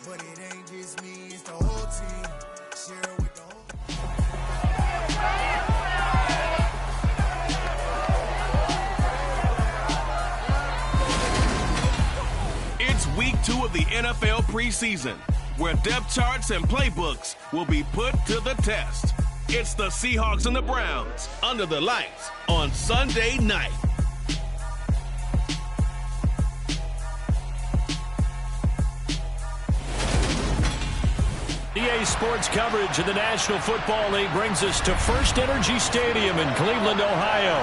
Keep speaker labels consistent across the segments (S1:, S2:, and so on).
S1: But it ain't just me, it's the whole team. Share it with the whole.
S2: It's week 2 of the NFL preseason, where depth charts and playbooks will be put to the test. It's the Seahawks and the Browns under the lights on Sunday night.
S3: EA Sports coverage of the National Football League brings us to First Energy Stadium in Cleveland, Ohio.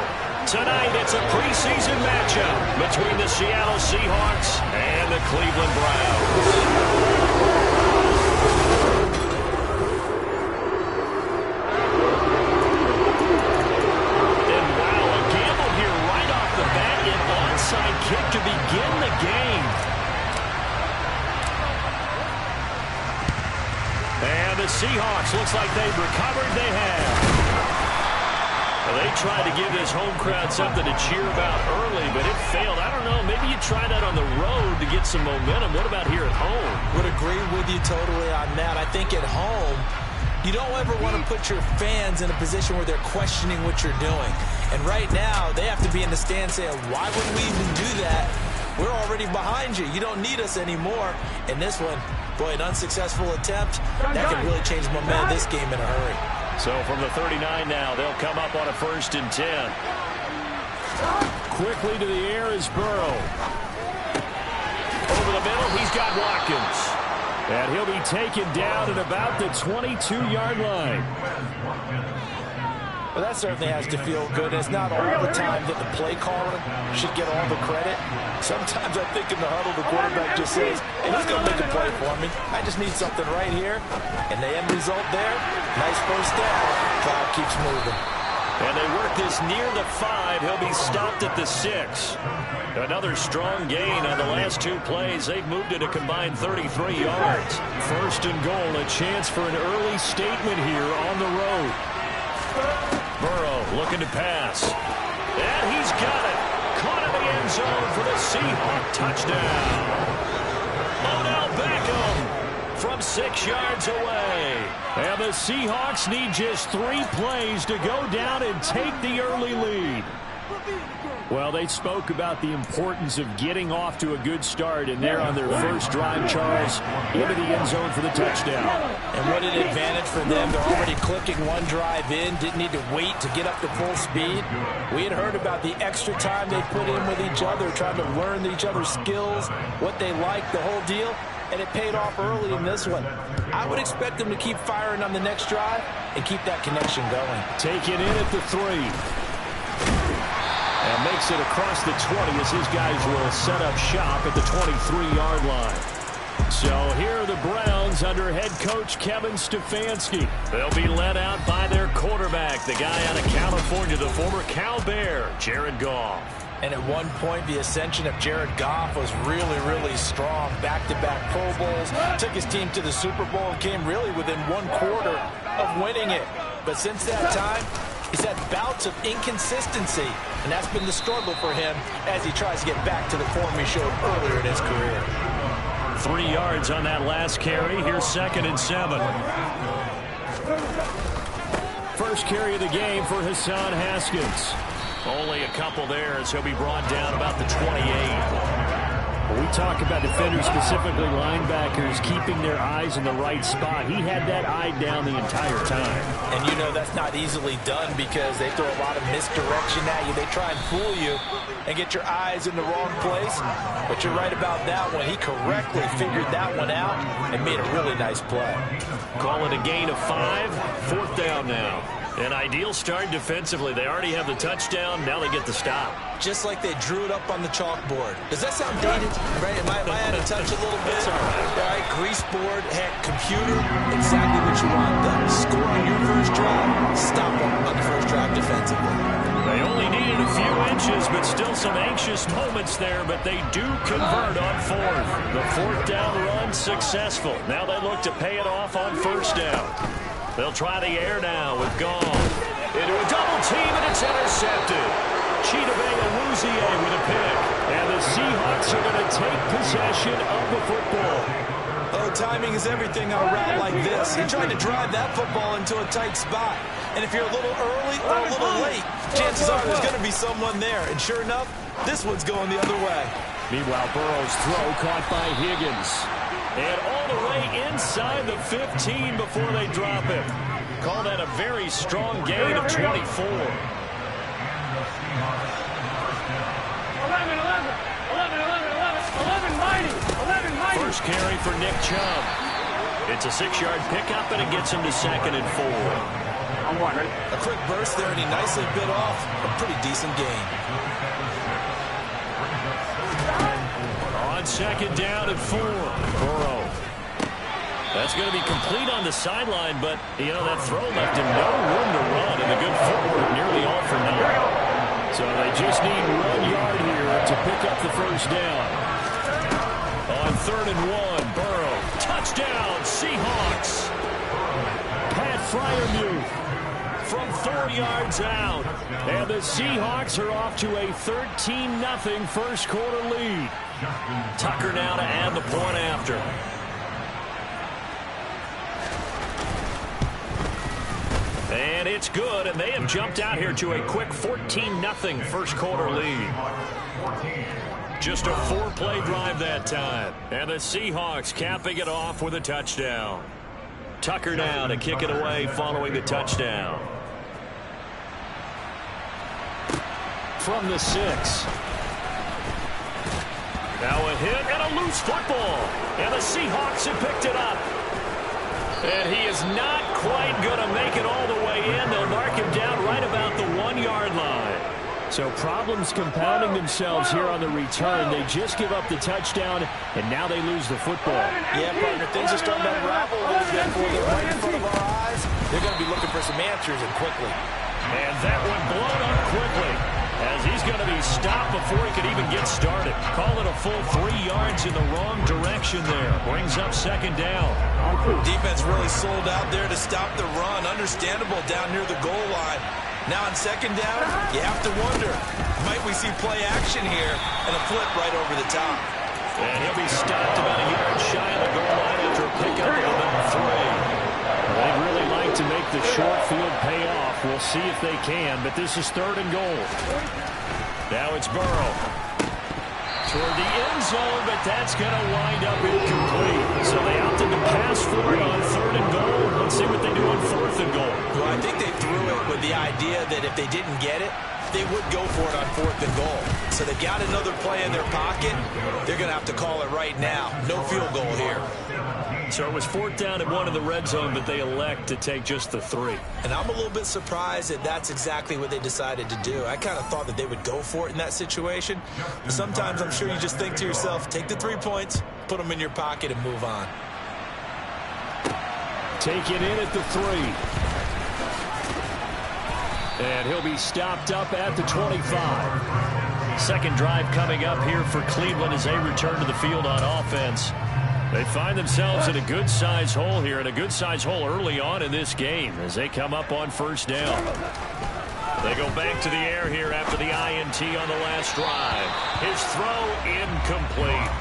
S3: Tonight, it's a preseason matchup between the Seattle Seahawks and the Cleveland Browns. Kick to begin the game. And the Seahawks, looks like they've recovered. They have. Well, they tried to give this home crowd something to cheer about early, but it failed. I don't know, maybe you try that on the road to get some momentum. What about here at home?
S4: Would agree with you totally on that. I think at home, you don't ever want to put your fans in a position where they're questioning what you're doing. And right now, they have to be in the stand saying, why would we even do that? We're already behind you. You don't need us anymore. And this one, boy, an unsuccessful attempt. That could really change the momentum of this game in a hurry.
S3: So from the 39 now, they'll come up on a 1st and 10. Quickly to the air is Burrow. Over the middle, he's got Watkins. And he'll be taken down at about the 22-yard line.
S4: Well, that certainly has to feel good. It's not all the time that the play caller should get all the credit. Sometimes I think in the huddle, the quarterback just says, hey, he's going to make a play for me. I just need something right here. And the end result there, nice first down. Cloud keeps moving.
S3: And they work this near the 5. He'll be stopped at the 6. Another strong gain on the last 2 plays. They've moved it a combined 33 yards. 1st and goal, a chance for an early statement here on the road. Burrow looking to pass. And he's got it. Caught in the end zone for the Seahawk touchdown. Odell Beckham from 6 yards away. And the Seahawks need just 3 plays to go down and take the early lead. Well, they spoke about the importance of getting off to a good start, and they're on their first drive, Charles, into the end zone for the touchdown.
S4: And what an advantage for them. They're already clicking one drive in, didn't need to wait to get up to full speed. We had heard about the extra time they put in with each other, trying to learn each other's skills, what they like, the whole deal, and it paid off early in this one. I would expect them to keep firing on the next drive and keep that connection going.
S3: Taken in at the 3. And makes it across the 20 as his guys will set up shop at the 23-yard line. So here are the Browns under head coach Kevin Stefanski. They'll be led out by their quarterback, the guy out of California, the former Cal Bear, Jared Goff.
S4: And at one point, the ascension of Jared Goff was really, really strong. Back-to-back Pro Bowls, took his team to the Super Bowl and came really within 1 quarter of winning it. But since that time, he's had bouts of inconsistency, and that's been the struggle for him as he tries to get back to the form he showed earlier in his career.
S3: 3 yards on that last carry. Here's 2nd and 7. First carry of the game for Hassan Haskins. Only a couple there as he'll be brought down about the 28. We talk about defenders, specifically linebackers, keeping their eyes in the right spot. He had that eye down the entire time.
S4: And you know that's not easily done because they throw a lot of misdirection at you. They try and fool you and get your eyes in the wrong place. But you're right about that one. He correctly figured that one out and made a really nice play.
S3: Call it a gain of 5. 4th down now. An ideal start defensively. They already have the touchdown. Now they get the stop.
S4: Just like they drew it up on the chalkboard. Does that sound dated? Right? Am I out of touch a little bit? All right, grease board, heck, computer, exactly what you want done. Score on your first drive, stop them on the first drive defensively.
S3: They only needed a few inches, but still some anxious moments there, but they do convert on 4th. The 4th down run successful. Now they look to pay it off on 1st down. They'll try the air now with Goff. Into a double team, and it's intercepted. Chidobe with a pick. And the Seahawks are going to take possession of the football.
S4: OT timing is everything on a route like this. He tried to drive that football into a tight spot. And if you're a little early or a little late, chances are there's going to be someone there. And sure enough, this one's going the other way.
S3: Meanwhile, Burrow's throw caught by Higgins. And all the way inside the 15 before they drop him. Call that a very strong gain of 24.
S5: 11, mighty.
S3: First carry for Nick Chubb. It's a 6-yard pickup, and it gets him to 2nd and 4.
S4: A quick burst there, and he nicely bit off a pretty decent gain.
S3: On 2nd down and 4. Burrow. That's going to be complete on the sideline, but, you know, that throw left him no room to run, and the good footwork nearly all for naught. So they just need 1 yard here to pick up the first down. On 3rd and 1, Burrow. Touchdown, Seahawks. Pat Freiermuth from 4 yards out. And the Seahawks are off to a 13-0 first quarter lead. Tucker now to add the point after. And it's good, and they have jumped out here to a quick 14-0 first quarter lead. Just a 4-play drive that time. And the Seahawks capping it off with a touchdown. Tucker now to kick it away following the touchdown. From the 6. Now a hit and a loose football. And the Seahawks have picked it up. And he is not quite going to make it all the way in. They'll mark him down right about the 1-yard line. So problems compounding themselves here on the return. They just give up the touchdown, and now they lose the football.
S4: Yeah, partner, things are starting to unravel a little bit for them right in front of our eyes. They're going to be looking for some answers, and quickly.
S3: And that one blown up quickly, as he's going to be stopped before he could even get started. Call it a full 3 yards in the wrong direction there. Brings up 2nd down.
S4: Defense really sold out there to stop the run. Understandable down near the goal line. Now on 2nd down, you have to wonder, might we see play action here and a flip right over the top?
S3: And he'll be stopped about a yard shy of the goal line after a pickup of about 3. They'd really like to make the short field pay off. We'll see if they can, but this is 3rd and goal. Now it's Burrow. Toward the end zone, but that's going to wind up incomplete. So they opted to pass for it on 3rd and goal. Let's see what they do on 4th and goal.
S4: Well, I think they threw it with the idea that if they didn't get it, they would go for it on 4th and goal. So they got another play in their pocket. They're going to have to call it right now. No field goal here.
S3: So it was 4th down and 1 in the red zone, but they elect to take just the 3.
S4: And I'm a little bit surprised that that's exactly what they decided to do. I kind of thought that they would go for it in that situation. But sometimes I'm sure you just think to yourself, take the 3 points, put them in your pocket, and move on.
S3: Take it in at the 3. And he'll be stopped up at the 25. Second drive coming up here for Cleveland as they return to the field on offense. They find themselves in a good-sized hole here, and a good-sized hole early on in this game as they come up on 1st down. They go back to the air here after the INT on the last drive. His throw incomplete.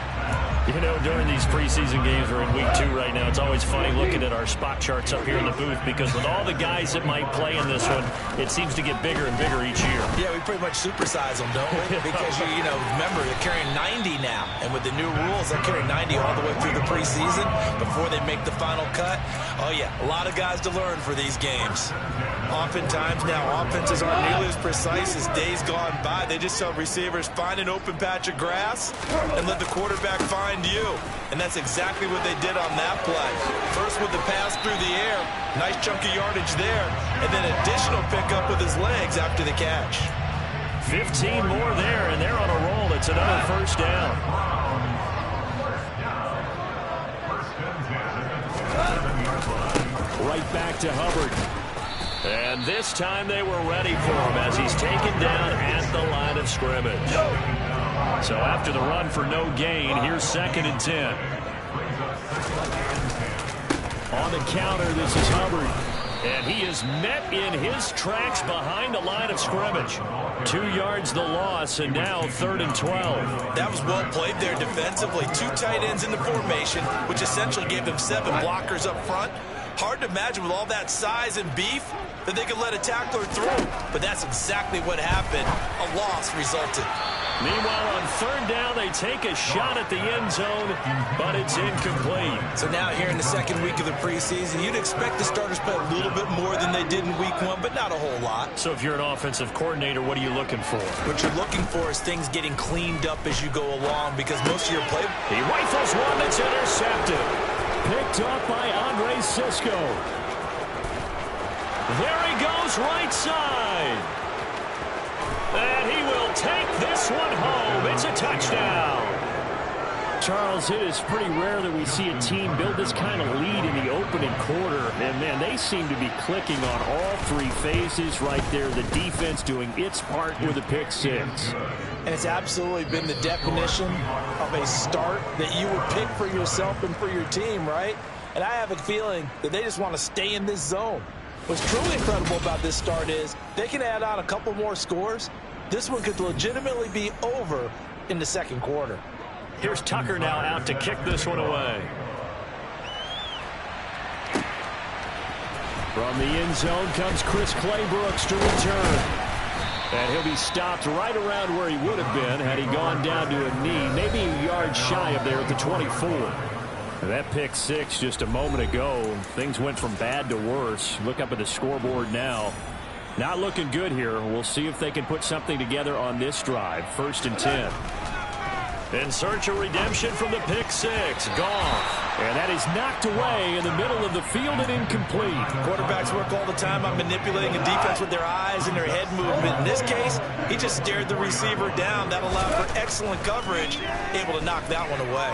S3: You know, during these preseason games, we're in week 2 right now, it's always funny looking at our spot charts up here in the booth because with all the guys that might play in this one, it seems to get bigger and bigger each year.
S4: Yeah, we pretty much supersize them, don't we? Because, you know, remember, they're carrying 90 now. And with the new rules, they're carrying 90 all the way through the preseason before they make the final cut. Oh, yeah, a lot of guys to learn for these games. Oftentimes now, offenses aren't nearly as precise as days gone by. They just tell receivers, find an open patch of grass and let the quarterback find you. And that's exactly what they did on that play. First with the pass through the air, nice chunky yardage there, and then additional pickup with his legs after the catch.
S3: 15 more there, and they're on a roll. It's another 1st down. Right back to Hubbard. And this time they were ready for him as he's taken down at the line of scrimmage. So after the run for no gain, here's 2nd and 10. On the counter, this is Hubbard. And he is met in his tracks behind the line of scrimmage. 2 yards the loss, and now 3rd and 12.
S4: That was well played there defensively. 2 tight ends in the formation, which essentially gave them 7 blockers up front. Hard to imagine with all that size and beef that they could let a tackler through. But that's exactly what happened. A loss resulted.
S3: Meanwhile, on 3rd down, they take a shot at the end zone, but it's incomplete.
S4: So now here in the 2nd week of the preseason, you'd expect the starters play a little bit more than they did in week 1, but not a whole lot.
S3: So if you're an offensive coordinator, what are you looking for?
S4: What you're looking for is things getting cleaned up as you go along, because most of your play...
S3: He rifles one that's intercepted. Picked up by Andre Sisco. There he goes, right side. And he will take this one home. It's a touchdown. Charles, it is pretty rare that we see a team build this kind of lead in the opening quarter. And, man, they seem to be clicking on all 3 phases right there. The defense doing its part with a pick 6.
S4: And it's absolutely been the definition of a start that you would pick for yourself and for your team, right? And I have a feeling that they just want to stay in this zone. What's truly incredible about this start is they can add on a couple more scores. This one could legitimately be over in the 2nd quarter.
S3: Here's Tucker now out to kick this one away. From the end zone comes Chris Claybrooks to return. And he'll be stopped right around where he would have been had he gone down to a knee, maybe a yard shy of there at the 24. And that pick 6 just a moment ago. Things went from bad to worse. Look up at the scoreboard now. Not looking good here. We'll see if they can put something together on this drive. 1st and 10. In search of redemption from the pick 6. Goff. And that is knocked away in the middle of the field and incomplete.
S4: Quarterbacks work all the time on manipulating a defense with their eyes and their head movement. In this case, he just stared the receiver down. That allowed for excellent coverage. Able to knock that one away.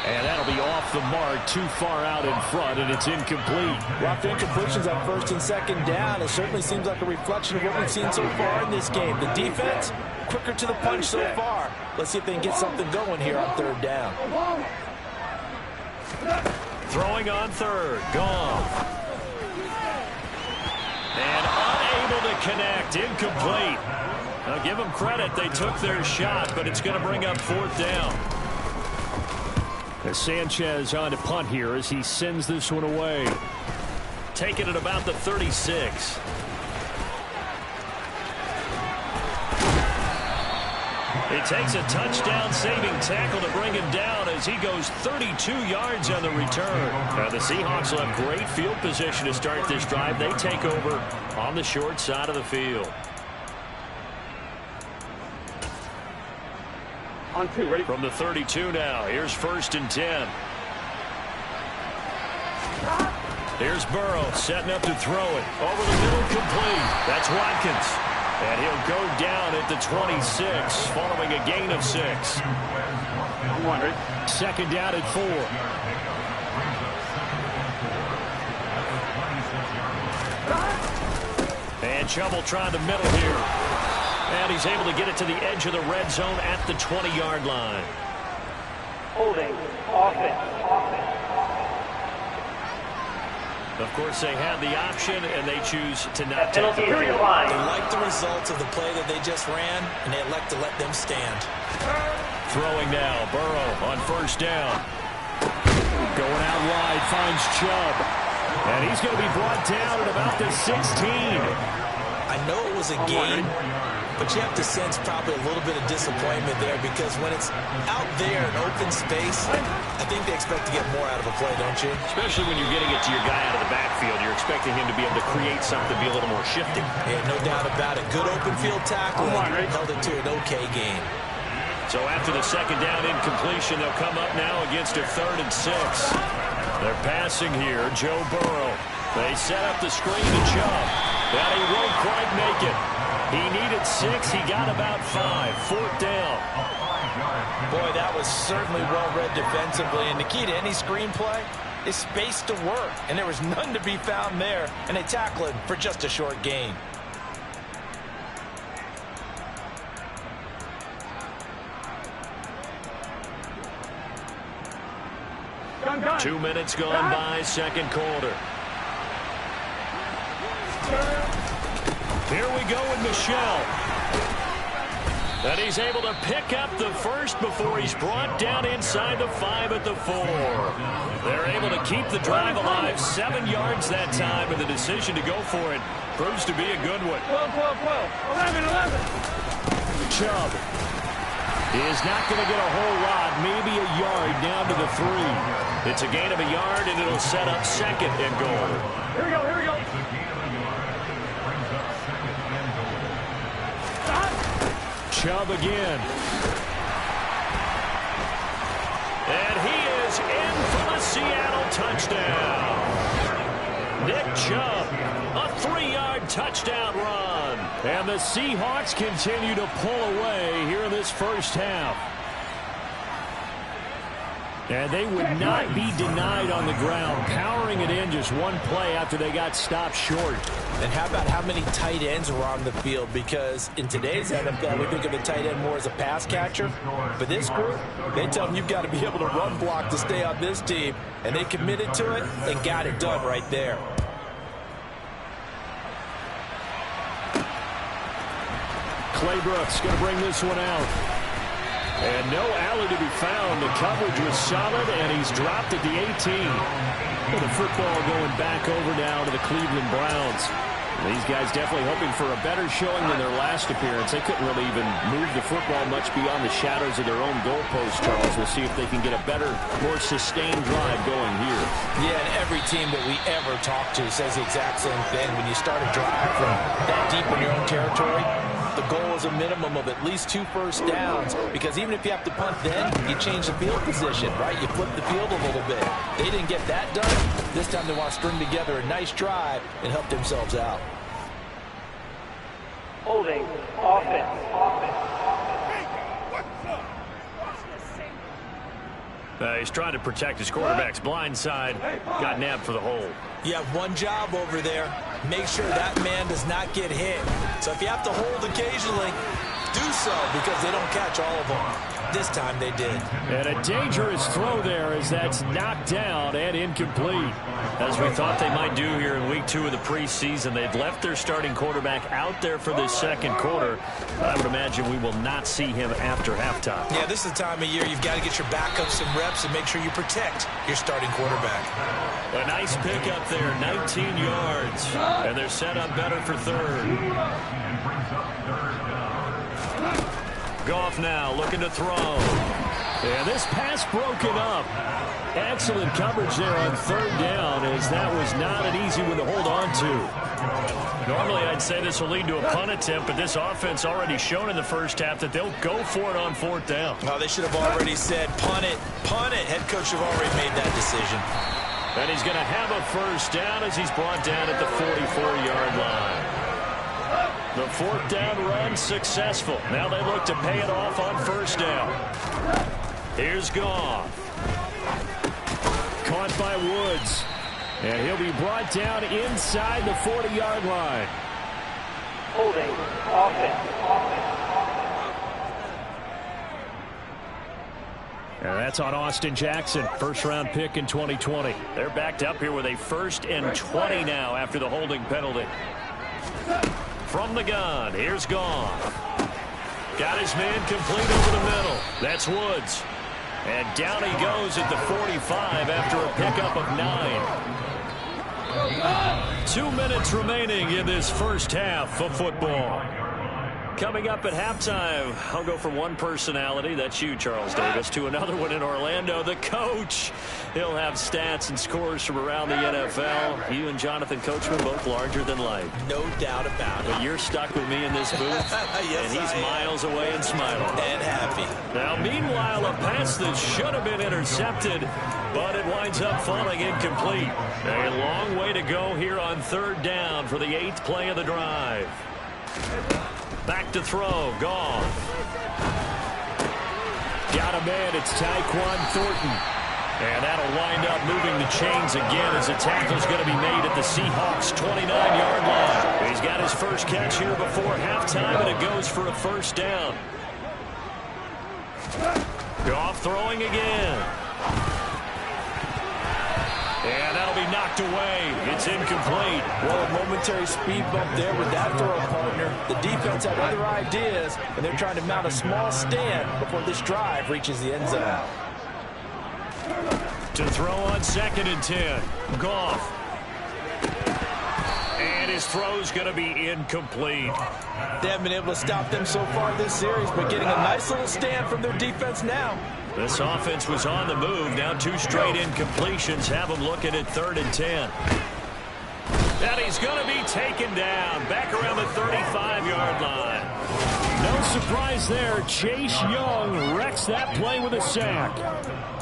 S3: And that'll be off the mark, too far out in front, and it's incomplete.
S4: Rough incompletions on 1st and 2nd down. It certainly seems like a reflection of what we've seen so far in this game. The defense, quicker to the punch so far. Let's see if they can get something going here on 3rd down.
S3: Throwing on 3rd, Goff. And unable to connect, incomplete. Now give them credit, they took their shot, but it's going to bring up 4th down. As Sanchez on to punt here as he sends this one away. Taking it about the 36. It takes a touchdown-saving tackle to bring him down as he goes 32 yards on the return. Now the Seahawks will have great field position to start this drive. They take over on the short side of the field.
S5: On 2, ready?
S3: From the 32 now. Here's 1st and 10. Here's Burrow setting up to throw it. Over the middle, complete. That's Watkins. And he'll go down at the 26 following a gain of 6.
S5: On 1, ready?
S3: 2nd down at 4. And Chubb trying to middle here. And he's able to get it to the edge of the red zone at the 20-yard line.
S5: Holding. Offense.
S3: Of course, they have the option, and they choose to not take
S5: Penalty
S3: it.
S5: area line.
S4: They like the results of the play that they just ran, and they elect to let them stand.
S3: Throwing now, Burrow on 1st down. Going out wide, finds Chubb. And he's going to be brought down at about the 16.
S4: I know it was a game, but you have to sense probably a little bit of disappointment there, because when it's out there in open space, I think they expect to get more out of a play, don't you?
S3: Especially when you're getting it to your guy out of the backfield. You're expecting him to be able to create something, be a little more shifty.
S4: Yeah, no doubt about it. Good open field tackle, held it to an okay game.
S3: So after the 2nd down incompletion, they'll come up now against a 3rd and 6. They're passing here, Joe Burrow. They set up the screen to Chubb. But he won't quite make it. He needed 6. He got about 5. 4th down.
S4: Boy, that was certainly well-read defensively. And the key to any screenplay is space to work. And there was none to be found there. And they tackle him for just a short gain.
S5: Gun.
S3: 2 minutes gone by, 2nd quarter. Here we go with Michelle. And he's able to pick up the first before he's brought down inside the 5 at the 4. They're able to keep the drive alive. 7 yards that time, and the decision to go for it proves to be a good one.
S5: 12, 11.
S3: Chubb is not going to get a whole lot, maybe a yard down to the 3. It's a gain of a yard, and it'll set up 2nd and goal.
S5: Here we go.
S3: Chubb again. And he is in for the Seattle touchdown. Nick Chubb, a 3-yard touchdown run. And the Seahawks continue to pull away here in this first half. And they would not be denied on the ground, powering it in just one play after they got stopped short.
S4: And how about how many tight ends were on the field? Because in today's NFL, we think of the tight end more as a pass catcher. But this group, they tell them you've got to be able to run block to stay on this team. And they committed to it and got it done right there.
S3: Claybrooks going to bring this one out. And no alley to be found. The coverage was solid, and he's dropped at the 18. Well, the football going back over now to the Cleveland Browns. These guys definitely hoping for a better showing than their last appearance. They couldn't really even move the football much beyond the shadows of their own goalpost, Charles. We'll see if they can get a better, more sustained drive going here.
S4: Yeah, and every team that we ever talk to says the exact same thing. When you start a drive from that deep in your own territory, the goal is a minimum of at least 2 first downs, because even if you have to punt then, you change the field position, right? You flip the field a little bit. They didn't get that done. This time they want to string together a nice drive and help themselves out.
S5: Holding. Offense.
S3: He's trying to protect his quarterback's blind side. Got nabbed for the hold.
S4: You have one job over there. Make sure that man does not get hit. So if you have to hold occasionally, do so, because they don't catch all of them. This time they did.
S3: And a dangerous throw there as that's knocked down and incomplete. As we thought they might do here in week 2 of the preseason, they've left their starting quarterback out there for this second quarter. I would imagine we will not see him after halftime.
S4: Yeah, this is the time of year you've got to get your backup some reps and make sure you protect your starting quarterback.
S3: A nice pick up there, 19 yards. And they're set up better for 3rd. Goff now looking to throw. And this pass broken up. Excellent coverage there on 3rd down, as that was not an easy one to hold on to. Normally I'd say this will lead to a punt attempt, but this offense already shown in the first half that they'll go for it on 4th down.
S4: Well, they should have already said punt it, punt it. Head coach should have already made that decision.
S3: And he's going to have a first down as he's brought down at the 44-yard line. The 4th down run successful. Now they look to pay it off on 1st down. Here's Goff. Caught by Woods. And he'll be brought down inside the 40-yard line.
S5: Holding. Offense.
S3: And that's on Austin Jackson, first-round pick in 2020. They're backed up here with a 1st and 20 now after the holding penalty. From the gun, here's Goff. Got his man complete over the middle. That's Woods. And down he goes at the 45 after a pickup of 9. 2 minutes remaining in this first half of football. Coming up at halftime, I'll go from one personality, that's you, Charles Davis, to another one in Orlando, the coach. He'll have stats and scores from around the NFL. You and Jonathan Coachman both larger than life.
S4: No doubt about it.
S3: But you're stuck with me in this booth,
S4: yes,
S3: and he's miles away and smiling.
S4: And happy.
S3: Now, meanwhile, a pass that should have been intercepted, but it winds up falling incomplete. A long way to go here on 3rd down for the 8th play of the drive. Back to throw. Goff. Got a man. It's Tyquan Thornton. And that'll wind up moving the chains again as the tackle's going to be made at the Seahawks' 29-yard line. He's got his first catch here before halftime, and it goes for a 1st down. Goff throwing again. And that'll be knocked knocked away. It's incomplete.
S4: Well, a momentary speed bump there with that throw partner. The defense had other ideas, and they're trying to mount a small stand before this drive reaches the end zone.
S3: To throw on 2nd and 10. Goff. And his throw's going to be incomplete.
S4: They haven't been able to stop them so far this series, but getting a nice little stand from their defense now.
S3: This offense was on the move. Now 2 straight incompletions have them looking at 3rd and 10. And he's going to be taken down back around the 35-yard line.
S6: No surprise there. Chase Young wrecks that play with a sack.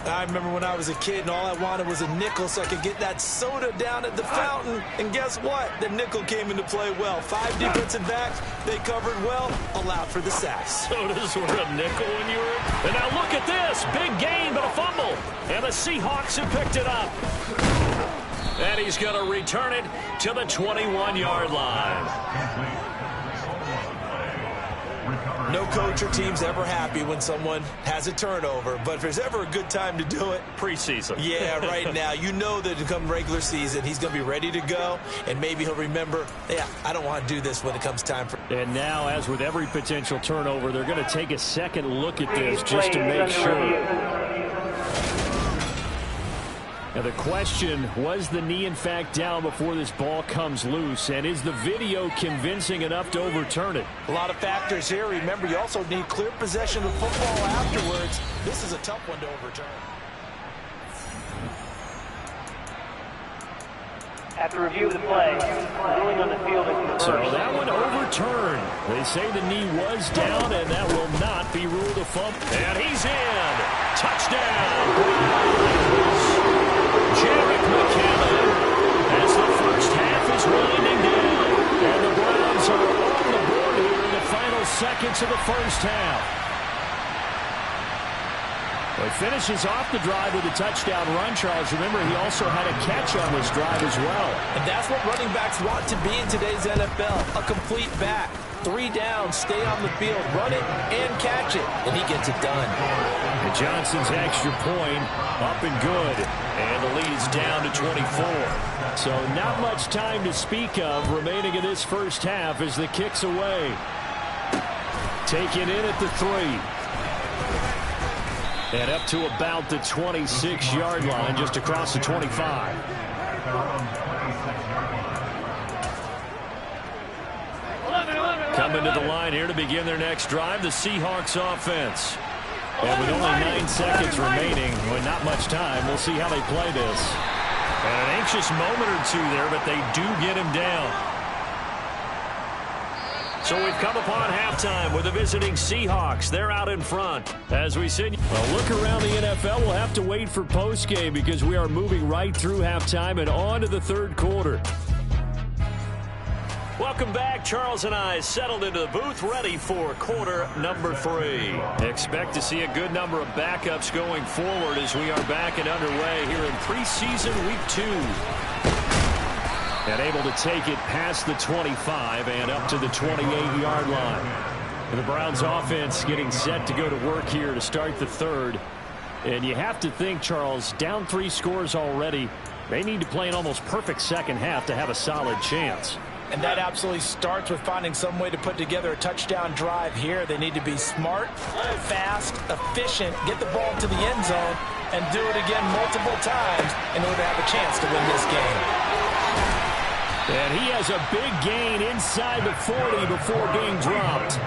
S4: I remember when I was a kid and all I wanted was a nickel so I could get that soda down at the fountain. And guess what? The nickel came into play well. 5 defensive backs, they covered well, allowed for the sacks.
S3: Sodas were a nickel when you were... And now look at this. Big gain, but a fumble. And the Seahawks have picked it up. And he's going to return it to the 21-yard line.
S4: No coach or team's ever happy when someone has a turnover, but if there's ever a good time to do it,
S3: preseason.
S4: Yeah, right now. You know that come regular season, he's going to be ready to go, and maybe he'll remember, yeah, I don't want to do this when it comes time for...
S6: And now, as with every potential turnover, they're going to take a second look at this just to make sure. Now the question, was the knee in fact down before this ball comes loose? And is the video convincing enough to overturn it?
S4: A lot of factors here. Remember, you also need clear possession of football afterwards. This is a tough one to overturn.
S5: After review of the play, ruling on the field is reversed.
S6: So that one overturned. They say the knee was down, and that will not be ruled a fumble.
S3: And he's in. Touchdown. Jarek McCammon as the first half is winding down.
S6: And the Browns are on the board here in the final seconds of the first half. Well, he finishes off the drive with a touchdown run, Charles. Remember, he also had a catch on this drive as well.
S4: And that's what running backs want to be in today's NFL, a complete back. 3 down, stay on the field, run it, and catch it. And he gets it done.
S6: And Johnson's extra point up and good.
S3: And the lead's down to 24.
S6: So not much time to speak of remaining in this first half as the kick's away. Taken in at the 3. And up to about the 26-yard line, just across the 25.
S3: Coming to the line here to begin their next drive, the Seahawks offense. And with only 9 seconds remaining, well, not much time, we'll see how they play this. And an anxious moment or two there, but they do get him down. So we've come upon halftime with the visiting Seahawks. They're out in front. As we see...
S6: Well, look around the NFL. We'll have to wait for postgame because we are moving right through halftime and on to the third quarter.
S3: Welcome back. Charles and I settled into the booth, ready for quarter number 3. Expect to see a good number of backups going forward as we are back and underway here in preseason week 2. And able to take it past the 25 and up to the 28-yard line. And the Browns offense getting set to go to work here to start the third. And you have to think, Charles, down 3 scores already. They need to play an almost perfect second half to have a solid chance.
S4: And that absolutely starts with finding some way to put together a touchdown drive here. They need to be smart, fast, efficient, get the ball to the end zone, and do it again multiple times in order to have a chance to win this game.
S6: And he has a big gain inside the 40 before being dropped.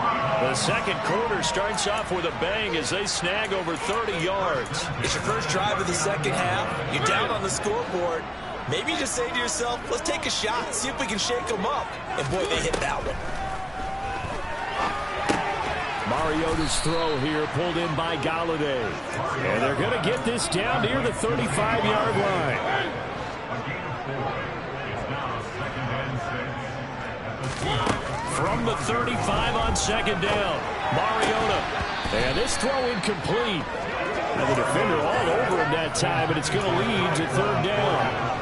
S3: The second quarter starts off with a bang as they snag over 30 yards.
S4: It's your first drive of the second half. You're down on the scoreboard. Maybe you just say to yourself, let's take a shot, see if we can shake them up. And boy, they hit that one.
S6: Mariota's throw here pulled in by Galladay. And they're going to get this down near the 35-yard line.
S3: From the 35 on second down, Mariota.
S6: And this throw incomplete. And the defender all over him that time, but it's going to lead to third down.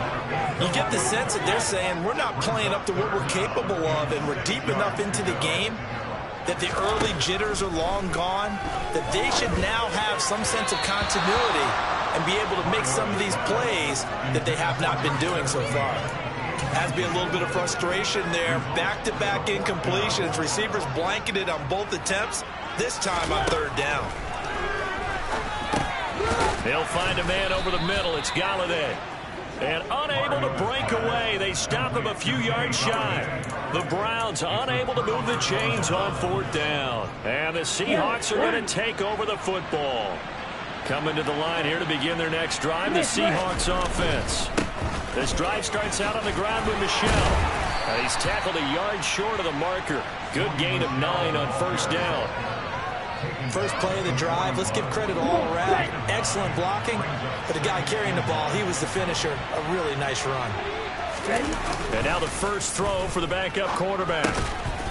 S4: You get the sense that they're saying we're not playing up to what we're capable of, and we're deep enough into the game that the early jitters are long gone, that they should now have some sense of continuity and be able to make some of these plays that they have not been doing so far. Has been a little bit of frustration there. Back-to-back incompletions. Receivers blanketed on both attempts, this time on third down.
S3: They'll find a man over the middle. It's Galladay. And unable to break away. They stop him a few yards shy. The Browns unable to move the chains on fourth down. And the Seahawks are going to take over the football. Coming to the line here to begin their next drive, the Seahawks offense. This drive starts out on the ground with Michel. He's tackled a yard short of the marker. Good gain of 9 on first down.
S4: First play of the drive, let's give credit all around. Excellent blocking, but the guy carrying the ball, he was the finisher. A really nice run.
S3: And now the first throw for the backup quarterback.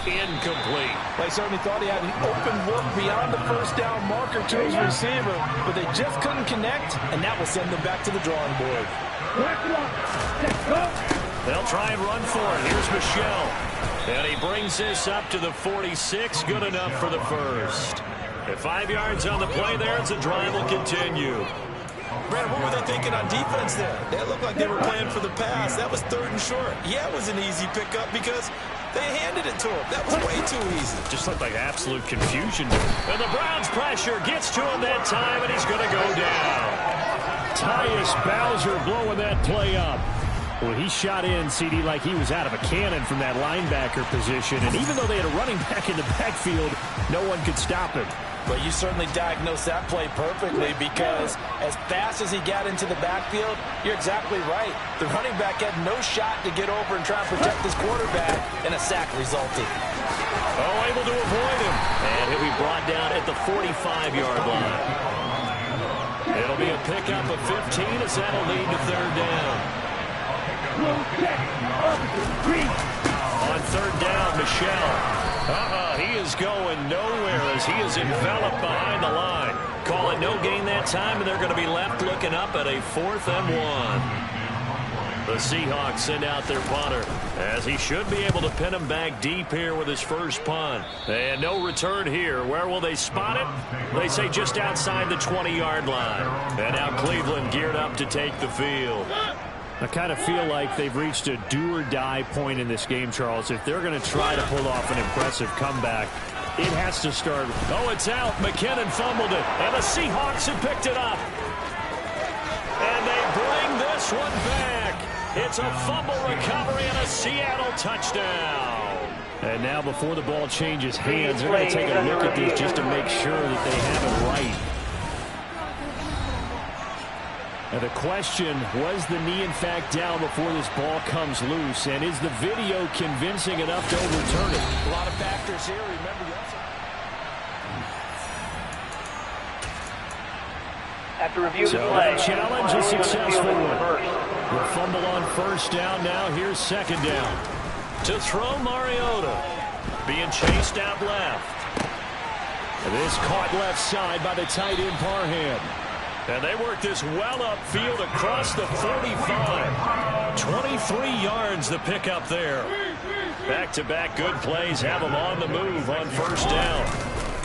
S3: Incomplete.
S7: They certainly thought he had an open look beyond the first down marker to his receiver, but they just couldn't connect, and that will send them back to the drawing board.
S3: They'll try and run for it. Here's Michel. And he brings this up to the 46. Good enough for the first. At 5 yards on the play there, as the drive will continue.
S4: Brandon, what were they thinking on defense there? They looked like they were playing for the pass. That was third and short. Yeah, it was an easy pickup because they handed it to him. That was way too easy.
S3: Just looked like absolute confusion. And the Browns pressure gets to him that time, and he's going to go down.
S6: Tyus Bowser blowing that play up. Well, he shot in, CD, like he was out of a cannon from that linebacker position. And even though they had a running back in the backfield, no one could stop him.
S4: But you certainly diagnosed that play perfectly because as fast as he got into the backfield, you're exactly right. The running back had no shot to get over and try and protect his quarterback, and a sack resulted.
S3: Oh, able to avoid him. And he'll be brought down at the 45-yard line. It'll be a pickup of 15 as that'll lead to third down. On third down, Michel. He is going nowhere as he is enveloped behind the line. Call it no gain that time, and they're going to be left looking up at a 4th and 1. The Seahawks send out their punter as he should be able to pin him back deep here with his first punt. And no return here. Where will they spot it? They say just outside the 20-yard line. And now Cleveland geared up to take the field.
S6: I kind of feel like they've reached a do-or-die point in this game, Charles. If they're going to try to pull off an impressive comeback, it has to start.
S3: Oh, it's out. McKinnon fumbled it, and the Seahawks have picked it up. And they bring this one back. It's a fumble recovery and a Seattle touchdown.
S6: And now before the ball changes hands, they're going to take a look at this just to make sure that they have it right. Now the question, was the knee in fact down before this ball comes loose? And is the video convincing enough to overturn it?
S4: A lot of factors here. Remember, you also...
S5: After review
S6: So
S5: the play,
S6: that challenge is successful.
S5: First.
S6: The fumble on first down now. Here's second down.
S3: To throw Mariota. Being chased out left.
S6: This caught left side by the tight end Parham.
S3: And they work this well upfield across the 45. 23 yards the pickup there. Back-to-back good plays have them on the move on first down.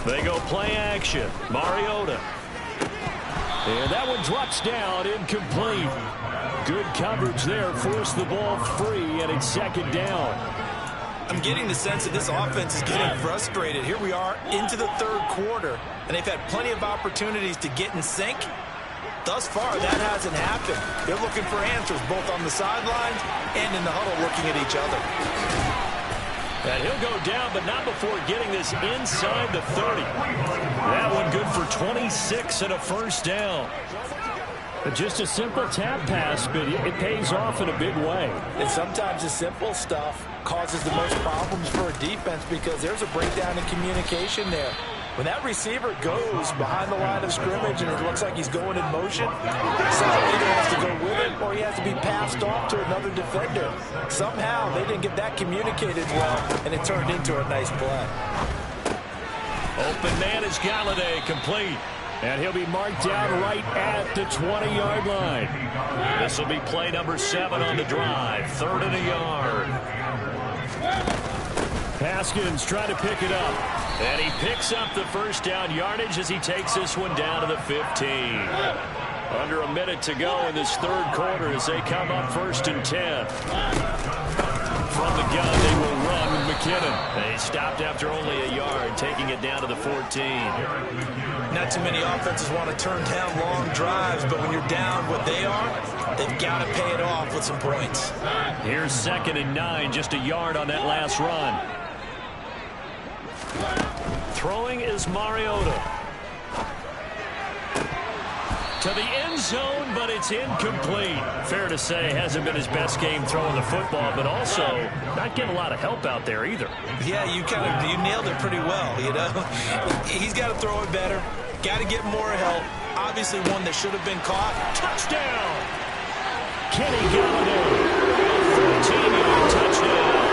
S3: They go play action. Mariota. And that one drops down, incomplete. Good coverage there, forced the ball free, and it's second down.
S4: I'm getting the sense that this offense is getting frustrated. Here we are into the third quarter, and they've had plenty of opportunities to get in sync. Thus far, that hasn't happened. They're looking for answers both on the sidelines and in the huddle looking at each other.
S3: And he'll go down, but not before getting this inside the 30. That one good for 26 and a first down.
S6: Just a simple tap pass, but it pays off in a big way.
S4: And sometimes the simple stuff causes the most problems for a defense because there's a breakdown in communication there. When that receiver goes behind the line of scrimmage and it looks like he's going in motion, someone either has to go with it or he has to be passed off to another defender. Somehow they didn't get that communicated well, and it turned into a nice play.
S3: Open man is Galladay, complete.
S6: And he'll be marked down right at the 20-yard line.
S3: This will be play number 7 on the drive. 3rd and a yard.
S6: Haskins trying to pick it up.
S3: And he picks up the first down yardage as he takes this one down to the 15. Under a minute to go in this third quarter as they come up 1st and 10. From the gun, they will run with McKinnon. They stopped after only a yard, taking it down to the 14.
S4: Not too many offenses want to turn down long drives, but when you're down what they are, they've got to pay it off with some points.
S3: Here's 2nd and 9, just a yard on that last run. Throwing is Mariota. To the end zone, but it's incomplete. Fair to say, hasn't been his best game throwing the football, but also not getting a lot of help out there either.
S4: Yeah, you nailed it pretty well, you know. He's got to throw it better. Got to get more help. Obviously one that should have been caught.
S3: Touchdown! Kenny Galladay. 13-yard touchdown.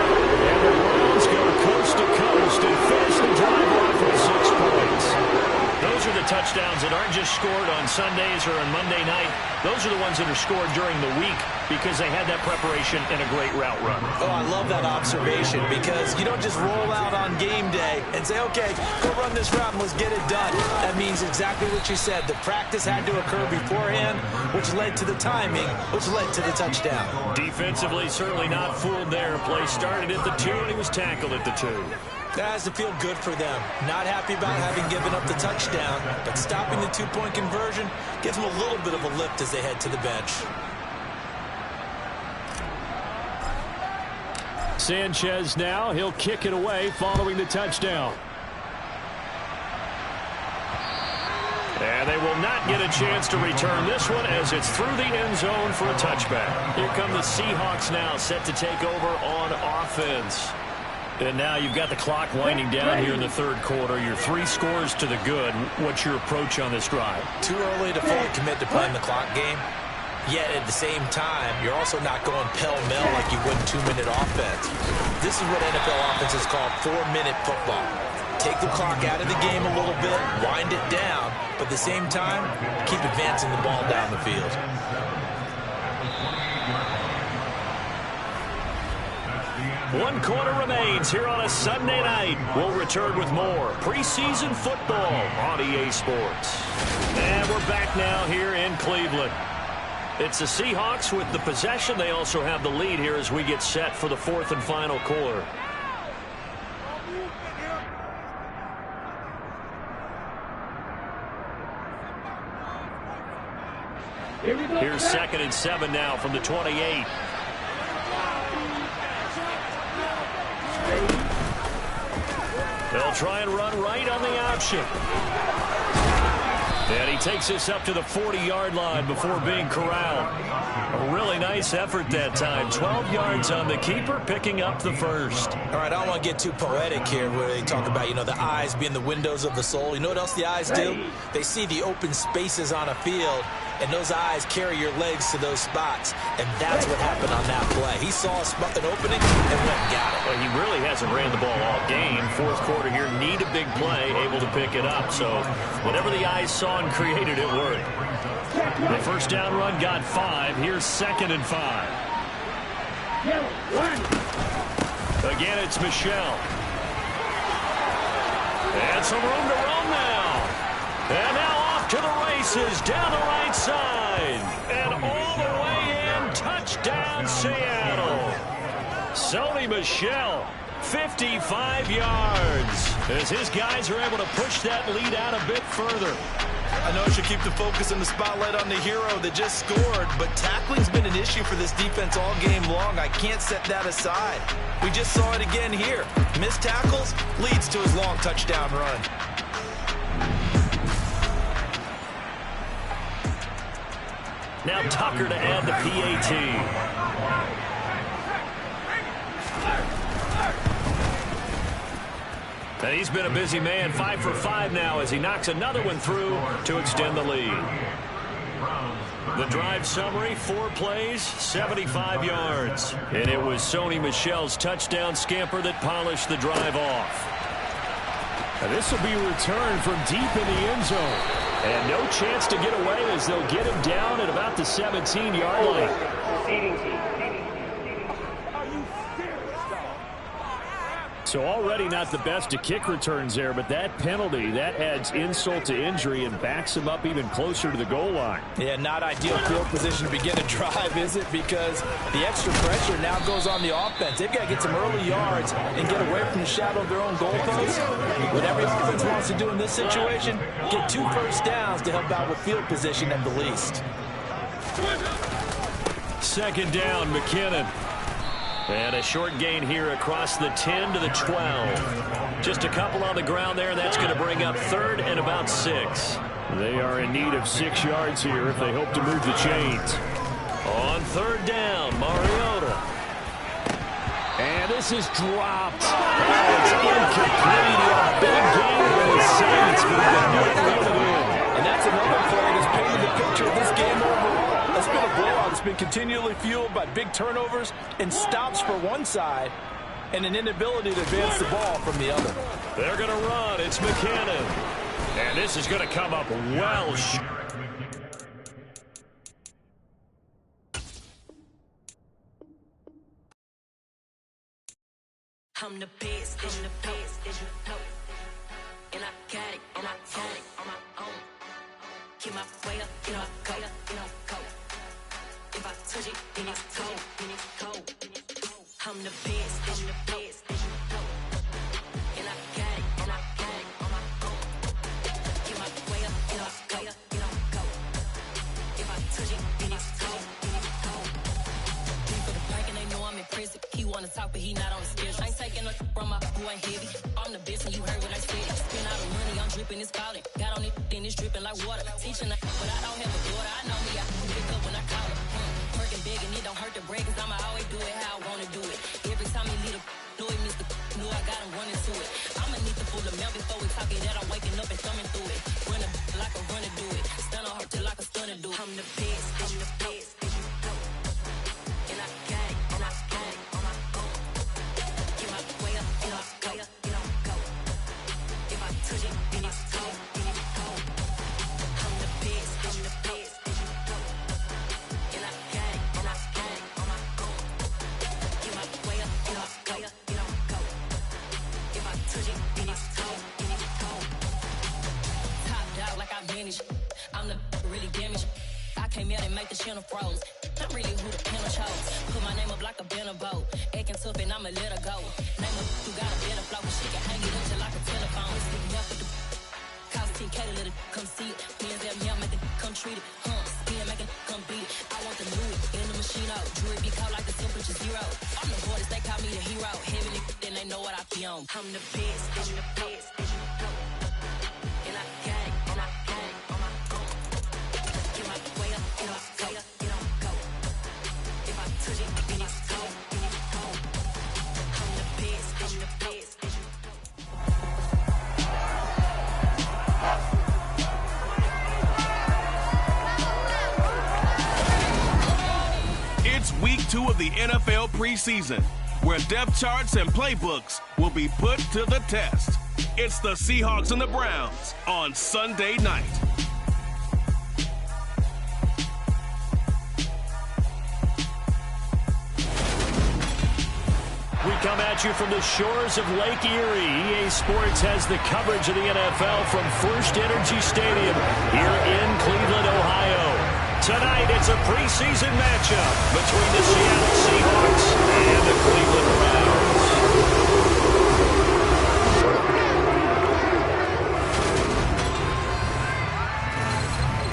S3: And the Browns go coast to coast and finish the drive off with 6 points. Those are the touchdowns that aren't just scored on Sundays or on Monday night. Those are the ones that are scored during the week because they had that preparation and a great route run.
S4: Oh, I love that observation because you don't just roll out on game day and say, okay, go run this route and let's get it done. That means exactly what you said. The practice had to occur beforehand, which led to the timing, which led to the touchdown.
S3: Defensively, certainly not fooled there. Play started at the 2 and he was tackled at the 2.
S4: That has to feel good for them. Not happy about having given up the touchdown, but stopping the 2-point conversion gives them a little bit of a lift as they head to the bench.
S6: Sanchez now. He'll kick it away following the touchdown.
S3: And they will not get a chance to return this one as it's through the end zone for a touchback. Here come the Seahawks now set to take over on offense. And now you've got the clock winding down here in the third quarter. You're 3 scores to the good. What's your approach on this drive?
S4: Too early to fully commit to playing the clock game. Yet at the same time, you're also not going pell-mell like you would 2-minute offense. This is what NFL offenses call 4-minute football. Take the clock out of the game a little bit, wind it down, but at the same time, keep advancing the ball down the field.
S3: One quarter remains here on a Sunday night. We'll return with more preseason football on EA Sports. And we're back now here in Cleveland. It's the Seahawks with the possession. They also have the lead here as we get set for the 4th and final quarter. Here's 2nd and 7 now from the 28. They'll try and run right on the option. And he takes this up to the 40-yard line before being corralled. A really nice effort that time. 12 yards on the keeper, picking up the first.
S4: All right, I don't want to get too poetic here where they talk about, the eyes being the windows of the soul. You know what else the eyes do? They see the open spaces on a field, and those eyes carry your legs to those spots, and that's what happened on that play. He saw an opening and went and got it.
S3: Well, he really hasn't ran the ball all game. 4th quarter here, need a big play, able to pick it up. So whatever the eyes saw and created, it worked. The first down run got 5. Here's 2nd and 5. Again, it's Michelle. And some room to run now. And now off to the races down the right side. And all the way in. Touchdown, Seattle. Sony Michel, 55 yards. As his guys are able to push that lead out a bit further.
S4: I know I should keep the focus and the spotlight on the hero that just scored, but tackling's been an issue for this defense all game long. I can't set that aside. We just saw it again here. Missed tackles leads to his long touchdown run.
S3: Now Tucker to add the PAT. And he's been a busy man, 5 for 5 now as he knocks another one through to extend the lead. The drive summary, 4 plays, 75 yards. And it was Sony Michel's touchdown scamper that polished the drive off.
S6: And this will be returned from deep in the end zone.
S3: And no chance to get away as they'll get him down at about the 17-yard line.
S6: So So already not the best of kick returns there, but that penalty, that adds insult to injury and backs him up even closer to the goal line.
S7: Yeah, not ideal field position to begin a drive, is it? Because the extra pressure now goes on the offense. They've got to get some early yards and get away from the shadow of their own goalpost. What every offense wants to do in this situation, get 2 first downs to help out with field position at the least.
S3: Second down, McKinnon. And a short gain here across the 10 to the 12. Just a couple on the ground there, and that's going to bring up 3rd and about 6.
S6: They are in need of 6 yards here if they hope to move the chains.
S3: On 3rd down, Mariota.
S6: And this is dropped. Oh, it's incomplete. A big gain for the Saints, but they're not reel it in.
S7: And that's another play that's painted the picture of this game overall. It's been a blowout. It's been continually fueled by big turnovers and stops for one side and an inability to advance the ball from the other.
S3: They're going to run. It's McKinnon.
S6: And this is going to come up well.
S8: I'm the best, and I got it, on my own. Get my way up, go. If I touch it, then it's cold. I'm the best, and I got it, on my own. Get my way up, go. If I touch it, then it's cold. For the bank and they know I'm impressive. He wanna talk, but he not on the schedule. I ain't taking no from my boy heavy. I'm the best, and you heard what I said. Spend all the money, I'm dripping, it's falling. Got on it, then it's dripping like water. Teaching, but I don't have a daughter. I know me, I can pick up when I call her. Working big, and it don't hurt to break, cause I'ma always do it how I wanna do it. Every time he lead a know it, Mr. Know I got him running to it. I'ma need to pull the mouth before we talk it that I'm waking up and thumbing through it. Run a like a runner do it. Stun on her till like a stunner do it. I'm the best, and I got it, on my own. Get my way up, go. If I touch it, then it's cold. I'm the best, and I got it, on my own. Get my way up, go. If I touch it, then it's cold. Top dog like I vanished. I'm the really damaged. I came out and make the channel froze. I'm really who the panel chose. Put my name up like a banner boat. Acting tough and I'ma let her go. Name her who got a better flow. She can hang it up till like a telephone. Sticking up with the cost 10K to let it come see it. Hands down, yeah, make it come treat it. Spin, make it come beat it. I want the new it in the machine out. Jewelry be cold like the temperature 0. I'm the boys, they call me the hero. Heavy nigga, then they know what I be on. I'm the best, and I got it, on my own. Get my way up, go. If I touch it, then it's cold. I'm the best,
S2: It's week 2 of the NFL preseason, where depth charts and playbooks will be put to the test. It's the Seahawks and the Browns on Sunday night.
S3: We come at you from the shores of Lake Erie. EA Sports has the coverage of the NFL from First Energy Stadium here in Cleveland, Ohio. Tonight, it's a preseason matchup between the Seattle Seahawks and the Cleveland Browns.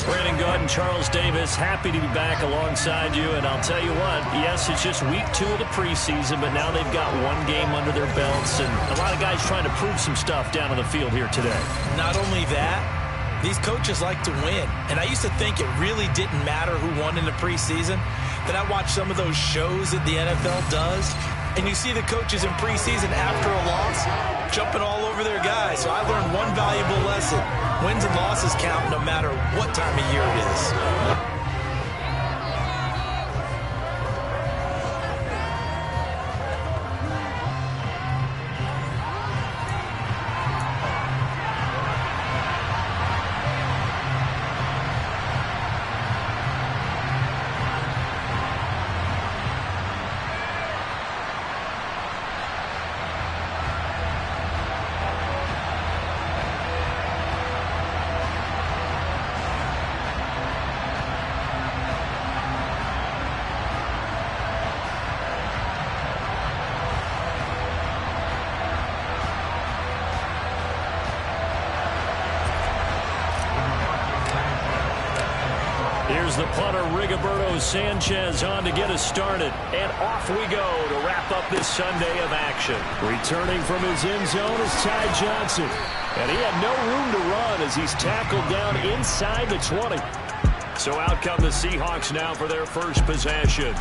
S3: Brandon Gaud and Charles Davis, happy to be back alongside you. And I'll tell you what, yes, it's just week 2 of the preseason, but now they've got one game under their belts. And a lot of guys trying to prove some stuff down on the field here today.
S7: Not only that, these coaches like to win. And I used to think it really didn't matter who won in the preseason. Then I watched some of those shows that the NFL does, and you see the coaches in preseason after a loss jumping all over their guys. So I learned one valuable lesson. Wins and losses count no matter what time of year it is.
S3: brings the punter Rigoberto Sanchez on to get us started. And off we go to wrap up this Sunday of action.
S6: Returning from his end zone is Ty Johnson. And he had no room to run as he's tackled down inside the 20.
S3: So out come the Seahawks now for their first possession.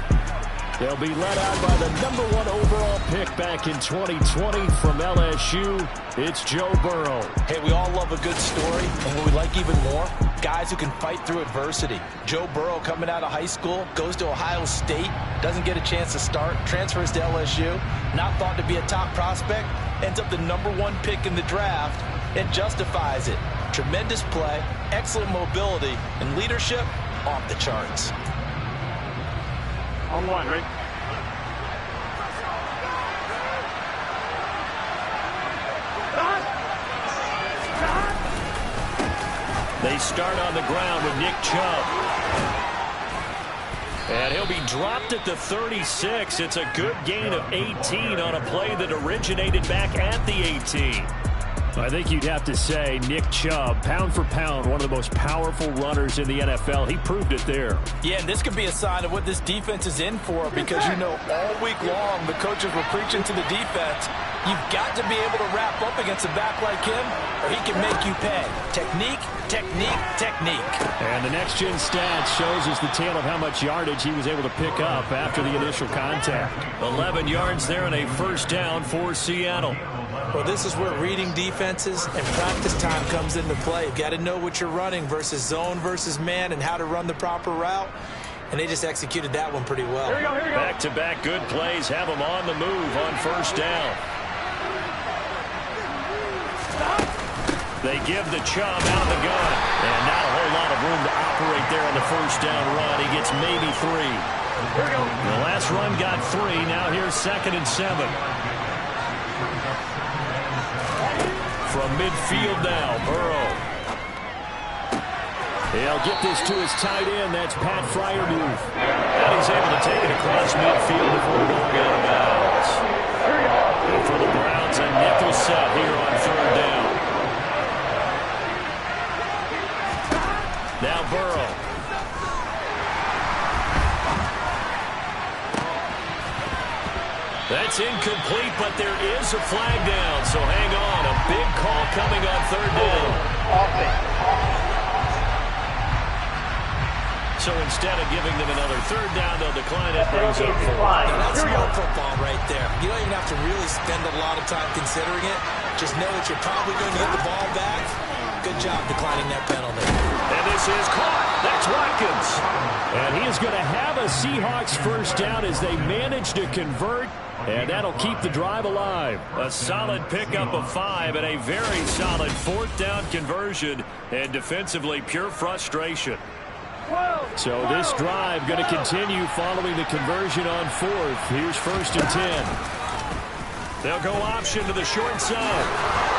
S6: They'll be led out by the #1 overall pick back in 2020 from LSU. It's Joe Burrow.
S7: Hey, we all love a good story, and what we like even more, guys who can fight through adversity. Joe Burrow coming out of high school, goes to Ohio State, doesn't get a chance to start, transfers to LSU, not thought to be a top prospect, ends up the #1 pick in the draft, and justifies it. Tremendous play, excellent mobility, and leadership off the charts.
S5: On one, Rick.
S3: They start on the ground with Nick Chubb. And he'll be dropped at the 36. It's a good gain of 18 on a play that originated back at the 18.
S6: I think you'd have to say Nick Chubb, pound for pound, one of the most powerful runners in the NFL. He proved it there.
S7: Yeah, and this could be a sign of what this defense is in for, because you know all week long the coaches were preaching to the defense, you've got to be able to wrap up against a back like him or he can make you pay. Technique, technique, technique.
S6: And the next-gen stats shows us the tale of how much yardage he was able to pick up after the initial contact.
S3: 11 yards there and a first down for Seattle.
S7: Well, this is where reading defenses and practice time comes into play. You've got to know what you're running versus zone versus man and how to run the proper route. And they just executed that one pretty well.
S3: Back-to-back good plays have them on the move on first down. They give the Chubb out of the gun. And not a whole lot of room to operate there on the first down run. He gets maybe 3. The last run got 3. Now here's 2nd and 7. From midfield now, Burrow.
S6: He'll get this to his tight end. That's Pat Freiermuth.
S3: And he's able to take it across midfield before going out of bounds. And for the Browns, a nickel set here on 3rd down. Now Burrow. That's incomplete, but there is a flag down, so hang on. A big call coming on 3rd down. So instead of giving them another 3rd down, they'll decline it. Brings up 4th.
S7: That's smart football right there. You don't even have to really spend a lot of time considering it. Just know that you're probably going to get the ball back. Good job declining that penalty.
S3: And this is caught. That's Watkins.
S6: And he is going to have a Seahawks first down as they manage to convert. And that'll keep the drive alive.
S3: A solid pickup of 5 and a very solid 4th down conversion. And defensively, pure frustration.
S6: So this drive going to continue following the conversion on 4th. Here's 1st and 10.
S3: They'll go option to the short side.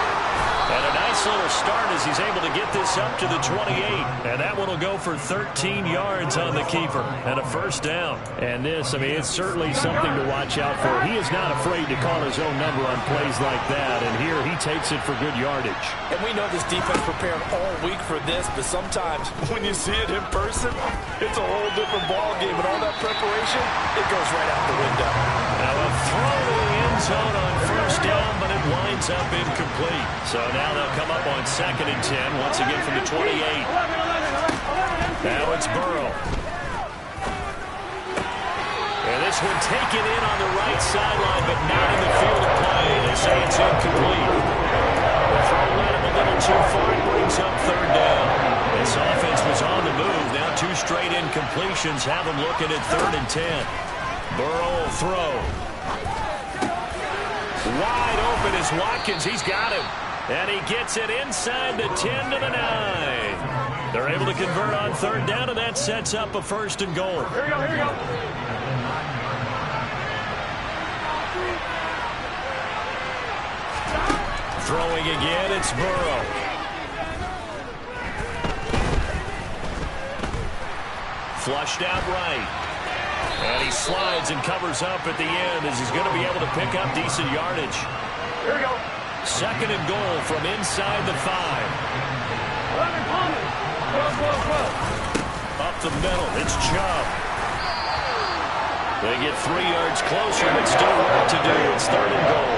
S3: And a nice little start as he's able to get this up to the 28. And that one will go for 13 yards on the keeper and a first down.
S6: And this, I mean, it's certainly something to watch out for. He is not afraid to call his own number on plays like that. And here he takes it for good yardage.
S7: And we know this defense prepared all week for this, but sometimes when you see it in person, it's a whole different ball game. And all that preparation, it goes right out the window.
S3: Now a throw to the end zone on first down, but it winds up incomplete. So now they'll come up on 2nd and 10, once again from the 28. Now it's Burrow. And this one taken in on the right sideline, but not in the field of play. They say it's incomplete. The throw led him a little too far. It brings up 3rd down. This offense was on the move. Now 2 straight incompletions have them looking at 3rd and 10. Burrow will throw. Wide open is Watkins. He's got him. And he gets it inside the 10 to the 9. They're able to convert on 3rd down, and that sets up a 1st and goal.
S5: Here we go, here we go.
S3: Throwing again, it's Burrow. Flushed out right. And he slides and covers up at the end as he's going to be able to pick up decent yardage.
S5: Here we go.
S3: 2nd and goal from inside the 5. Up the middle. It's Chubb. They get 3 yards closer, but still work to do. It's 3rd and goal.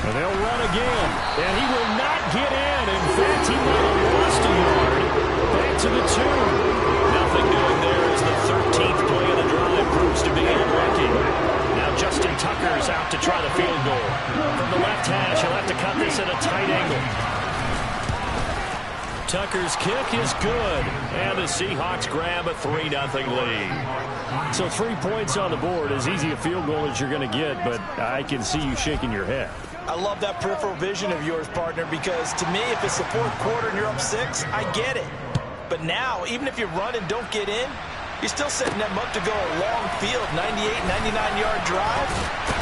S6: And they'll run again. And he will not get in. In fact, he might have lost a yard. Back to the 2.
S3: Nothing doing there as the 13th play of the drive proves to be unlucky. Now Justin Tucker's out to try the field goal. From the left hash, he'll have to cut this at a tight angle. Tucker's kick is good. And the Seahawks grab a 3-0 lead.
S6: So 3 points on the board, as easy a field goal as you're going to get, but I can see you shaking your head.
S7: I love that peripheral vision of yours, partner, because to me, if it's the 4th quarter and you're up 6, I get it. But now, even if you run and don't get in, you're still setting them up to go a long field, 98, 99-yard drive.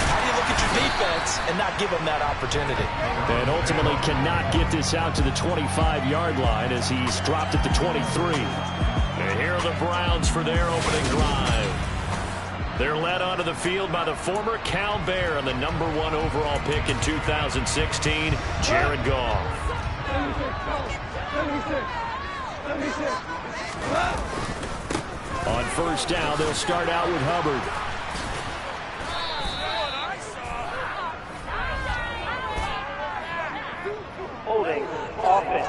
S7: How do you look at your defense and not give them that opportunity?
S6: And ultimately cannot get this out to the 25-yard line as he's dropped it to 23.
S3: And here are the Browns for their opening drive. They're led onto the field by the former Cal Bear and the #1 overall pick in 2016, Jared Goff.
S6: On 1st down, they'll start out with Hubbard.
S5: Holding. Offense.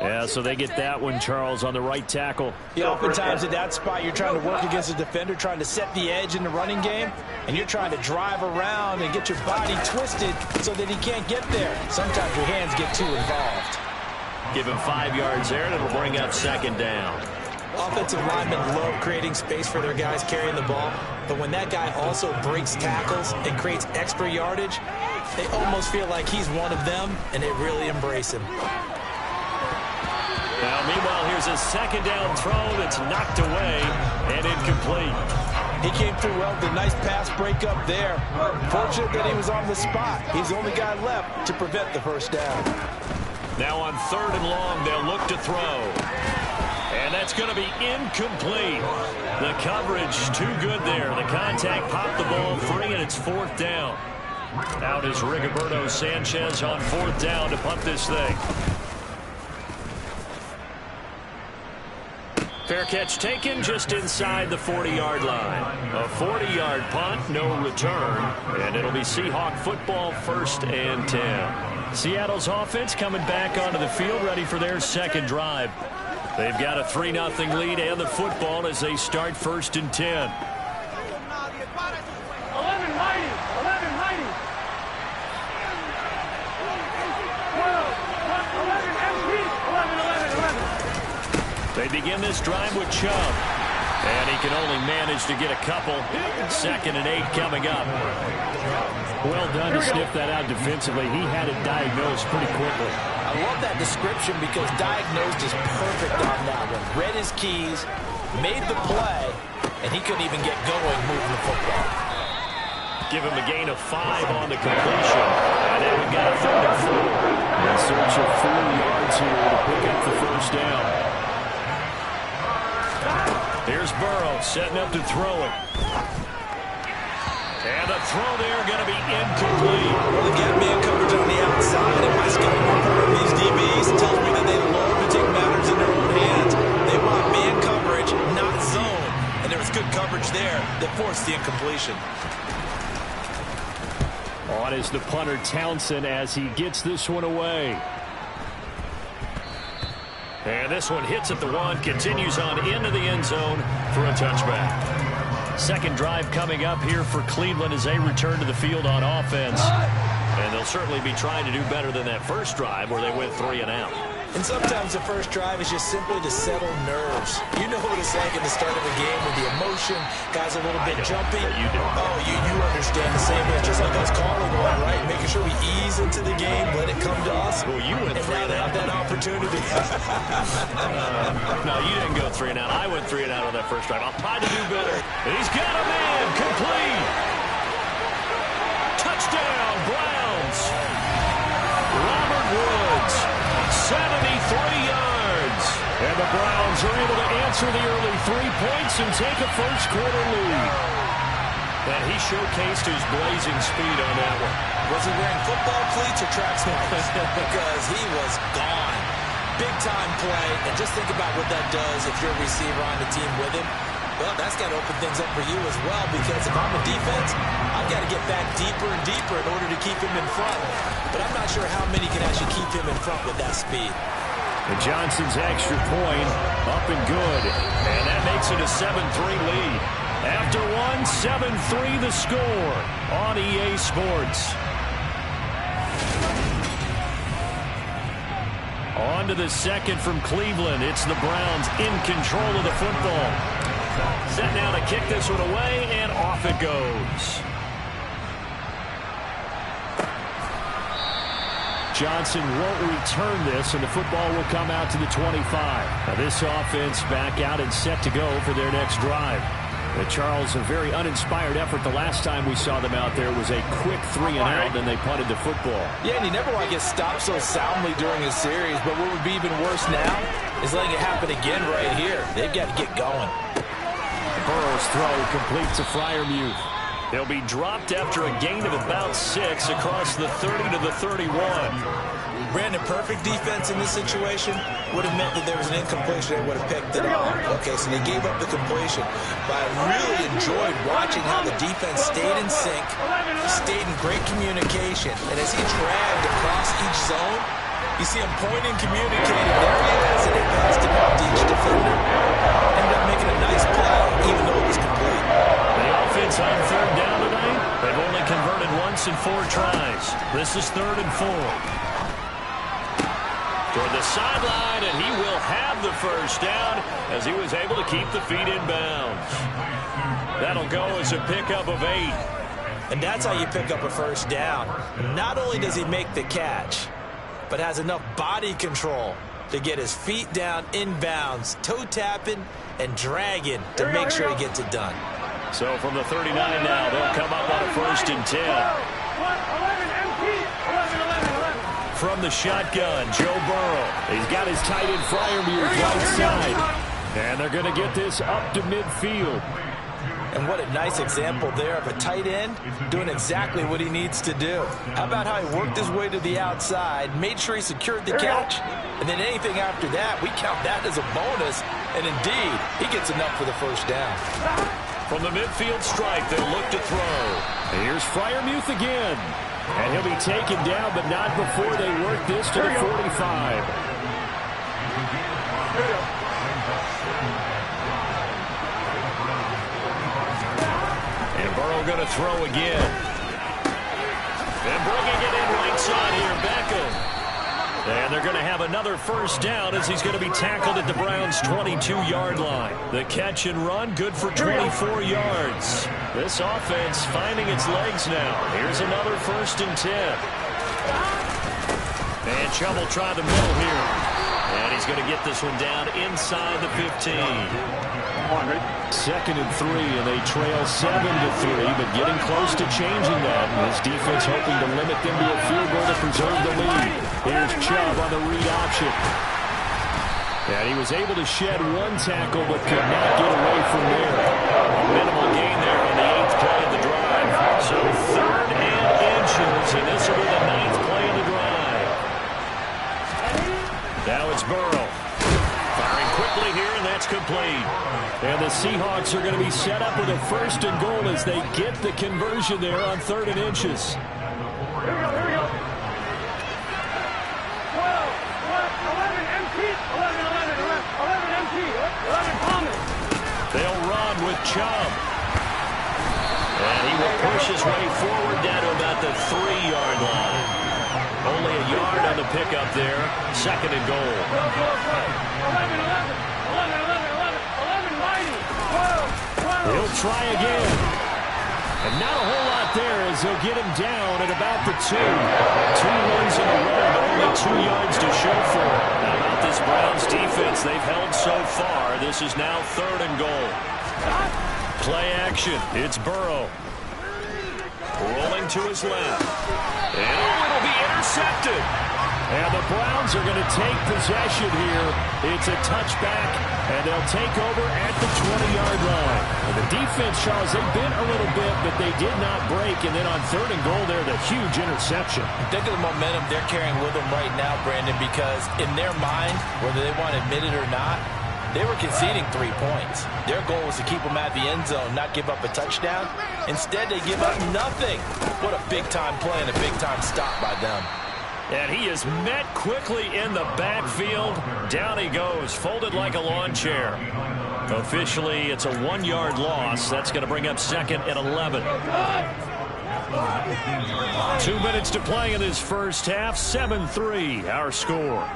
S6: Yeah, so they get that one, Charles, on the right tackle.
S7: Yeah, oftentimes at that spot, you're trying to work against a defender, trying to set the edge in the running game, and you're trying to drive around and get your body twisted so that he can't get there. Sometimes your hands get too involved.
S3: Give him 5 yards there, and it'll bring up 2nd down.
S7: Offensive linemen love creating space for their guys carrying the ball, but when that guy also breaks tackles and creates extra yardage, they almost feel like he's one of them, and they really embrace him.
S3: Now, meanwhile, here's a 2nd down throw that's knocked away and incomplete.
S7: He came through well with a nice pass break up there. Fortunate that he was on the spot. He's the only guy left to prevent the 1st down.
S3: Now on 3rd and long, they'll look to throw. And that's going to be incomplete. The coverage too good there. The contact popped the ball free, and it's 4th down. Out is Rigoberto Sanchez on 4th down to punt this thing. Fair catch taken just inside the 40-yard line. A 40-yard punt, no return. And it'll be Seahawk football, 1st and 10.
S6: Seattle's offense coming back onto the field, ready for their 2nd drive.
S3: They've got a 3-0 lead and the football as they start 1st and 10. They begin this drive with Chubb. And he can only manage to get a couple. 2nd and 8 coming up.
S6: Well done to sniff that out defensively. He had it diagnosed pretty quickly.
S7: I love that description because diagnosed is perfect on that one. Read his keys, made the play, and he couldn't even get going moving the football.
S3: Give him a gain of 5 on the completion. And then we got a 3rd and 4.
S6: In search of 4 yards here to pick up the 1st down.
S3: Here's Burrow setting up to throw it. And the throw there going to be incomplete.
S7: Well, they got man coverage on the outside, and my scouting report on these DBs tells me that they love to take matters in their own hands. They want man coverage, not zone. And there was good coverage there that forced the incompletion.
S6: On is the punter Townsend as he gets this one away.
S3: And this one hits at the 1, continues on into the end zone for a touchback.
S6: 2nd drive coming up here for Cleveland as they return to the field on offense.
S3: And they'll certainly be trying to do better than that 1st drive where they went 3 and out.
S7: And sometimes the 1st drive is just simply to settle nerves. You know what it's like at the start of a game with the emotion, guys a little bit jumpy.
S3: You do.
S7: Oh, you understand the same way, just like us calling one, right? Making sure we ease into the game, let it come to us.
S3: Well, you went 3 and out.
S7: Have that opportunity.
S3: No, you didn't go 3 and out. I went 3 and out on that 1st drive. I'll try to do better. He's got a man complete. Touchdown, Browns. Robert Woods. 73 yards.
S6: And the Browns are able to answer the early 3 points and take a 1st quarter lead.
S3: And he showcased his blazing speed on that one.
S7: Was he wearing football cleats or track spikes? Because he was gone. Big-time play, and just think about what that does if you're a receiver on the team with him. Well, that's got to open things up for you as well, because if I'm a defense, I've got to get back deeper and deeper in order to keep him in front. But I'm not sure how many can actually keep him in front with that speed.
S6: And Johnson's extra point up and good.
S3: And that makes it a 7-3 lead. After one, 7-3 the score on EA Sports. On to the second from Cleveland. It's the Browns in control of the football. Set now to kick this one away, and off it goes.
S6: Johnson won't return this, and the football will come out to the 25. Now this offense back out and set to go for their next drive. Charles, a very uninspired effort. The last time we saw them out there was a quick 3-and-out, and they punted the football.
S7: Yeah, and you never want to get stopped so soundly during a series, but what would be even worse now is letting it happen again right here. They've got to get going.
S6: Burrow's throw complete to Freiermuth.
S3: He'll be dropped after a gain of about 6 across the 30 to the 31.
S7: Brandon, perfect defense in this situation would have meant that there was an incompletion. They would have picked it off. Okay, so they gave up the completion. But I really enjoyed watching how the defense stayed in sync, stayed in great communication. And as he dragged across each zone, you see him pointing, communicating. There he is, and they passed it out to each defender. Ended up making a nice play, even though it was complete.
S3: The offense on third down tonight, they've only converted once in 4 tries. This is 3rd and 4. Toward the sideline, and he will have the first down as he was able to keep the feet in bounds. That'll go as a pickup of 8.
S7: And that's how you pick up a first down. Not only does he make the catch, but has enough body control to get his feet down in bounds, toe tapping and dragging to make sure he gets it done.
S3: So from the 39 now, they'll come up on a 1st and 10. From the shotgun, Joe Burrow.
S6: He's got his tight end Freiermuth right side. And they're going to get this up to midfield.
S7: And what a nice example there of a tight end doing exactly what he needs to do. How about how he worked his way to the outside, made sure he secured the catch, and then anything after that, we count that as a bonus. And indeed, he gets enough for the first down.
S3: From the midfield stripe, they'll look to throw.
S6: Here's Freiermuth again. And he'll be taken down, but not before they work this to the 45.
S3: And Burrow going to throw again. And bringing it in right side here, Beckham. And they're going to have another first down as he's going to be tackled at the Browns' 22-yard line. The catch and run, good for 24 yards. This offense finding its legs now. Here's another 1st and 10. And Chubb will try the middle here. And he's going to get this one down inside the 15.
S6: 2nd and 3, and they trail 7-3, but getting close to changing that. And his defense hoping to limit them to a field goal to preserve the lead. Here's Chubb on the read option. And he was able to shed 1 tackle, but could not get away from there.
S3: Minimal gain there on the 8th play of the drive. So 3rd and inches, and this will be the 9th play of the drive. Now it's Burrow. Firing quickly here, and that's complete.
S6: And the Seahawks are going to be set up with a 1st and goal as they get the conversion there on 3rd and inches.
S3: They'll run with Chubb. And he will push his way forward down to about the 3-yard line. Only a yard on the pickup there. 2nd and goal.
S6: He'll try again. And not a whole lot there as they'll get him down at about the 2. 2 runs in a row, but only 2 yards to show for it.
S3: How about this Browns defense they've held so far? This is now 3rd and goal. Play action. It's Burrow. Rolling to his left. And it'll be intercepted.
S6: And the Browns are going to take possession here. It's a touchback, and they'll take over at the 20-yard line. And the defense, Charles, they bit a little bit, but they did not break. And then on 3rd and goal there, the huge interception.
S7: Think of the momentum they're carrying with them right now, Brandon, because in their mind, whether they want to admit it or not, they were conceding 3 points. Their goal was to keep them at the end zone, not give up a touchdown. Instead, they give up nothing. What a big-time play and a big-time stop by them.
S3: And he is met quickly in the backfield. Down he goes, folded like a lawn chair. Officially, it's a 1-yard loss. That's going to bring up 2nd and 11. 2 minutes to play in this first half. 7-3, our score.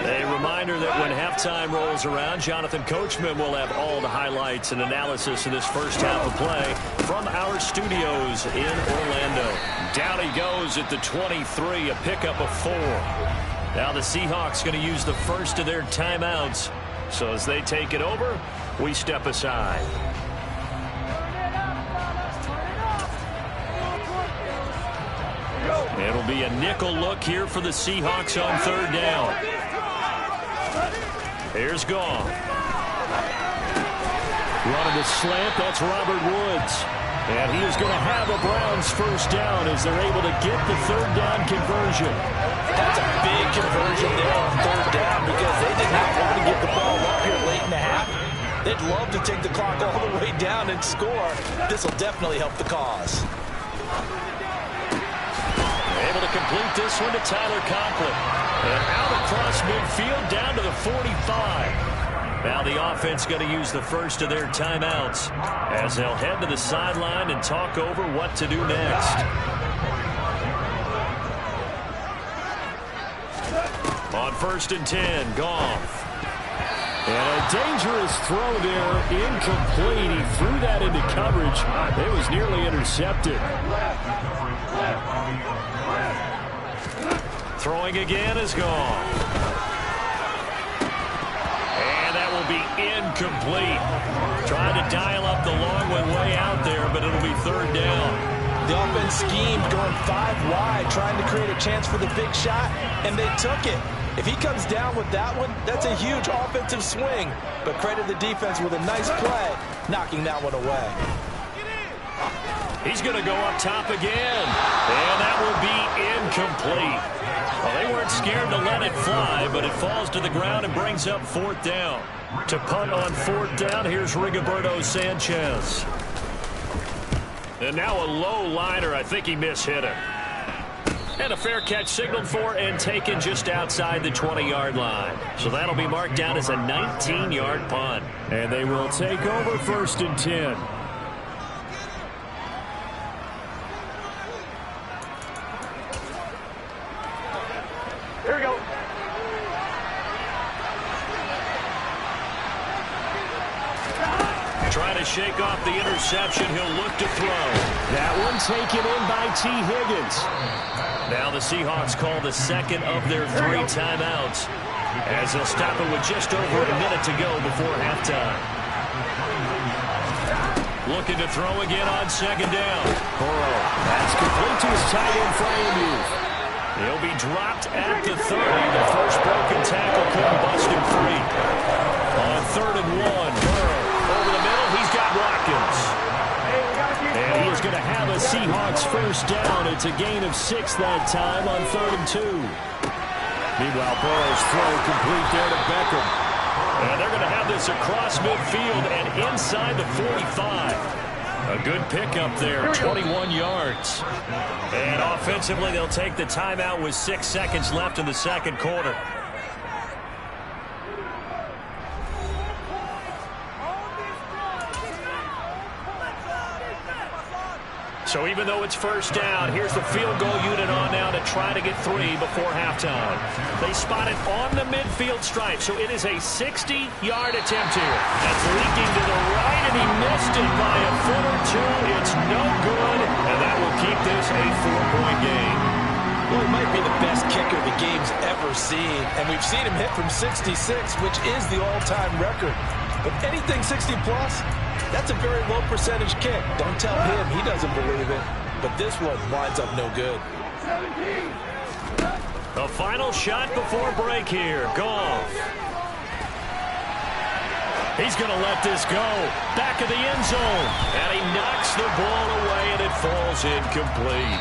S3: A reminder that when halftime rolls around, Jonathan Coachman will have all the highlights and analysis of this first half of play from our studios in Orlando. Down he goes at the 23, a pickup of 4. Now the Seahawks going to use the first of their timeouts. So as they take it over, we step aside. It'll be a nickel look here for the Seahawks on 3rd down. Here's Goff. Running the slant, that's Robert Woods. And he is going to have a Browns first down as they're able to get the 3rd down conversion.
S7: That's a big conversion there on 3rd down because they did not want to get the ball up here late in the half. They'd love to take the clock all the way down and score. This will definitely help the cause.
S3: Able to complete this one to Tyler Conklin. And out across midfield down to the 45. Now the offense going to use the first of their timeouts as they'll head to the sideline and talk over what to do next. On 1st and 10, Goff. And a dangerous throw there, incomplete. He threw that into coverage. It was nearly intercepted. Throwing again is Goff. And that will be incomplete. Trying to dial up the long one way out there, but it'll be 3rd down.
S7: The offense schemed going 5 wide, trying to create a chance for the big shot, and they took it. If he comes down with that one, that's a huge offensive swing. But credit the defense with a nice play, knocking that one away.
S3: He's going to go up top again. And that will be incomplete. Well, they weren't scared to let it fly, but it falls to the ground and brings up 4th down. To punt on 4th down, here's Rigoberto Sanchez. And now a low liner. I think he mishit it. And a fair catch signaled for and taken just outside the 20-yard line. So that'll be marked down as a 19-yard punt.
S6: And they will take over 1st and 10.
S5: Here we go.
S3: Trying to shake off the interception. He'll look to throw.
S6: That one taken in by T. Higgins.
S3: Now the Seahawks call the 2nd of their 3 timeouts as they'll stop it with just over a minute to go before halftime. Looking to throw again on 2nd down.
S6: Burrow. That's complete to his tight end, Frymuth.
S3: He'll be dropped at the 30. The first broken tackle couldn't bust him free. On 3rd and 1, Burrow over the middle. He's got Watkins. And he is going to have a Seahawks first down. It's a gain of 6 that time on 3rd and 2.
S6: Meanwhile, Burrow's throw complete there to Beckham.
S3: And they're going to have this across midfield and inside the 45. A good pickup there, 21 yards. And offensively, they'll take the timeout with 6 seconds left in the 2nd quarter. So even though it's first down, here's the field goal unit on now to try to get 3 before halftime. They spot it on the midfield stripe, so it is a 60-yard attempt here. That's leaking to the right, and he missed it by a foot or 2. It's no good, and that will keep this a 4-point game.
S7: Well, he might be the best kicker the game's ever seen, and we've seen him hit from 66, which is the all-time record. But anything 60-plus, that's a very low percentage kick. Don't tell him he doesn't believe it. but this one winds up no good.
S3: The final shot before break here. Goff. He's going to let this go. Back of the end zone. And he knocks the ball away, and it falls incomplete.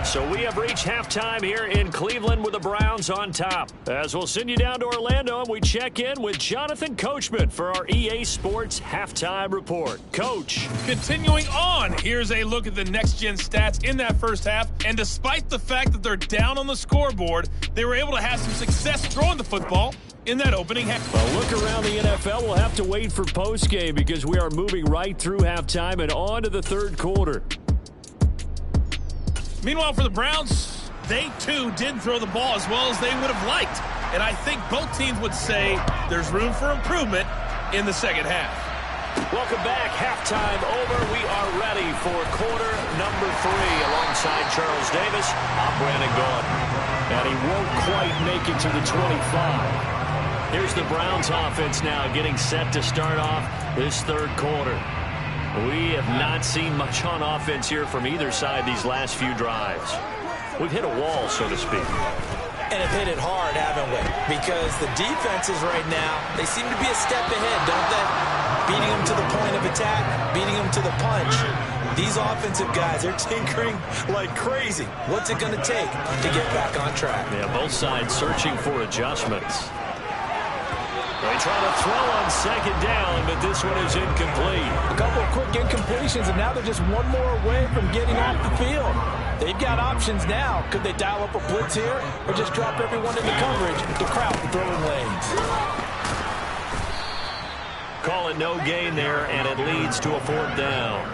S3: So we have reached halftime here in Cleveland with the Browns on top. As we'll send you down to Orlando, and we check in with Jonathan Coachman for our EA Sports Halftime Report. Coach.
S9: Continuing on, here's a look at the next-gen stats in that first half. And despite the fact that they're down on the scoreboard, they were able to have some success throwing the football in that opening half.
S6: A look around the NFL. We'll have to wait for postgame because we are moving right through halftime and on to the third quarter.
S9: Meanwhile, for the Browns, they too did throw the ball as well as they would have liked. And I think both teams would say there's room for improvement in the second half.
S3: Welcome back. Halftime over. We are ready for quarter number 3. Alongside Charles Davis, I'm Brandon Gordon.
S6: And he won't quite make it to the 25.
S3: Here's the Browns offense now getting set to start off this third quarter. We have not seen much on offense here from either side these last few drives. We've hit a wall, so to speak.
S7: And have hit it hard, haven't we? Because the defenses right now, they seem to be a step ahead, don't they? Beating them to the point of attack, beating them to the punch. These offensive guys, they're tinkering like crazy. What's it going to take to get back on track?
S3: Yeah, both sides searching for adjustments. They try to throw on second down, but this one is incomplete.
S7: A couple of quick incompletions, and now they're just one more away from getting off the field. They've got options now. Could they dial up a blitz here or just drop everyone into coverage to crowd the throwing lanes?
S3: Call it no gain there, and it leads to a fourth down.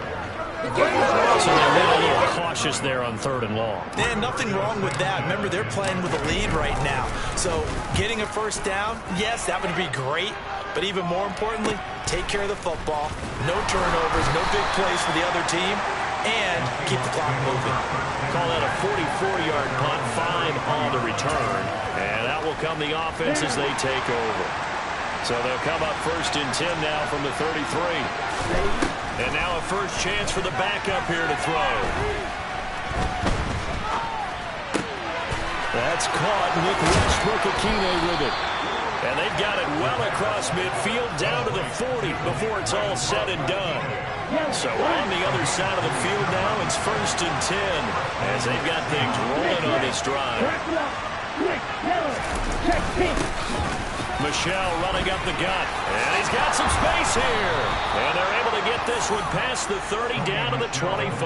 S3: So they're a little cautious there on third and long.
S7: And nothing wrong with that. Remember, they're playing with a lead right now. So getting a first down, yes, that would be great. But even more importantly, take care of the football. No turnovers, no big plays for the other team, and keep the clock moving.
S3: Call that a 44-yard punt, 5 on the return. And that will come the offense as they take over. So they'll come up first and 10 now from the 33. And now a first chance for the backup here to throw.
S6: That's caught. Nick Westbrook-Akine with it.
S3: And they've got it well across midfield down to the 40 before it's all said and done. So on the other side of the field now, it's first and 10 as they've got things rolling on this drive. Michelle running up the gut. And he's got some space here. And they're able to get this one past the 30 down to the 25.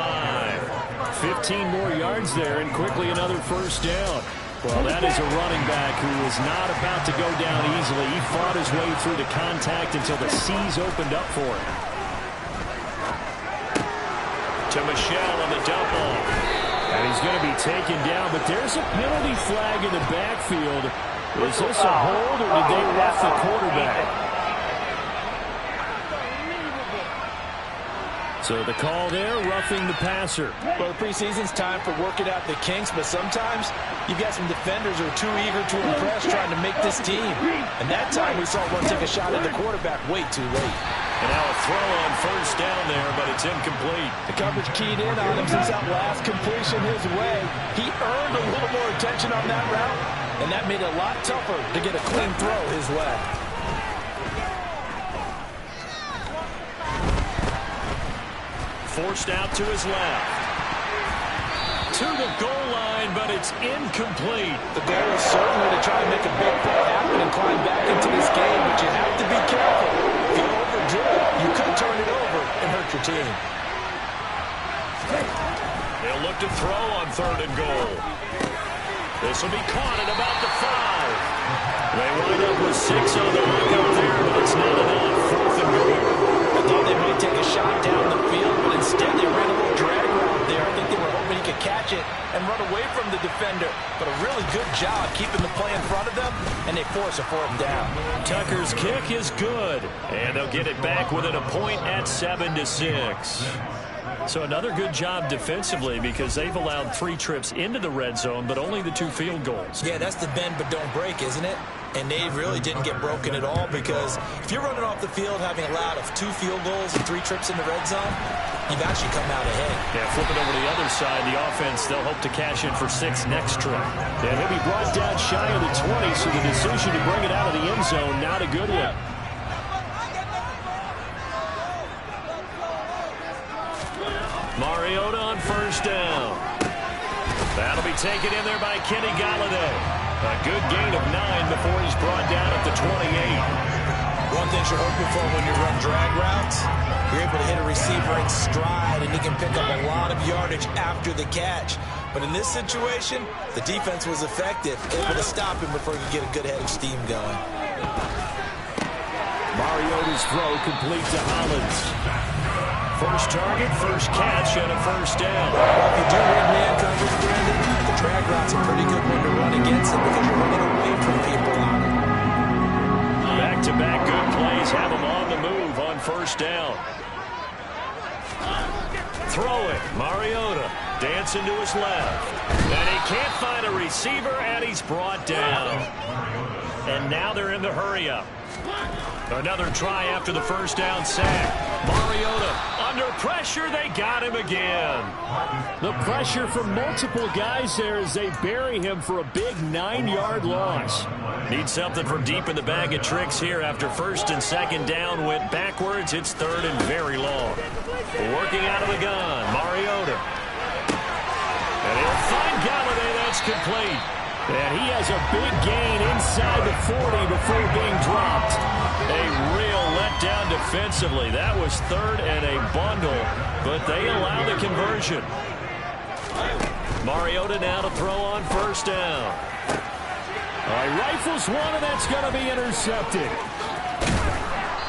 S6: 15 more yards there and quickly another first down. Well, that is a running back who is not about to go down easily. He fought his way through the contact until the seas opened up for him.
S3: To Michelle on the dump off.
S6: And he's going to be taken down, but there's a penalty flag in the backfield. Was this a hold, or did they rough the quarterback? So the call there, roughing the passer.
S7: Well, the preseason's time for working out the kinks, but sometimes you've got some defenders who are too eager to impress trying to make this team. And that time we saw one take a shot at the quarterback way too late.
S3: And now a throw on first down there, but it's incomplete.
S7: The coverage keyed in on him since that last completion his way. He earned a little more attention on that route, and that made it a lot tougher to get a clean throw his way.
S3: Forced out to his left. To the goal line, but it's incomplete.
S7: The goal is certainly to try to make a big play happen and climb back into this game, but you have to be careful. If you overdo it, you could turn it over and hurt your team.
S3: They'll look to throw on third and goal. This will be caught at about the 5. They wind up with 6 on the mark up there, but it's not enough. Fourth and goal.
S7: I thought they might take a shot down the field, but instead they ran a little drag route there. I think they were hoping he could catch it and run away from the defender. But a really good job keeping the play in front of them, and they force a fourth down.
S3: Tucker's kick is good, and they'll get it back within a point at 7-6. So another good job defensively because they've allowed 3 trips into the red zone, but only the 2 field goals.
S7: Yeah, that's the bend but don't break, isn't it? and they really didn't get broken at all, because if you're running off the field having allowed 2 field goals and 3 trips in the red zone, you've actually come out ahead.
S3: Yeah, flipping over to the other side, the offense, they'll hope to cash in for 6 next trip. And he'll be brought down shy of the 20, so the decision to bring it out of the end zone, not a good one. Mariota on first down. That'll be taken in there by Kenny Galladay. A good gain of 9 before he's brought down at the 28.
S7: One thing you're hoping for when you run drag routes, you're able to hit a receiver in stride, and he can pick up a lot of yardage after the catch. But in this situation, the defense was effective, able to stop him before he could get a good head of steam going.
S3: Mariota's throw complete to Hollins. First target, first catch, and a first down.
S7: Well, if you do read man coverage, Brandon, the drag route's a pretty good one to run against it because you're running away from people on it.
S3: Back-to-back good plays have him on the move on first down. Throw it, Mariota dancing to his left. And he can't find a receiver, and he's brought down. And now they're in the hurry-up. Another try after the first down sack. Mariota under pressure. They got him again.
S6: The pressure from multiple guys there as they bury him for a big 9-yard loss.
S3: Need something from deep in the bag of tricks here after first and second down went backwards. It's third and very long. Working out of the gun, Mariota. And he'll find Galladay. That's complete.
S6: And he has a big gain inside the 40 before being dropped.
S3: A real letdown defensively. That was third and a bundle, but they allow the conversion. Mariota now to throw on first down.
S6: He rifles one, and that's going to be intercepted.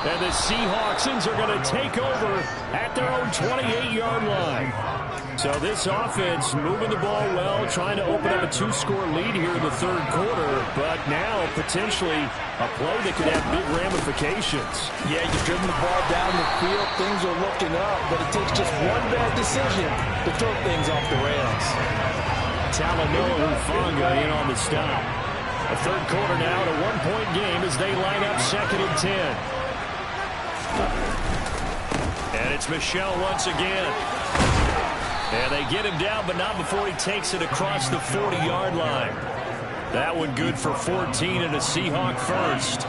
S6: And the Seahawksans are going to take over at their own 28-yard line. So this offense moving the ball well, trying to open up a 2-score lead here in the third quarter, but now potentially a play that could have big ramifications.
S7: Yeah, you've driven the ball down the field. Things are looking up, but it takes just one bad decision to throw things off the rails.
S6: Talanoa Hufanga in on the stop.
S3: A third quarter now, a 1-point game as they line up second and 10. And it's Michel once again. And they get him down, but not before he takes it across the 40-yard line. That one good for 14 and a Seahawk first.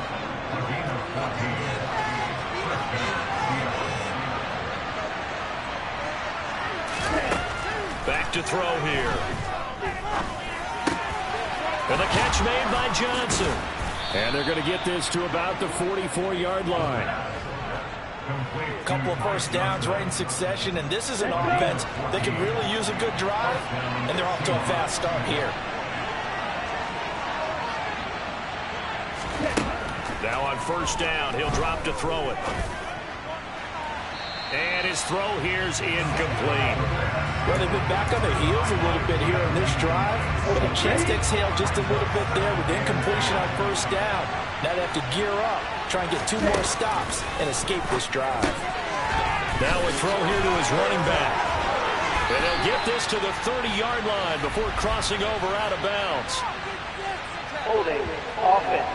S3: Back to throw here. And the catch made by Johnson.
S6: And they're going to get this to about the 44-yard line.
S7: A couple of first downs right in succession, and this is an offense that can really use a good drive, and they're off to a fast start here.
S3: Now on first down, he'll drop to throw it. And his throw here's incomplete.
S7: Well, they've been back on their heels a little bit here on this drive, but a chance to exhale just a little bit there with incompletion on first down. Now they have to gear up, try and get 2 more stops, and escape this drive.
S3: Now a throw here to his running back. And he'll get this to the 30-yard line before crossing over out of bounds.
S5: Holding, offense.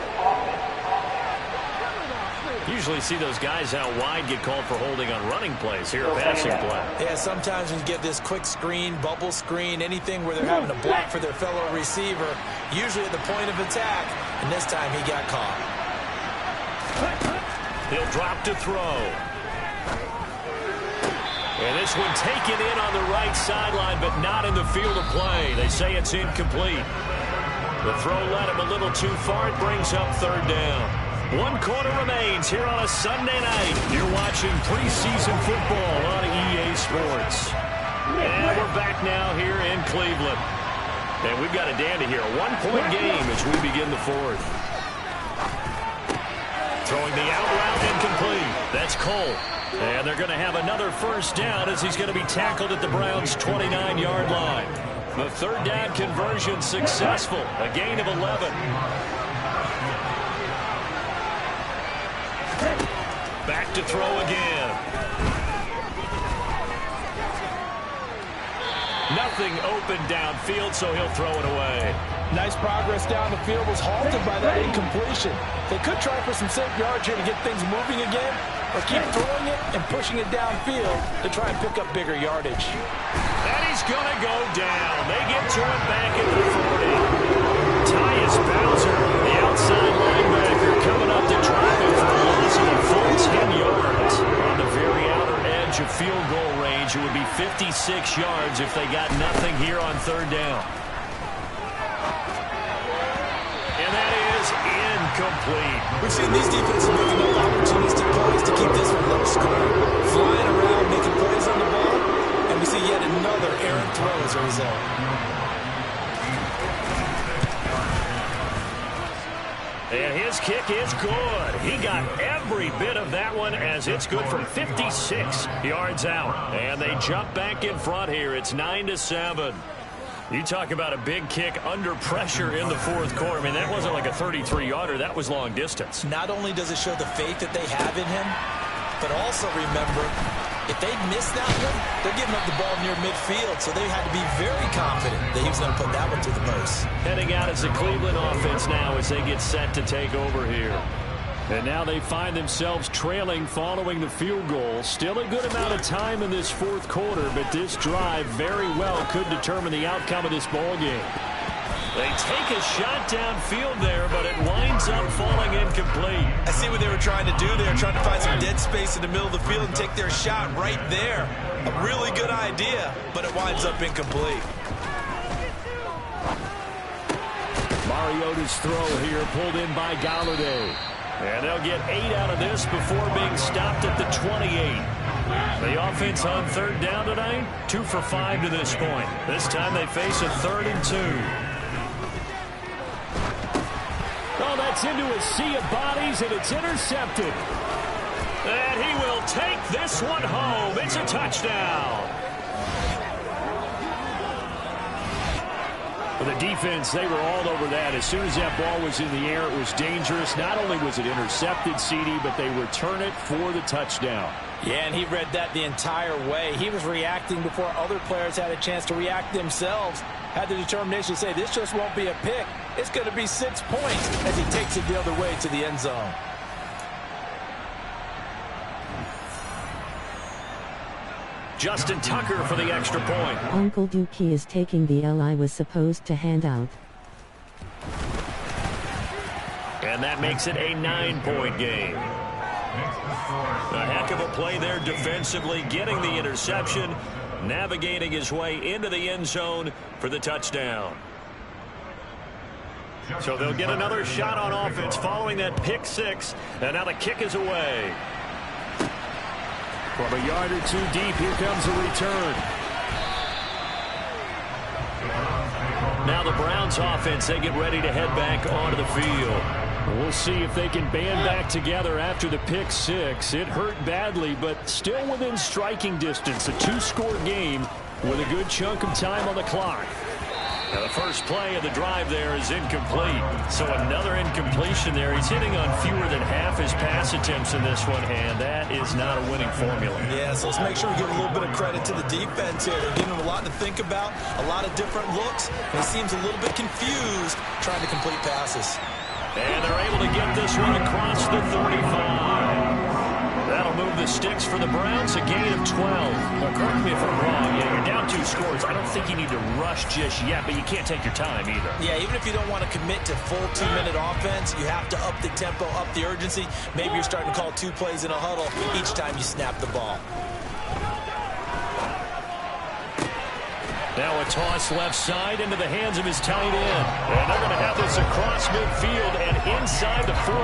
S3: Usually see those guys out wide get called for holding on running plays. Here, a passing play.
S7: Yeah, sometimes when you get this quick screen, bubble screen, anything where they're having to block for their fellow receiver, usually at the point of attack, and this time he got caught.
S3: He'll drop to throw. And this one taken in on the right sideline, but not in the field of play. They say it's incomplete. The throw led him a little too far. It brings up third down. 1 quarter remains here on a Sunday night. You're watching preseason football on EA Sports. And we're back now here in Cleveland. And we've got a dandy here. A 1-point game as we begin the fourth. Throwing the out route incomplete. That's Cole. And they're going to have another first down as he's going to be tackled at the Browns' 29-yard line. The third down conversion successful. A gain of 11. Back to throw again. Nothing open downfield, so he'll throw it away.
S7: Nice progress down the field, was halted by that incompletion. They could try for some safe yards here to get things moving again, or keep throwing it and pushing it downfield to try and pick up bigger yardage.
S3: And he's going to go down. They get to him back at the 40. Tyus Bowser, the outside linebacker, coming up to drive him for a loss of a full 10 yards. On the very outer edge of field goal range, it would be 56 yards if they got nothing here on third down. And that is incomplete.
S7: We've seen these defenses make enough opportunistic plays to keep this one low scoring. Flying around, making plays on the ball, and we see yet another errant throw as a result.
S3: And his kick is good. He got every bit of that one as it's good from 56 yards out. And they jump back in front here. It's 9-7. You talk about a big kick under pressure in the fourth quarter. I mean, that wasn't like a 33-yarder. That was long distance.
S7: Not only does it show the faith that they have in him, but also remember, if they miss that one, they're giving up the ball near midfield, so they had to be very confident that he was going to put that one to the post.
S3: Heading out as the Cleveland offense now as they get set to take over here.
S6: And now they find themselves trailing following the field goal. Still a good amount of time in this fourth quarter, but this drive very well could determine the outcome of this ball game.
S3: They take a shot downfield there, but it winds up falling incomplete.
S7: I see what they were trying to do. They were trying to find some dead space in the middle of the field and take their shot right there. A really good idea, but it winds up incomplete.
S6: Mariota's throw here pulled in by Galladay.
S3: And they'll get 8 out of this before being stopped at the 28. The offense on third down tonight, 2 for 5 to this point. This time they face a 3rd and 2.
S6: Oh, that's into a sea of bodies, and it's intercepted.
S3: And he will take this one home. It's a touchdown.
S6: For the defense, they were all over that. As soon as that ball was in the air, it was dangerous. Not only was it intercepted, CD, but they return it for the touchdown.
S7: Yeah, and he read that the entire way. He was reacting before other players had a chance to react themselves. Had the determination to say, this just won't be a pick. It's going to be 6 points as he takes it the other way to the end zone.
S3: Justin Tucker for the extra point.
S10: Uncle Dookie is taking the L I was supposed to hand out.
S3: And that makes it a 9-point game. A heck of a play there defensively, getting the interception, navigating his way into the end zone for the touchdown. So they'll get another shot on offense following that pick 6, and now the kick is away.
S6: From a yard or 2 deep, here comes a return.
S3: Now the Browns offense, they get ready to head back onto the field.
S6: We'll see if they can band back together after the pick 6. It hurt badly, but still within striking distance. A 2-score game with a good chunk of time on the clock.
S3: Now the first play of the drive there is incomplete. So another incompletion there. He's hitting on fewer than half his pass attempts in this one, and that is not a winning formula.
S7: Yeah, so let's make sure we give a little bit of credit to the defense here. They're giving him a lot to think about, a lot of different looks, and he seems a little bit confused trying to complete passes.
S3: And they're able to get this one across the 35. That'll move the sticks for the Browns, a gain of 12. Now, correct me if I'm wrong. Yeah, you're down 2 scores. I don't think you need to rush just yet, but you can't take your time either.
S7: Yeah, even if you don't want to commit to full 2-minute offense, you have to up the tempo, up the urgency. Maybe you're starting to call 2 plays in a huddle each time you snap the ball.
S3: Now a toss left side into the hands of his tight end. And they're going to have this across midfield and inside the 45.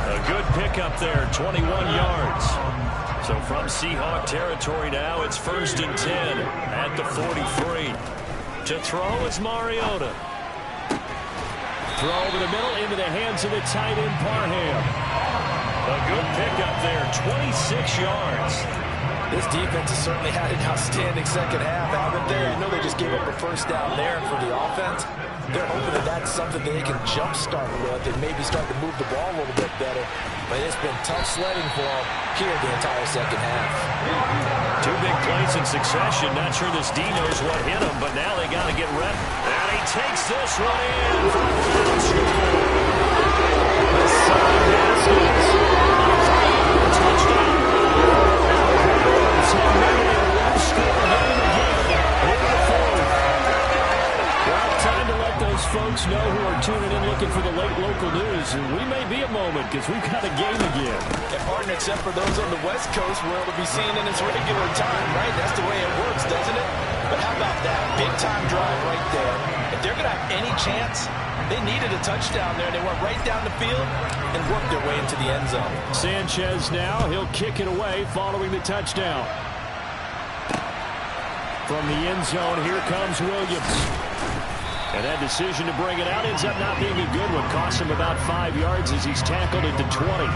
S3: A good pickup there, 21 yards. So from Seahawk territory now, it's 1st and 10 at the 43. To throw is Mariota.
S6: Throw over the middle into the hands of the tight end Parham.
S3: A good pickup there, 26 yards.
S7: This defense has certainly had an outstanding second half, haven't they? I know they just gave up a first down there for the offense, They're hoping that that's something that they can jumpstart with and maybe start to move the ball a little bit better. But it's been tough sledding for them here the entire second half.
S3: 2 big plays in succession. Not sure this D knows what hit him, but now they got to get ready. And he takes this one in for the ground score. Hassan Haskins. Touchdown. So maybe a one-score game again. Over the fourth. Well, time to let those folks know who are tuning in looking for the late local news. And we may be a moment because we've got a game again.
S7: And partner, except for those on the West Coast, we're able to be seen in its regular time, right? That's the way it works, doesn't it? But how about that? Big-time drive right there. If they're going to have any chance, they needed a touchdown there. They went right down the field and worked their way into the end zone.
S6: Sanchez now, he'll kick it away following the touchdown. From the end zone, here comes Williams. And that decision to bring it out ends up not being a good one. Costs him about 5 yards as he's tackled into 20.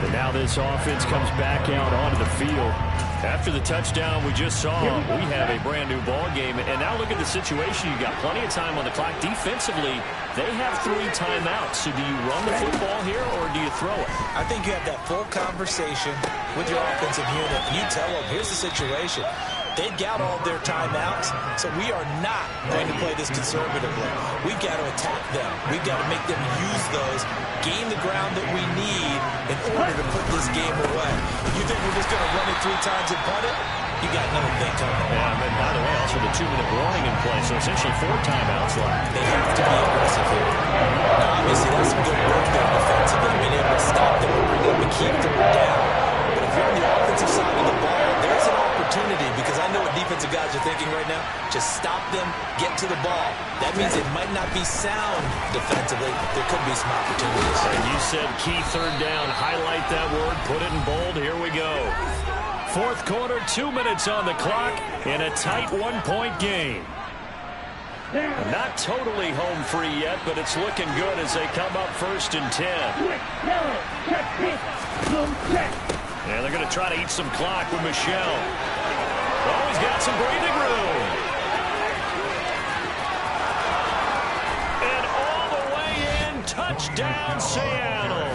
S6: And now this offense comes back out onto the field. After the touchdown we just saw, we have a brand new ball game. And now look at the situation. You got plenty of time on the clock. Defensively, they have 3 timeouts. So do you run the football here or do you throw it?
S7: I think you have that full conversation with your offensive unit. You tell them, here's the situation. They've got all their timeouts, so we are not going to play this conservatively. We've got to attack them. We've got to make them use those, gain the ground that we need in order to put this game away. You think we're just going to run it 3 times and punt it? You got another thing coming.
S3: Yeah, and by the way, also the 2-minute warning in play, so essentially 4 timeouts left.
S7: They have to be aggressive here. Now, obviously, that's some good work there defensively, being able to stop them and bring up a key third down. But if you're on the offensive side of the ball, there's an opportunity, because I know what defensive guys are thinking right now. Just stop them, get to the ball. That means it might not be sound defensively. There could be some opportunities.
S3: And you said key third down. Highlight that word. Put it in bold. Here we go. Fourth quarter, 2 minutes on the clock in a tight 1-point game. Not totally home free yet, but it's looking good as they come up 1st and 10. And they're going to try to eat some clock with Michelle. Oh, he's got some breathing room. And all the way in, touchdown Seattle.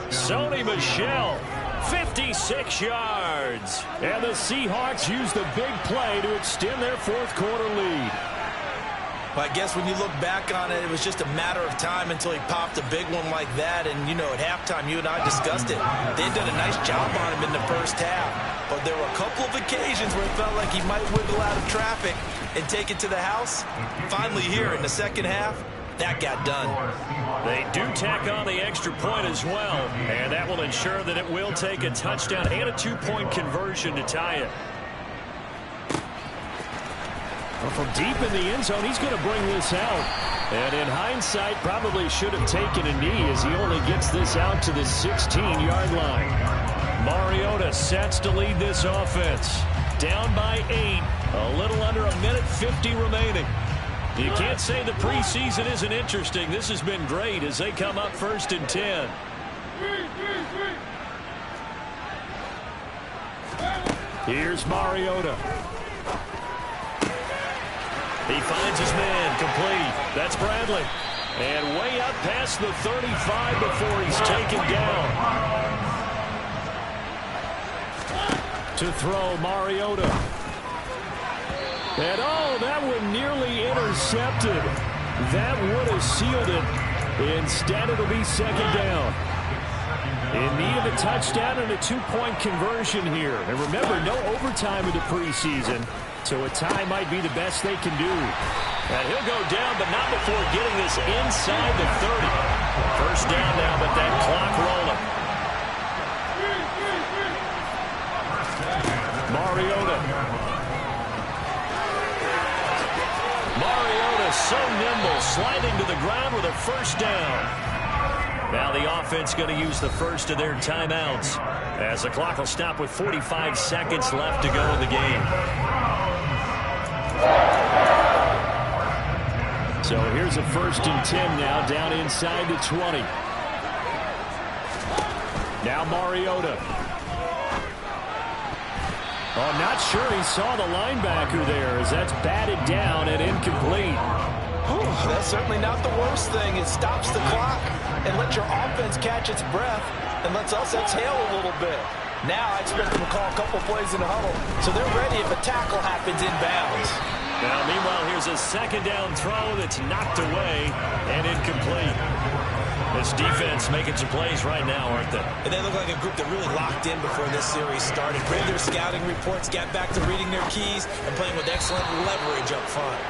S3: Sony Michel, 56 yards. And the Seahawks use the big play to extend their 4th quarter lead.
S7: Well, I guess when you look back on it, it was just a matter of time until he popped a big one like that. And, you know, at halftime, you and I discussed it. They'd done a nice job on him in the first half. But there were a couple of occasions where it felt like he might wiggle out of traffic and take it to the house. Finally here in the second half, that got done.
S3: They do tack on the extra point as well. And that will ensure that it will take a touchdown and a 2-point conversion to tie it.
S6: Well, from deep in the end zone, he's going to bring this out. And in hindsight, probably should have taken a knee as he only gets this out to the 16-yard line. Mariota sets to lead this offense. Down by 8. A little under a minute 50 remaining. You can't say the preseason isn't interesting. This has been great as they come up 1st and 10. Here's Mariota. He finds his man, complete. That's Bradley. And way up past the 35 before he's taken down. To throw, Mariota. And oh, that one nearly intercepted. That would have sealed it. Instead, it'll be 2nd down. In need of a touchdown and a 2-point conversion here. And remember, no overtime in the preseason. So a tie might be the best they can do. And he'll go down, but not before getting this inside the 30. First down now, but that clock rolling. Mariota. Mariota so nimble, sliding to the ground with a first down. Now the offense going to use the first of their timeouts as the clock will stop with 45 seconds left to go in the game. So here's a 1st and 10 now, down inside the 20. Now Mariota. Oh, I'm not sure he saw the linebacker there as that's batted down and incomplete.
S7: That's certainly not the worst thing. It stops the clock and lets your offense catch its breath and lets us exhale a little bit. Now I expect them to call a couple plays in the huddle, so they're ready if a tackle happens inbounds.
S3: Now, meanwhile, here's a second down throw that's knocked away and incomplete. This defense making some plays right now, aren't they?
S7: And they look like a group that really locked in before this series started. Read their scouting reports, got back to reading their keys, and playing with excellent leverage up front.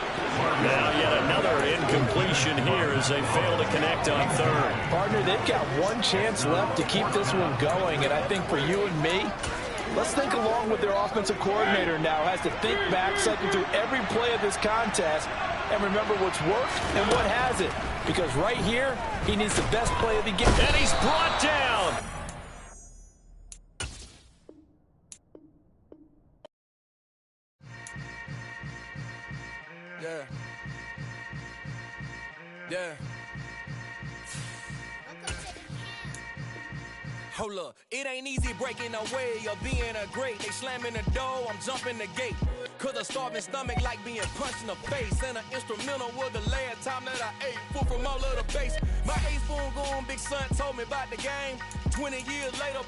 S3: Now yet another incompletion here as they fail to connect on third.
S7: Partner, they've got one chance left to keep this one going, and I think for you and me, let's think along with their offensive coordinator now. Has to think back, cycle through every play of this contest, and remember what's worked and what hasn't. Because right here, he needs the best play of the game.
S3: And he's brought down.
S1: Yeah. Yeah. Hold up, it ain't easy breaking away or being a great. They slamming the door, I'm jumping the gate. Cause a starving stomach like being punched in the face. And an instrumental was the last time that I ate. Food from all of the base. My ace spoon going, big son told me about the game. 20 years later,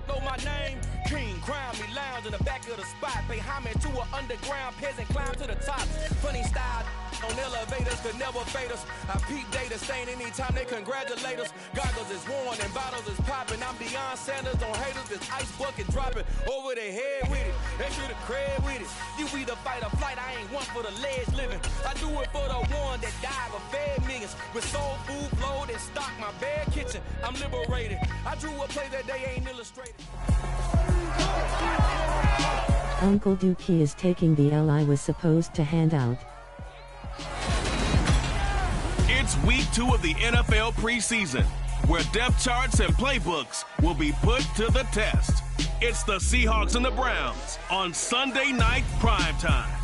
S1: know my name. King, crown me, lounge in the back of the spot. Pay homage to an underground peasant, climb to the top. Funny style on elevators could never fade us. I peep data stain anytime they congratulate us. Goggles is worn and bottles is popping. I'm Deion Sanders on haters, this ice bucket dropping over their head with it. They should have cred with it. You either fight or flight, I ain't one for the ledge living. I do it for the one that died or fed millions. With soul food flowed and stocked my bad kitchen. I'm liberated. I drew a play that they ain't illustrated.
S10: Uncle Dookie is taking the L I was supposed to hand out.
S2: It's week 2 of the NFL preseason, where depth charts and playbooks will be put to the test. It's the Seahawks and the Browns on Sunday night primetime.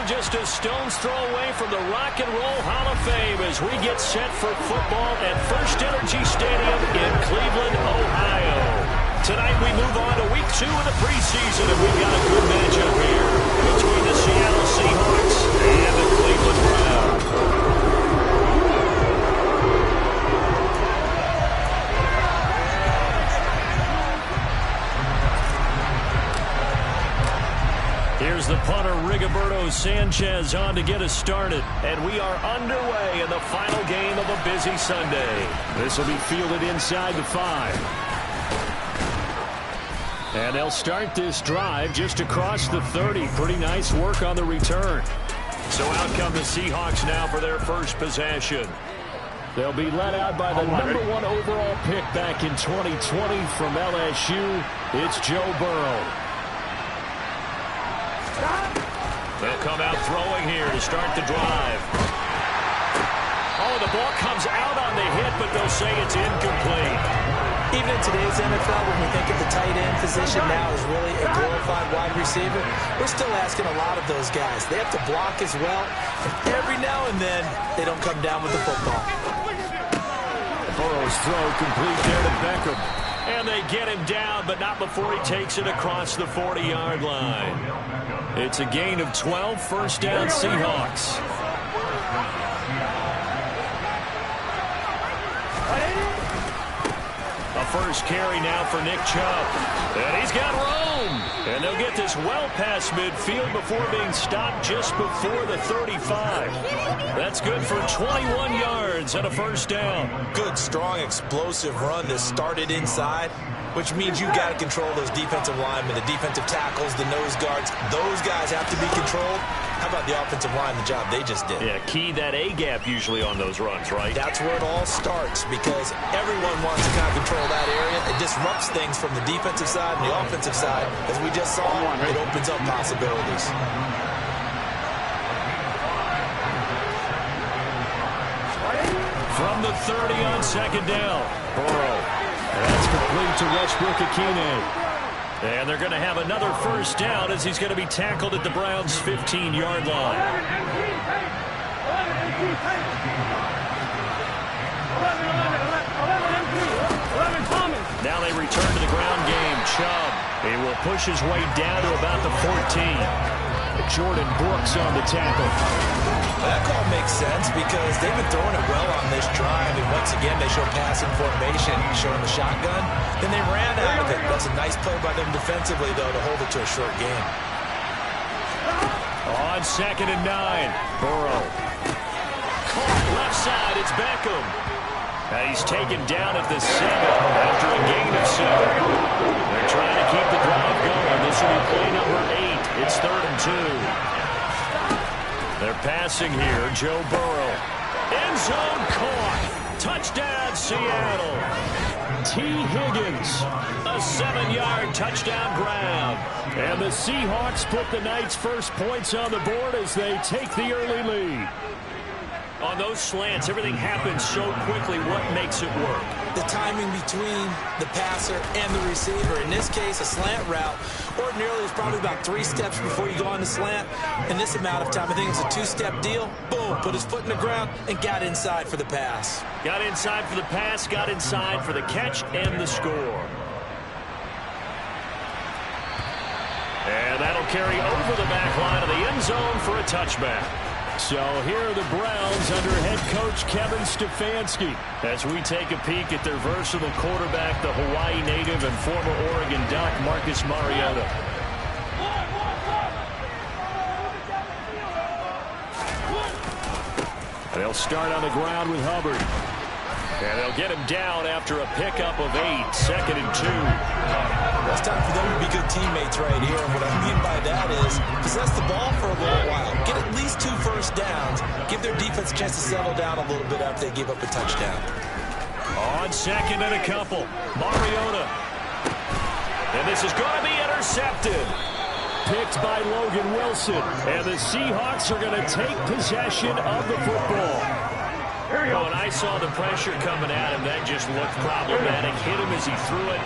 S3: Just a stone's throw away from the Rock and Roll Hall of Fame as we get set for football at First Energy Stadium in Cleveland, Ohio. Tonight we move on to week 2 of the preseason, and we've got a good matchup here between the Seattle Seahawks and the Cleveland Browns. Here's the punter, Rigoberto Sanchez, on to get us started. And we are underway in the final game of a busy Sunday. This will be fielded inside the 5. And they'll start this drive just across the 30. Pretty nice work on the return. So out come the Seahawks now for their first possession. They'll be led out by the number 1 overall pick back in 2020 from LSU. It's Joe Burrow. They'll come out throwing here to start the drive. Oh, the ball comes out on the hit, but they'll say it's incomplete.
S7: Even in today's NFL, when we think of the tight end position now as really a glorified wide receiver, we're still asking a lot of those guys. They have to block as well, and every now and then, they don't come down with the football.
S3: Burrow's throw complete there to Beckham. And they get him down, but not before he takes it across the 40-yard line. It's a gain of 12, first down Seahawks. A first carry now for Nick Chubb. And he's got room. And they'll get this well past midfield before being stopped just before the 35. That's good for 21 yards and a first down.
S7: Good, strong, explosive run that started inside, which means you got to control those defensive linemen, the defensive tackles, the nose guards. Those guys have to be controlled. How about the offensive line, the job they just did?
S3: Yeah, key that A-gap usually on those runs, right?
S7: That's where it all starts, because everyone wants to kind of control that area. It disrupts things from the defensive side and the offensive side. As we just saw, it opens up possibilities.
S3: From the 30 on second down, Burrow. That's complete to Westbrook-Ikhine. And they're going to have another first down as he's going to be tackled at the Browns' 15-yard line. Now they return to the ground game. Chubb
S6: He will push his way down to about the 14. Jordan Brooks on the tackle.
S7: That call makes sense because they've been throwing it well on this drive, and once again they show passing formation, showing the shotgun. Then they ran out of it. That's a nice play by them defensively, though, to hold it to a short game.
S6: On 2nd and 9, Burrow. Caught left side, it's Beckham. He's taken down at the 7 after a gain of 7. They're trying to keep the drive going. This will be play number 8. It's 3rd and 2. They're passing here. Joe Burrow. End zone caught. Touchdown, Seattle. T. Higgins. A 7-yard touchdown grab. And the Seahawks put the night's first points on the board as they take the early lead. On those slants, everything happens so quickly. What makes it work?
S7: The timing between the passer and the receiver. In this case, a slant route ordinarily is probably about 3 steps before you go on the slant. In this amount of time, I think it's a 2-step deal. Boom, put his foot in the ground and got inside for the pass.
S6: Got inside for the pass, got inside for the catch and the score. And that'll carry over the back line of the end zone for a touchback. So here are the Browns under head coach Kevin Stefanski as we take a peek at their versatile quarterback, the Hawaii native and former Oregon Duck, Marcus Mariota. They'll start on the ground with Hubbard. And they'll get him down after a pickup of 8, 2nd and 2.
S7: It's time for them to be good teammates right here. And what I mean by that is possess the ball for a little while. Get at least 2 first downs. Give their defense a chance to settle down a little bit after they give up a touchdown.
S6: On 2nd and a couple, Mariota. And this is going to be intercepted. Picked by Logan Wilson. And the Seahawks are going to take possession of the football. When I saw the pressure coming at him, that just looked problematic. Hit him as he threw it,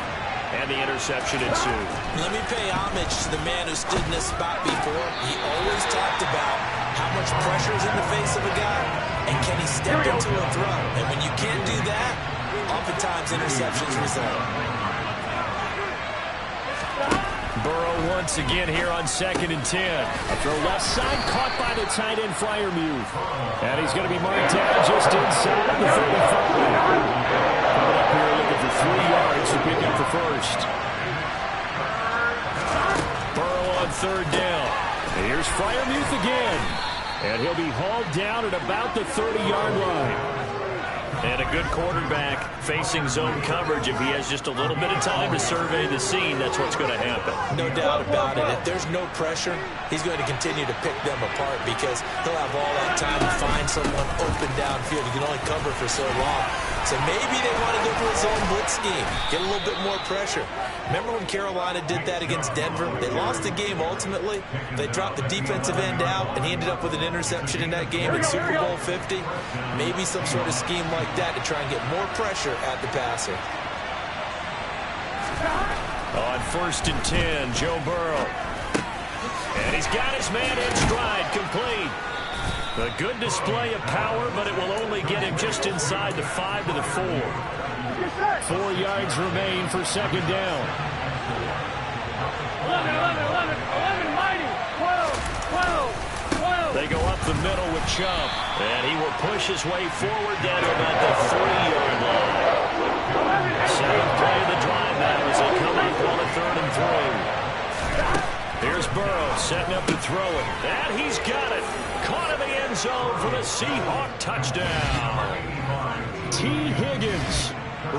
S6: and the interception ensued.
S7: Let me pay homage to the man who stood in this spot before. He always talked about how much pressure is in the face of a guy, and can he step into a throw. And when you can't do that, oftentimes interceptions result.
S6: Burrow once again here on 2nd and 10. A throw left side, caught by the tight end Freiermuth. And he's going to be marked down just inside the 35. Coming up here looking for 3 yards to pick up the first. Burrow on 3rd down. Here's Freiermuth again. And he'll be hauled down at about the 30-yard line. And a good quarterback facing zone coverage. If he has just a little bit of time to survey the scene, that's what's going to happen.
S7: No doubt about it. If there's no pressure, he's going to continue to pick them apart because he'll have all that time to find someone open downfield. He can only cover for so long. So maybe they want to go to a zone blitz scheme, get a little bit more pressure. Remember when Carolina did that against Denver? They lost the game ultimately. They dropped the defensive end out, and he ended up with an interception in that game in Super Bowl 50. Maybe some sort of scheme like that to try and get more pressure at the passer.
S6: On 1st and 10, Joe Burrow. And he's got his man in stride, complete. A good display of power, but it will only get him just inside the 5 to the 4. 4 yards remain for 2nd down.
S5: 11, mighty, 12.
S6: They go up the middle with Chubb, and he will push his way forward down to about the 3-yard line. 7th play of the drive now as they come up on a 3rd and 3. Here's Burrow setting up to throw it, and he's got it. Caught in the end zone for the Seahawk touchdown. T. Higgins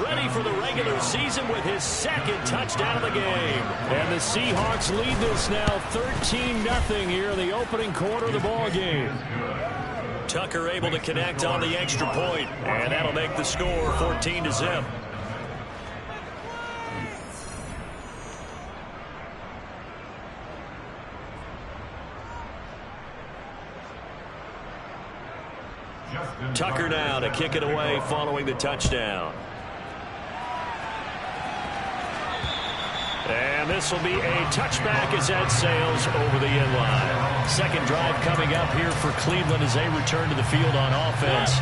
S6: ready for the regular season with his 2nd touchdown of the game. And the Seahawks lead this now 13-0 here in the opening quarter of the ball game. Tucker able to connect on the extra point, and that'll make the score 14-0. Tucker now to kick it away following the touchdown. And this will be a touchback as that sails over the inline. 2nd drive coming up here for Cleveland as they return to the field on offense.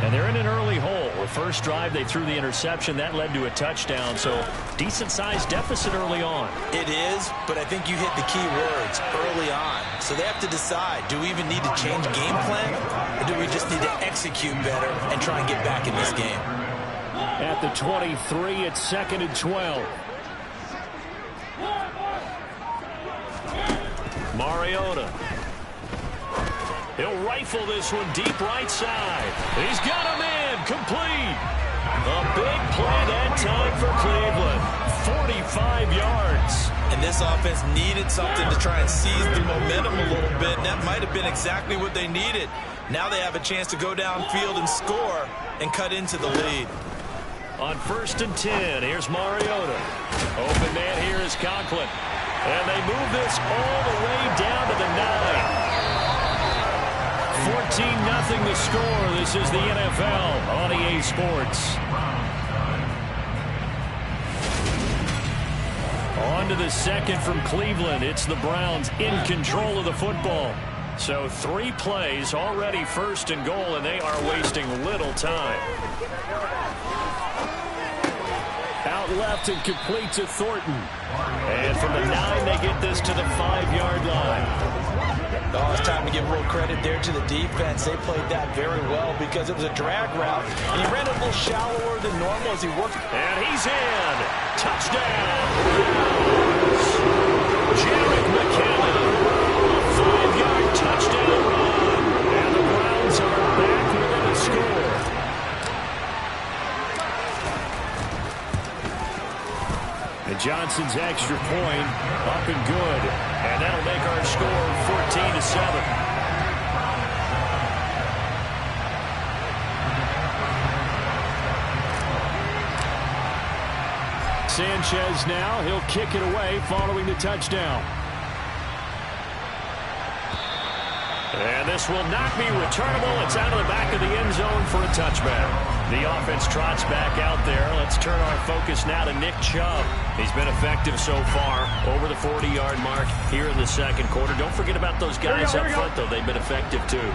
S3: And they're in an early hole. The first drive, they threw the interception. That led to a touchdown. So decent-sized deficit early on.
S7: It is, but I think you hit the key words early on. So they have to decide, do we even need to change game plan? Or do we just need to execute better and try and get back in this game?
S6: At the 23, it's 2nd and 12.
S3: Mariota. He'll rifle this one deep right side. He's got him in. Complete. A big play that time for Cleveland. 45 yards.
S7: And this offense needed something to try and seize the momentum a little bit. And that might have been exactly what they needed. Now they have a chance to go downfield and score and cut into the lead.
S3: On 1st and 10, here's Mariota. Open man here is Conklin. And they move this all the way down to the 9. 14-0 the score. This is the NFL on EA Sports. On to the second from Cleveland. It's the Browns in control of the football. So 3 plays already 1st and goal, and they are wasting little time.
S6: Out left and complete to Thornton.
S3: And from the 9, they get this to the 5-yard line.
S7: Oh, it's time to give a little credit there to the defense. They played that very well because it was a drag route. And he ran it a little shallower than normal as he worked.
S3: And he's in. Touchdown. Jarek McKinnon. A 5-yard touchdown run. And the Browns are back within a score.
S6: And Johnson's extra point up and good.
S3: And that'll make our score 14-7.
S6: Sanchez now. He'll kick it away following the touchdown.
S3: And this will not be returnable. It's out of the back of the end zone for a touchback. The offense trots back out there. Let's turn our focus now to Nick Chubb. He's been effective so far, over the 40-yard mark here in the second quarter. Don't forget about those guys up front, though. They've been effective, too.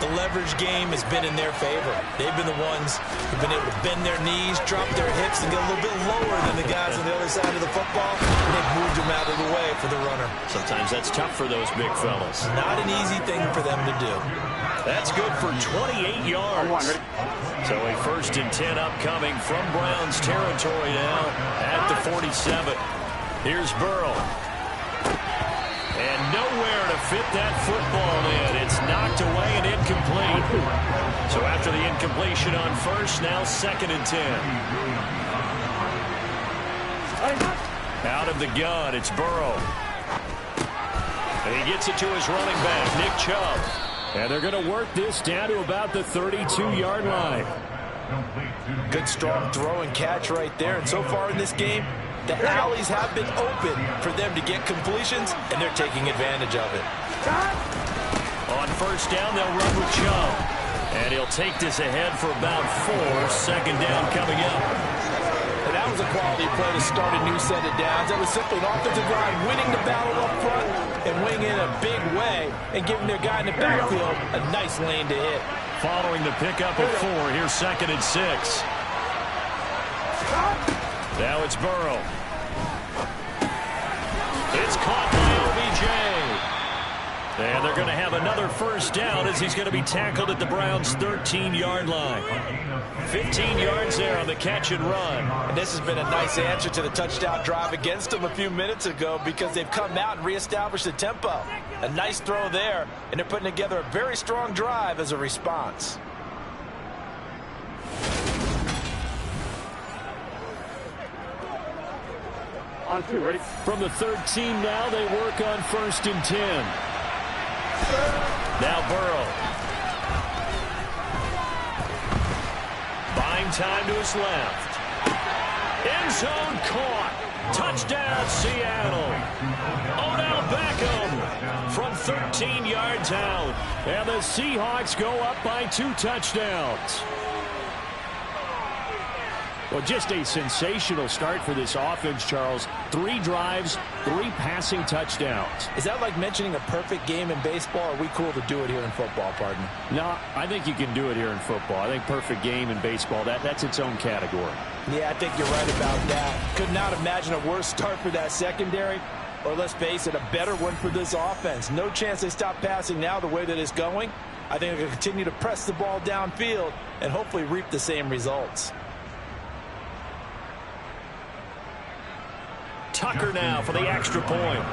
S7: The leverage game has been in their favor. They've been the ones who've been able to bend their knees, drop their hips, and get a little bit lower than the guys on the other side of the football. And they've moved them out of the way for the runner.
S3: Sometimes that's tough for those big fellas.
S7: Not an easy thing for them to do.
S3: That's good for 28 yards. So a 1st and 10 upcoming from Browns territory now at the 47. Here's Burrow. And nowhere to fit that football in. It's knocked away and incomplete. So after the incompletion on 1st, now 2nd and 10. Out of the gun, it's Burrow. And he gets it to his running back, Nick Chubb.
S6: And they're going to work this down to about the 32-yard line.
S7: Good strong throw and catch right there. And so far in this game, the alleys have been open for them to get completions, and they're taking advantage of it.
S3: On 1st down, they'll run with Chubb. And he'll take this ahead for about 4. 2nd down coming up.
S7: And that was a quality play to start a new set of downs. That was simply an offensive line winning the battle up front and winning in a big way and giving their guy in the backfield a nice lane to hit.
S3: Following the pickup of 4, here's 2nd and 6. Now it's Burrow. It's caught by OBJ. And they're going to have another 1st down as he's going to be tackled at the Browns' 13-yard line. 15 yards there on the catch and run.
S7: And this has been a nice answer to the touchdown drive against them a few minutes ago because they've come out and reestablished the tempo. A nice throw there, and they're putting together a very strong drive as a response.
S6: On 2, ready? From the 13 now, they work on 1st and 10.
S3: Now Burrow. Buying time to his left. End zone caught. Touchdown, Seattle. Odell Beckham from 13 yards out.
S6: And the Seahawks go up by 2 touchdowns. Well, just a sensational start for this offense, Charles. 3 drives, 3 passing touchdowns.
S7: Is that like mentioning a perfect game in baseball, or are we cool to do it here in football, partner?
S6: No, I think you can do it here in football. I think perfect game in baseball, that's its own category.
S7: Yeah, I think you're right about that. Could not imagine a worse start for that secondary, or let's face it, a better one for this offense. No chance they stop passing now the way that it's going. I think they'll continue to press the ball downfield and hopefully reap the same results.
S3: Tucker now for the extra point.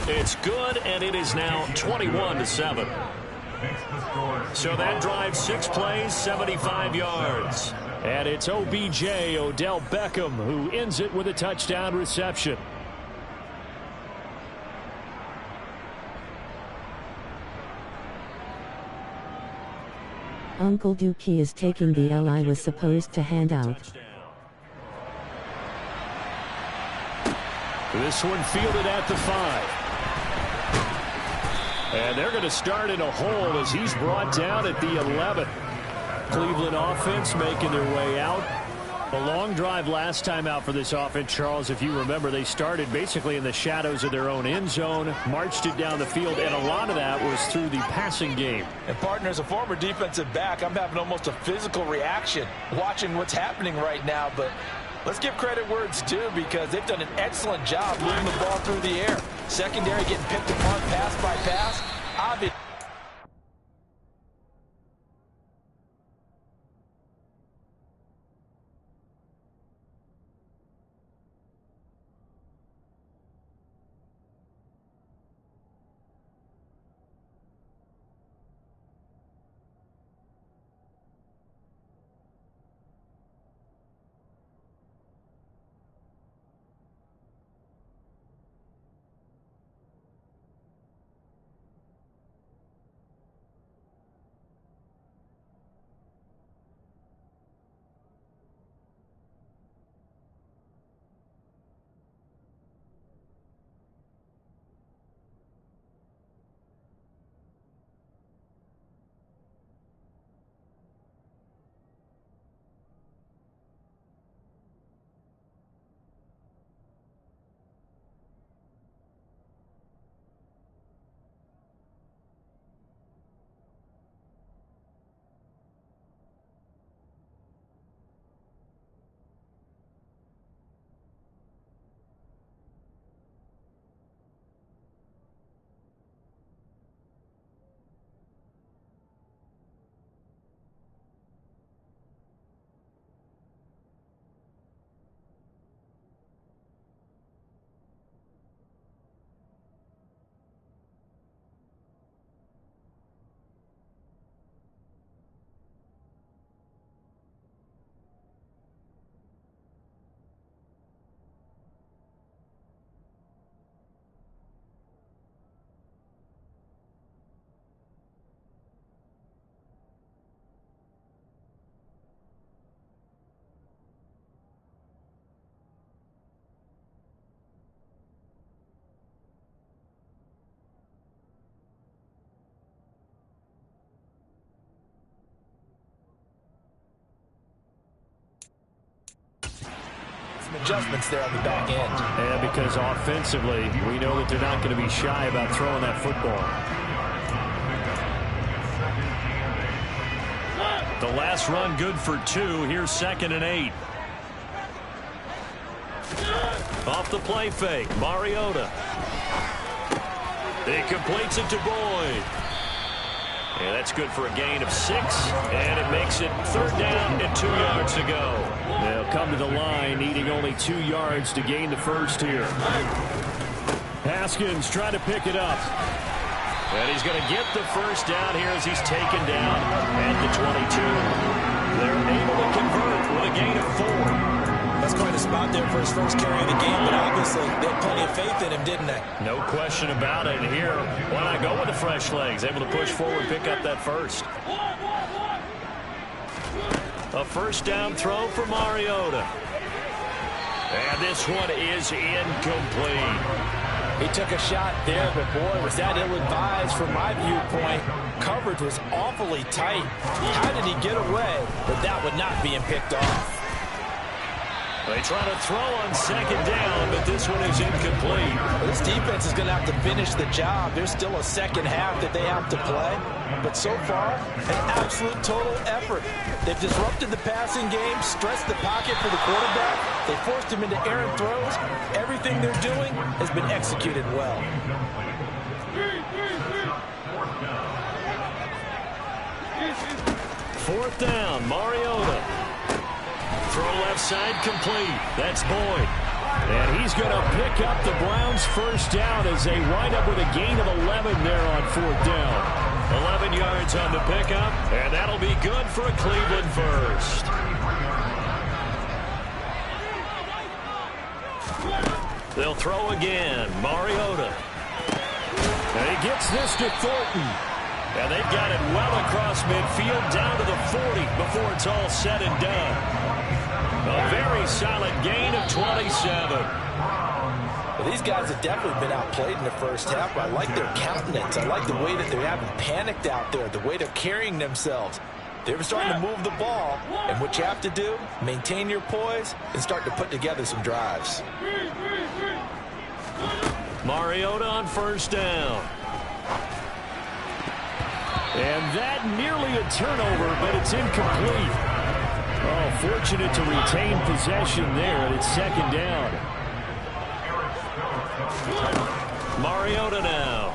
S3: It's good, and it is now 21-7. So that drives 6 plays, 75 yards.
S6: And it's OBJ, Odell Beckham, who ends it with a touchdown reception.
S10: Uncle Dookie is taking the L I was supposed to hand out.
S6: This one fielded at the 5. And they're going to start in a hole as he's brought down at the 11. Cleveland offense making their way out. A long drive last time out for this offense, Charles. If you remember, they started basically in the shadows of their own end zone, marched it down the field, and a lot of that was through the passing game.
S7: And, partner, as a former defensive back, I'm having almost a physical reaction watching what's happening right now. But let's give credit where it's due, because they've done an excellent job moving the ball through the air. Secondary getting picked apart pass by pass. Obvious. Adjustments there on the back end.
S6: And because offensively, we know that they're not going to be shy about throwing that football.
S3: The last run good for 2. Here's 2nd and 8. Off the play fake, Mariota. He completes it to Boyd. And that's good for a gain of 6, and it makes it 3rd down and 2 yards to go.
S6: They'll come to the line, needing only 2 yards to gain the first here. Haskins trying to pick it up.
S3: And he's going to get the first down here as he's taken down at the 22. They're able to convert with a gain of 4.
S7: That's quite a spot there for his first carry of the game, but obviously they had plenty of faith in him, didn't they?
S3: No question about it. Here, why not go with the fresh legs? Able to push forward, pick up that first. A first down throw for Mariota. And this one is incomplete.
S7: He took a shot there, but boy, was that ill-advised from my viewpoint. Coverage was awfully tight. How did he get away? But that would not being picked off.
S3: They try to throw on second down, but this one is incomplete.
S7: Well, this defense is going to have to finish the job. There's still a second half that they have to play. But so far, an absolute total effort. They've disrupted the passing game, stressed the pocket for the quarterback. They forced him into errant throws. Everything they're doing has been executed well.
S3: Fourth down, Mariota. Throw left side complete. That's Boyd.
S6: And he's going to pick up the Browns' first down as they wind up with a gain of 11 there on fourth down.
S3: 11 yards on the pickup, and that'll be good for a Cleveland first. They'll throw again. Mariota.
S6: And he gets this to Thornton.
S3: And they've got it well across midfield down to the 40 before it's all said and done. A very solid gain of 27.
S7: Well, these guys have definitely been outplayed in the first half. I like their countenance. I like the way that they haven't panicked out there, the way they're carrying themselves. They're starting to move the ball, and what you have to do, maintain your poise and start to put together some drives.
S3: Mariota on first down.
S6: And that nearly a turnover, but it's incomplete. Oh, fortunate to retain possession there, and it's second down.
S3: Mariota now.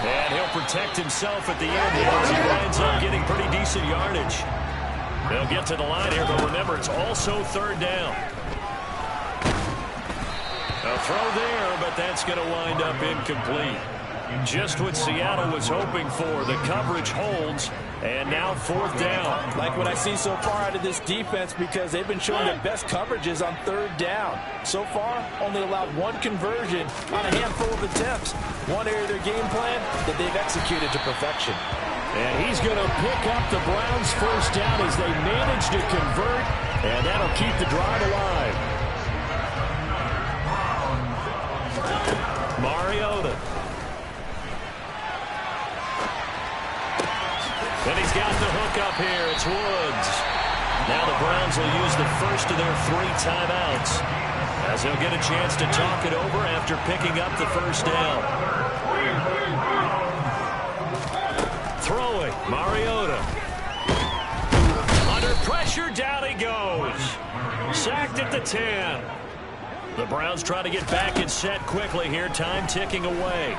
S3: And he'll protect himself at the end here as he winds up getting pretty decent yardage. They'll get to the line here, but remember, it's also third down. A throw there, but that's going to wind up incomplete. Just what Seattle was hoping for. The coverage holds, and now fourth down.
S7: Like what I see so far out of this defense, because they've been showing their best coverages on third down. So far, only allowed one conversion on a handful of attempts. One area of their game plan that they've executed to perfection.
S6: And he's going to pick up the Browns' first down as they manage to convert, and that'll keep the drive alive.
S3: Mariota. And he's got the hook up here. It's Woods. Now the Browns will use the first of their 3 timeouts as they'll get a chance to talk it over after picking up the first down. Throwing, Mariota. Under pressure, down he goes. Sacked at the 10. The Browns try to get back and set quickly here. Time ticking away.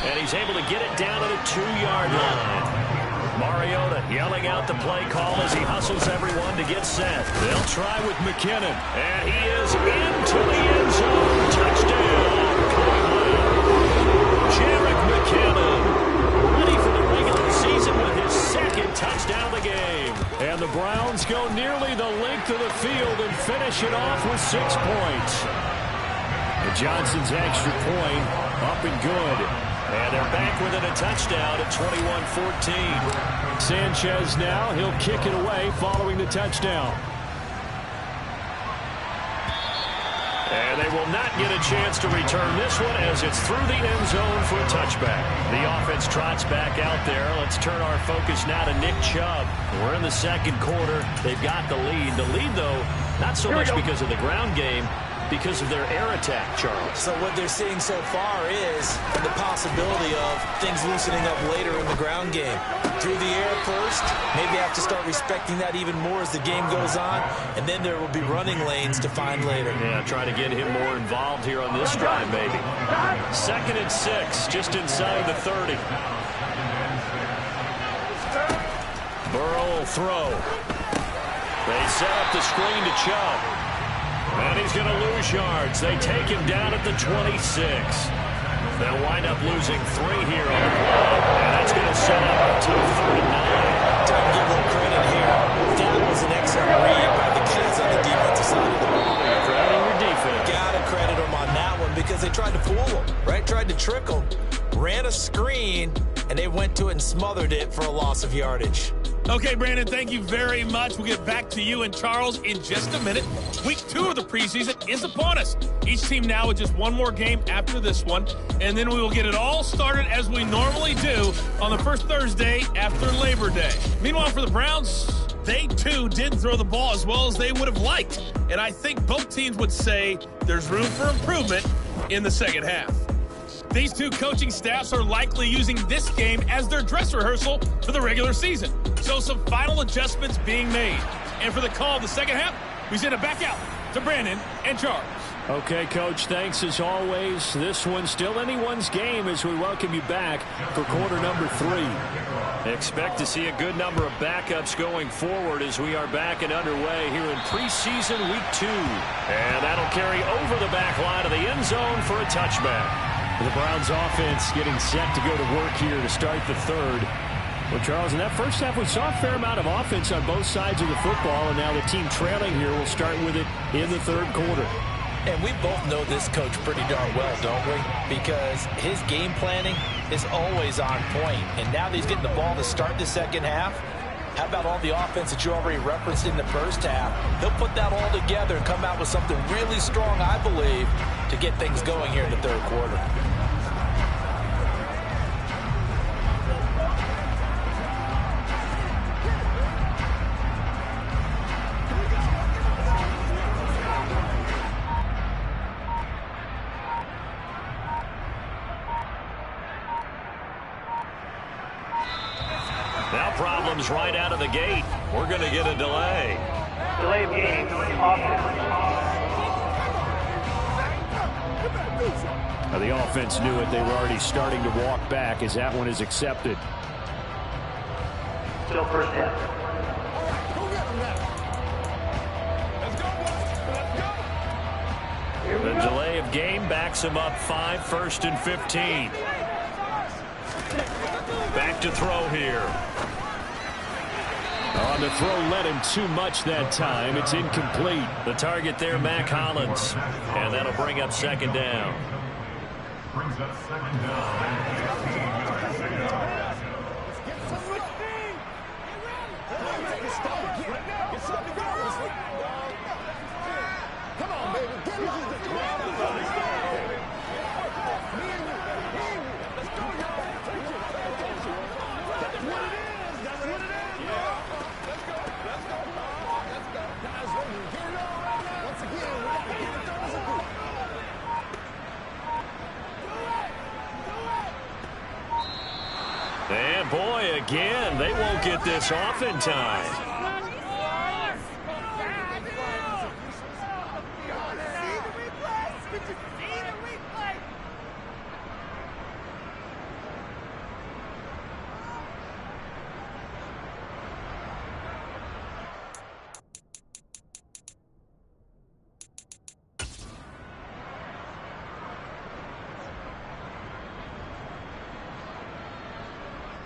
S3: And he's able to get it down to the 2-yard line. Mariota yelling out the play call as he hustles everyone to get set. They'll try with McKinnon. And he is into the end zone. Touchdown, Cleveland. Jerick McKinnon ready for the regular season with his second touchdown of the game.
S6: And the Browns go nearly the length of the field and finish it off with 6 points. And Johnson's extra point up and good.
S3: And they're back within a touchdown at 21-14.
S6: Sanchez now, he'll kick it away following the touchdown.
S3: And they will not get a chance to return this one as it's through the end zone for a touchback. The offense trots back out there. Let's turn our focus now to Nick Chubb. We're in the second quarter. They've got the lead. The lead, though, not so much because of the ground game, because of their air attack, Charles.
S7: So what they're seeing so far is the possibility of things loosening up later in the ground game. Through the air first, maybe have to start respecting that even more as the game goes on, and then there will be running lanes to find later.
S3: Yeah, trying to get him more involved here on this drive, maybe. 2nd and 6, just inside the 30. Burrow will throw. They set up the screen to Chubb. And he's going to lose yards. They take him down at the 26. They'll wind up losing 3 here on the play. And that's going to set up to 39.
S7: Time to give a little credit here. That was an excellent read by the kids on the defensive side of the ball.
S3: You're crediting your defense.
S7: Got to credit them on that one because they tried to fool them, right? Tried to trick them. Ran a screen, and they went to it and smothered it for a loss of yardage.
S9: Okay, Brandon, thank you very much. We'll get back to you and Charles in just a minute. Week 2 of the preseason is upon us. Each team now with just one more game after this one, and then we will get it all started as we normally do on the first Thursday after Labor Day. Meanwhile, for the Browns, they too didn't throw the ball as well as they would have liked, and I think both teams would say there's room for improvement in the second half. These two coaching staffs are likely using this game as their dress rehearsal for the regular season. So some final adjustments being made. And for the call of the second half, we send it back out to Brandon and Charles.
S6: Okay, Coach, thanks as always. This one's still anyone's game as we welcome you back for quarter number 3.
S3: Expect to see a good number of backups going forward as we are back and underway here in preseason week 2. And that'll carry over the back line of the end zone for a touchback.
S6: The Browns offense getting set to go to work here to start the third. Well, Charles, in that first half, we saw a fair amount of offense on both sides of the football, and now the team trailing here will start with it in the third quarter.
S7: And we both know this coach pretty darn well, don't we? Because his game planning is always on point. And now that he's getting the ball to start the second half, how about all the offense that you already referenced in the first half? He'll put that all together and come out with something really strong, I believe, to get things going here in the third quarter.
S3: Now problems right out of the gate. We're going to get a delay.
S5: Delay of game.
S6: Now the offense knew it. They were already starting to walk back as that one is accepted.
S5: Still first half.
S3: The delay of game backs him up 5, 1st and 15. Back to throw here.
S6: On the throw led him too much that time. It's incomplete.
S3: The target there, Mac Hollins. And that'll bring up second down.
S11: Brings up second down. Come on, baby. Get
S3: And boy, again, they won't get this off in time.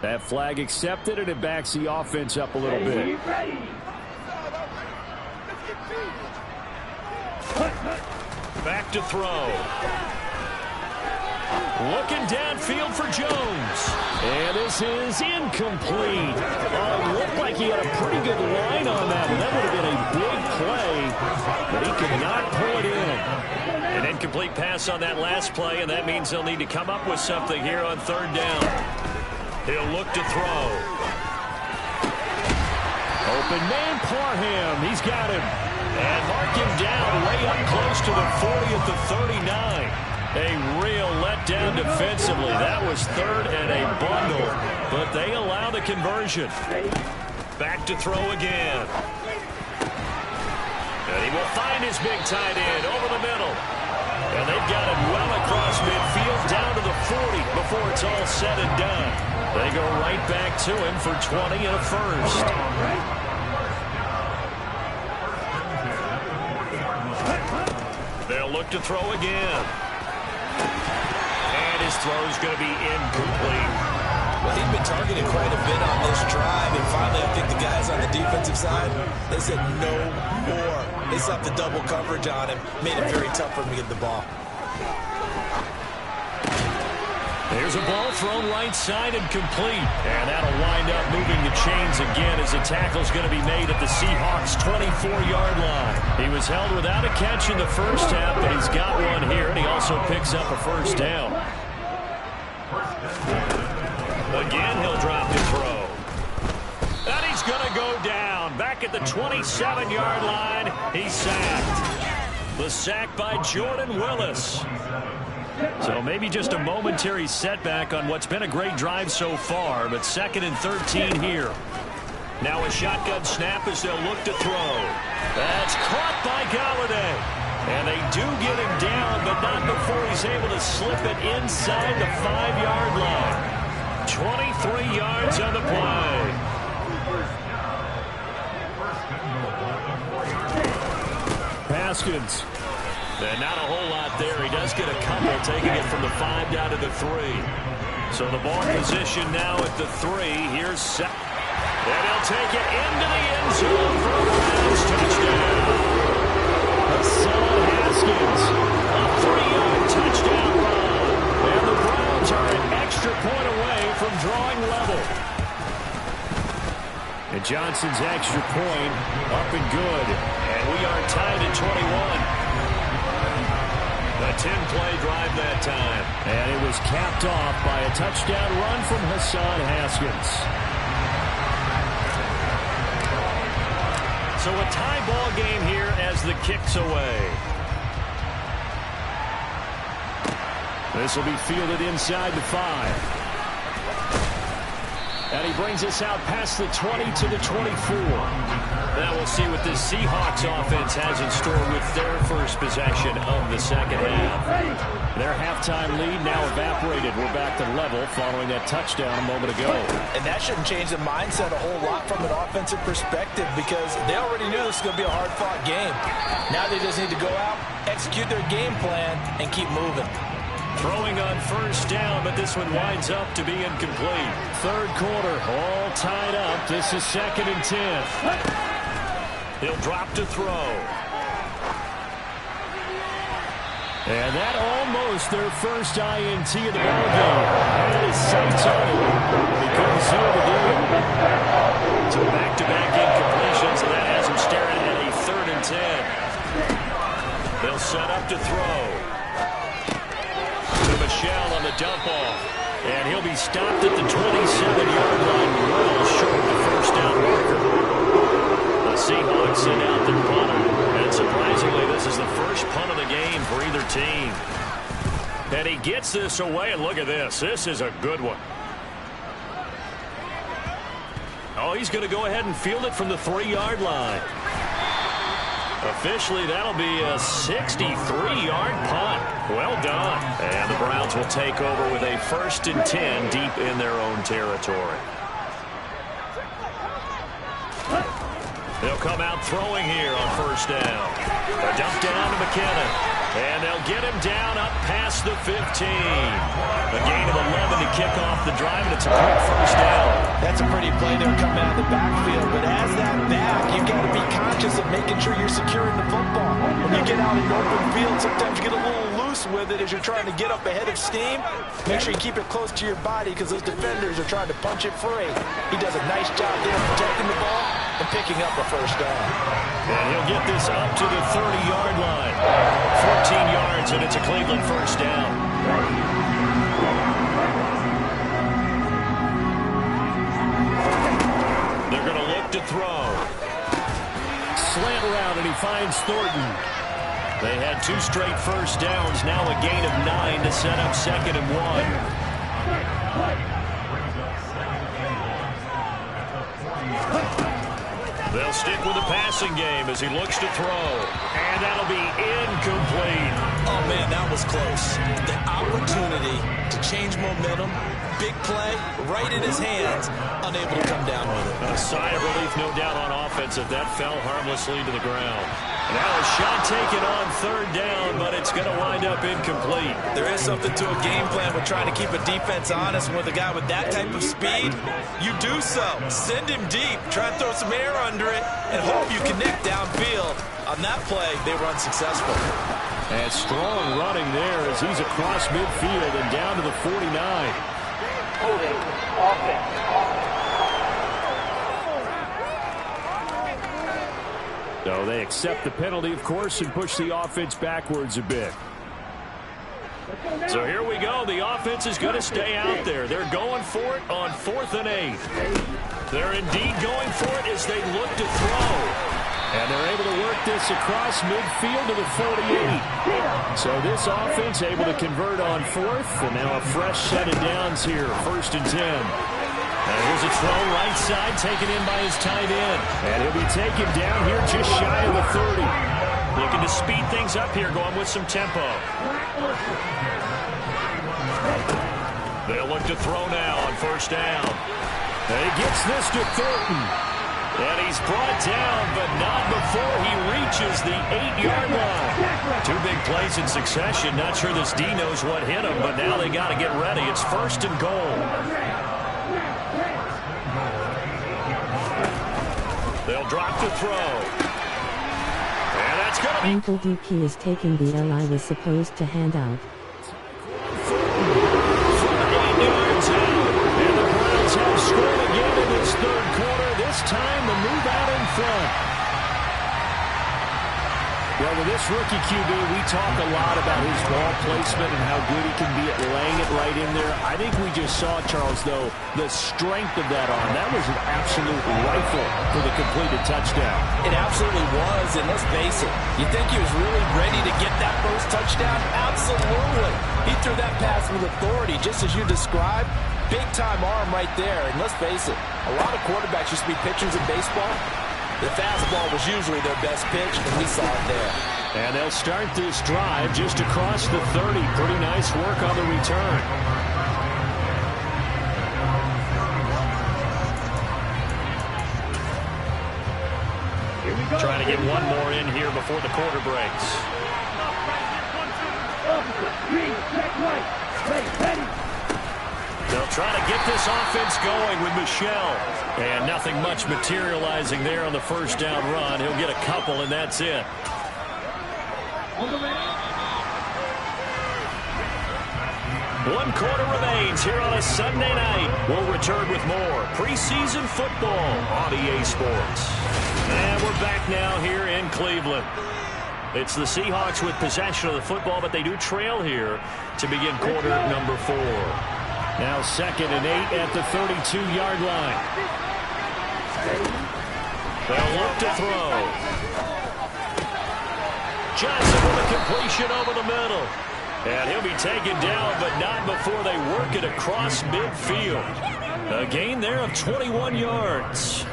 S6: That flag accepted, and it backs the offense up a little bit.
S3: Back to throw. Looking downfield for Jones.
S6: And this is incomplete. Looked like he had a pretty good line on that one. That would have been a big play, but he could not pull it in.
S3: An incomplete pass on that last play, and that means they'll need to come up with something here on third down. He'll look to throw.
S6: Open man, Parham. He's got him.
S3: And mark him down way up close to the 40 at the 39. A real letdown defensively. That was third and a bundle, but they allow the conversion. Back to throw again. And he will find his big tight end over the middle. And they've got it well across midfield down to the 40 before it's all said and done. They go right back to him for 20 and a first. They'll look to throw again. And his throw's going to be incomplete.
S7: Well, he'd been targeted quite a bit on this drive, and finally I think the guys on the defensive side, they said no more. They set the double coverage on him, made it very tough for him to get the ball.
S3: Here's a ball thrown right side and complete. And that'll wind up moving the chains again as the tackle's going to be made at the Seahawks' 24-yard line. He was held without a catch in the first half, but he's got one here, and he also picks up a first down. Again, he'll drop to throw. And he's going to go down. Back at the 27-yard line, he's sacked. The sack by Jordan Willis. So maybe just a momentary setback on what's been a great drive so far, but 2nd and 13 here. Now a shotgun snap as they'll look to throw. That's caught by Galladay. And they do get him down, but not before he's able to slip it inside the 5-yard line. 23 yards on the play.
S6: Haskins.
S3: And not a whole lot there. He does get a couple, taking it from the 5 down to the 3. So the ball position now at the 3. Here's set. And he'll take it into the end zone for a Browns touchdown. Hassan Haskins, a 3-yard touchdown run. And the Browns are an extra point away from drawing level.
S6: And Johnson's extra point up and good.
S3: And we are tied at 21. A 10-play drive that time.
S6: And it was capped off by a touchdown run from Hassan Haskins.
S3: So a tie ball game here as the kick's away.
S6: This will be fielded inside the 5. And he brings us out past the 20 to the 24.
S3: Now we'll see what this Seahawks offense has in store with their first possession of the second half.
S6: Their halftime lead now evaporated. We're back to level following that touchdown a moment ago.
S7: And that shouldn't change the mindset a whole lot from an offensive perspective because they already knew this was going to be a hard-fought game. Now they just need to go out, execute their game plan, and keep moving.
S3: Throwing on first down, but this one winds up to be incomplete.
S6: Third quarter, all tied up. This is 2nd and 10.
S3: He'll drop to throw.
S6: And that almost their first INT of the ballgame. And his sights on it. He couldn't seal the deal.
S3: So back-to-back incompletions, and that has him staring at a 3rd and 10. They'll set up to throw. Michelle on the dump off. And he'll be stopped at the 27-yard line, well short of the first down marker. The Seahawks send out their punter. And surprisingly, this is the first punt of the game for either team. And he gets this away, and look at this. This is a good one. Oh, he's going to go ahead and field it from the 3-yard line. Officially, that'll be a 63-yard punt. Well done. And the Browns will take over with a 1st and 10 deep in their own territory. They'll come out throwing here on first down. A dump down to McKinnon. And they'll get him down up past the 15. A gain of 11 to kick off the drive, and it's a quick first down.
S7: That's a pretty play there coming out of the backfield. But as that back, you've got to be conscious of making sure you're securing the football. When you get out in open field, sometimes you get a little loose with it as you're trying to get up ahead of steam. Make sure you keep it close to your body because those defenders are trying to punch it free. He does a nice job there protecting the ball and picking up a first down.
S3: And he'll get this up to the 30-yard line. 14 yards, and it's a Cleveland first down. They're going to look to throw.
S6: Slant route, and he finds Thornton.
S3: They had 2 straight first downs, now a gain of 9 to set up 2nd and 1. They'll stick with the passing game as he looks to throw. And that'll be incomplete.
S7: Oh, man, that was close. The opportunity to change momentum, big play, right in his hands, unable to come down with it.
S3: A sigh of relief, no doubt, on offense if that fell harmlessly to the ground. Now a shot taken on 3rd down, but it's going to wind up incomplete.
S7: There is something to a game plan with trying to keep a defense honest. With a guy with that type of speed, you do so. Send him deep, try and throw some air under it, and hope you connect downfield. On that play, they were unsuccessful.
S6: And strong running there as he's across midfield and down to the 49.
S5: Holding offense.
S6: So they accept the penalty, of course, and push the offense backwards a bit. So here we go. The offense is going to stay out there. They're going for it on 4th and 8. They're indeed going for it as they look to throw. And they're able to work this across midfield to the 48. So this offense able to convert on 4th. And now a fresh set of downs here. 1st and 10. And here's a throw right side taken in by his tight end. And he'll be taken down here just shy of the 30. Looking to speed things up here, going with some tempo. They'll look to throw now on 1st down. And he gets this to Thornton. And he's brought down, but not before he reaches the 8-yard line. 2 big plays in succession. Not sure this D knows what hit him, but now they got to get ready. It's 1st and goal. They'll drop the throw. And that's going to be...
S10: Uncle Dookie is taking the L I was supposed to hand out.
S6: From 8 yards out. And the Browns have scored again in this 3rd quarter. This time the move out in front. Well, with this rookie QB, we talk a lot about his ball placement and how good he can be at laying it right in there. I think we just saw, Charles, though, the strength of that arm. That was an absolute rifle for the completed touchdown.
S7: It absolutely was, and let's face it, you think he was really ready to get that first touchdown? Absolutely. He threw that pass with authority, just as you described. Big-time arm right there, and let's face it, a lot of quarterbacks used to be pitchers in baseball. The fastball was usually their best pitch, and we saw it there.
S6: And they'll start this drive just across the 30. Pretty nice work on the return. Trying to get one more in here before the quarter breaks. They'll try to get this offense going with Michelle. And nothing much materializing there on the 1st down run. He'll get a couple, and that's it. One quarter remains here on a Sunday night. We'll return with more preseason football on EA Sports. And we're back now here in Cleveland. It's the Seahawks with possession of the football, but they do trail here to begin quarter number 4. Now 2nd and 8 at the 32-yard line. They'll look to throw. Johnson with a completion over the middle. And he'll be taken down, but not before they work it across midfield. A gain there of 21 yards.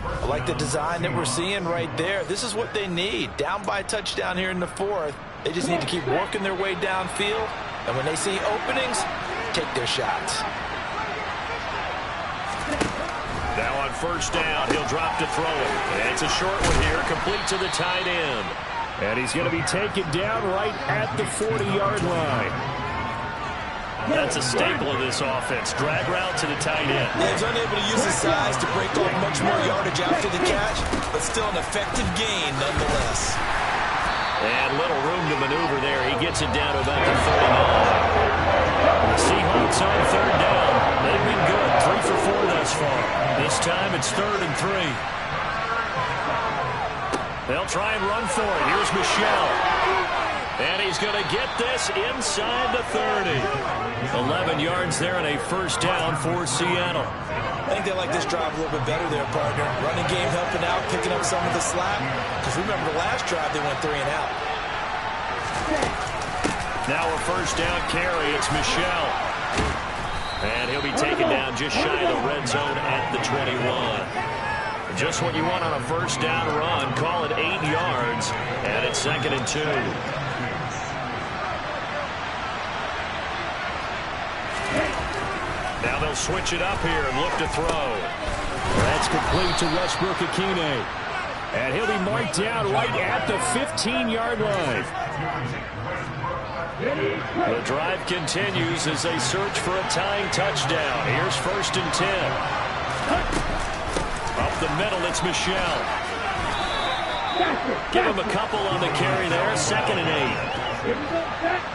S7: I like the design that we're seeing right there. This is what they need. Down by a touchdown here in the 4th. They just need to keep working their way downfield. And when they see openings, take their shots.
S6: Now on 1st down, he'll drop to throw it. And it's a short one here, complete to the tight end. And he's going to be taken down right at the 40-yard line. That's a staple of this offense. Drag route to the tight end.
S7: Yeah, he's unable to use his size to break off much more yardage after the catch, but still an effective gain nonetheless.
S6: And little room to maneuver there. He gets it down to about the 39. The Seahawks on 3rd down. They've been good. 3 for 4 thus far. This time it's 3rd and 3. They'll try and run for it. Here's Michelle. And he's going to get this inside the 30. 11 yards there and a 1st down for Seattle.
S7: I think they like this drive a little bit better there, partner. Running game helping out, picking up some of the slack. Because remember the last drive, they went 3 and out.
S6: Now a 1st down carry. It's Michelle. And he'll be taken down just shy of the red zone at the 21. Just what you want on a 1st down run. Call it 8 yards. And it's 2nd and 2. Now they'll switch it up here and look to throw. That's complete to Westbrook-Akine. And he'll be marked down right at the 15-yard line. The drive continues as they search for a tying touchdown. Here's 1st and 10. Up the middle, it's Michelle.
S3: Give him a couple on the carry there. 2nd and 8.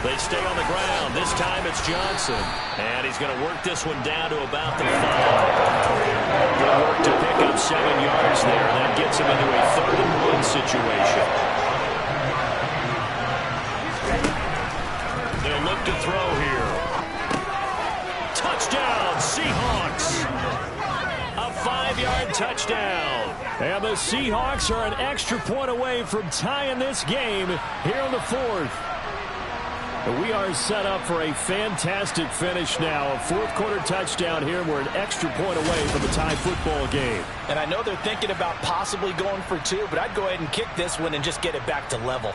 S3: They stay on the ground. This time it's Johnson. And he's going to work this one down to about the 5. Good work to pick up 7 yards there. That gets him into a 3rd and 1 situation. They'll look to throw here. Touchdown, Seahawks. A 5-yard touchdown. And the Seahawks are an extra point away from tying this game here in the 4th. We are set up for a fantastic finish now. A 4th quarter touchdown here. We're an extra point away from a tie football game.
S7: And I know they're thinking about possibly going for 2, but I'd go ahead and kick this one and just get it back to level.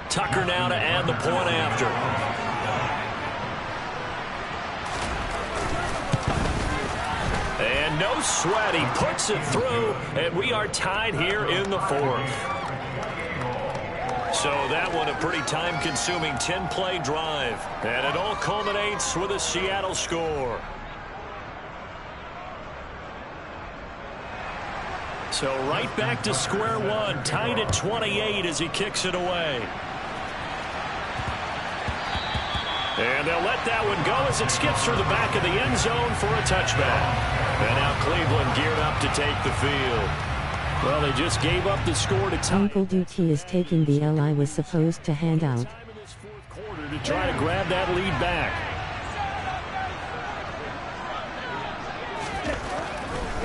S3: Tucker now to add the point after. And no sweat. He puts it through, and we are tied here in the 4th. So that one a pretty time-consuming 10-play drive. And it all culminates with a Seattle score. So right back to square one, tied at 28 as he kicks it away. And they'll let that one go as it skips through the back of the end zone for a touchback. And now Cleveland geared up to take the field. Well, they just gave up the score to tie.
S10: Uncle Dookie is taking the L I was supposed to hand out.
S3: To try to grab that lead back.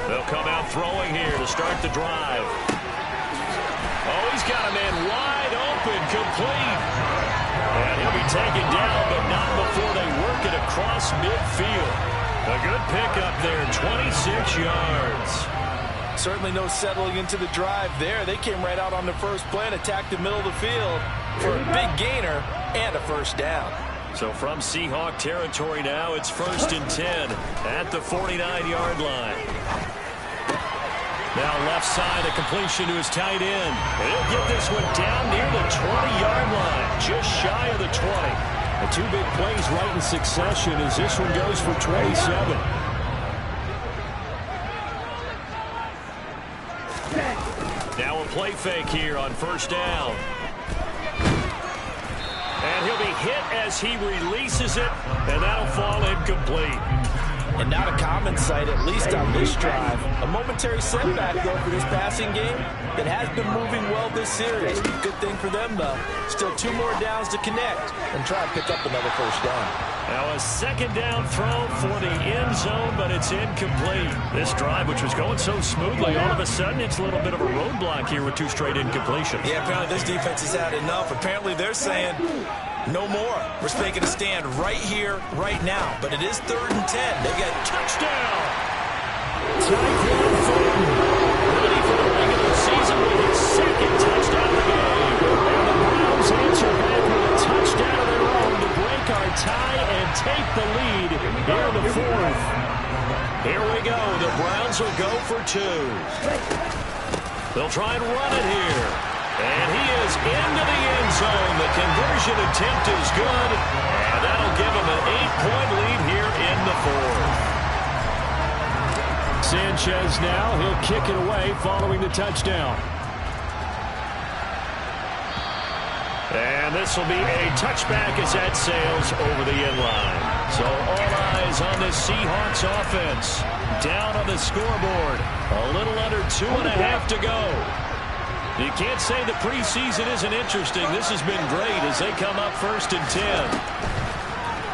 S3: They'll come out throwing here to start the drive. Oh, he's got a man wide open, complete. And he'll be taken down, but not before they work it across midfield. A good pickup there, 26 yards.
S7: Certainly no settling into the drive there. They came right out on the first play and attacked the middle of the field for a big gainer and a first down.
S3: So from Seahawk territory now, it's 1st and 10 at the 49-yard line. Now left side, a completion to his tight end. He'll get this one down near the 20-yard line, just shy of the 20. The 2 big plays right in succession as this one goes for 27. Now a play fake here on 1st down. And he'll be hit as he releases it, and that'll fall incomplete.
S7: And not a common sight, at least on this drive. A momentary setback, though, for this passing game. It has been moving well this series. Good thing for them, though. Still 2 more downs to connect and try and pick up another first down.
S3: Now a 2nd down throw for the end zone, but it's incomplete. This drive, which was going so smoothly, all of a sudden it's a little bit of a roadblock here with 2 straight incompletions.
S7: Yeah, apparently this defense has had enough. Apparently they're saying no more. We're making a stand right here, right now. But it is 3rd and 10. They get touchdown.
S3: Tyquan Thornton, ready for the regular season with his 2nd touchdown of the game. And the Browns answer back with a touchdown of their own to break our tie and take the lead here in the 4th. Here we go. The Browns will go for 2. They'll try and run it here. And he is into the end zone. The conversion attempt is good. And that'll give him an 8-point lead here in the 4th. Sanchez now, he'll kick it away following the touchdown. And this will be a touchback as that sails over the end line. So all eyes on the Seahawks offense. Down on the scoreboard. A little under 2.5 to go. You can't say the preseason isn't interesting. This has been great as they come up 1st and 10.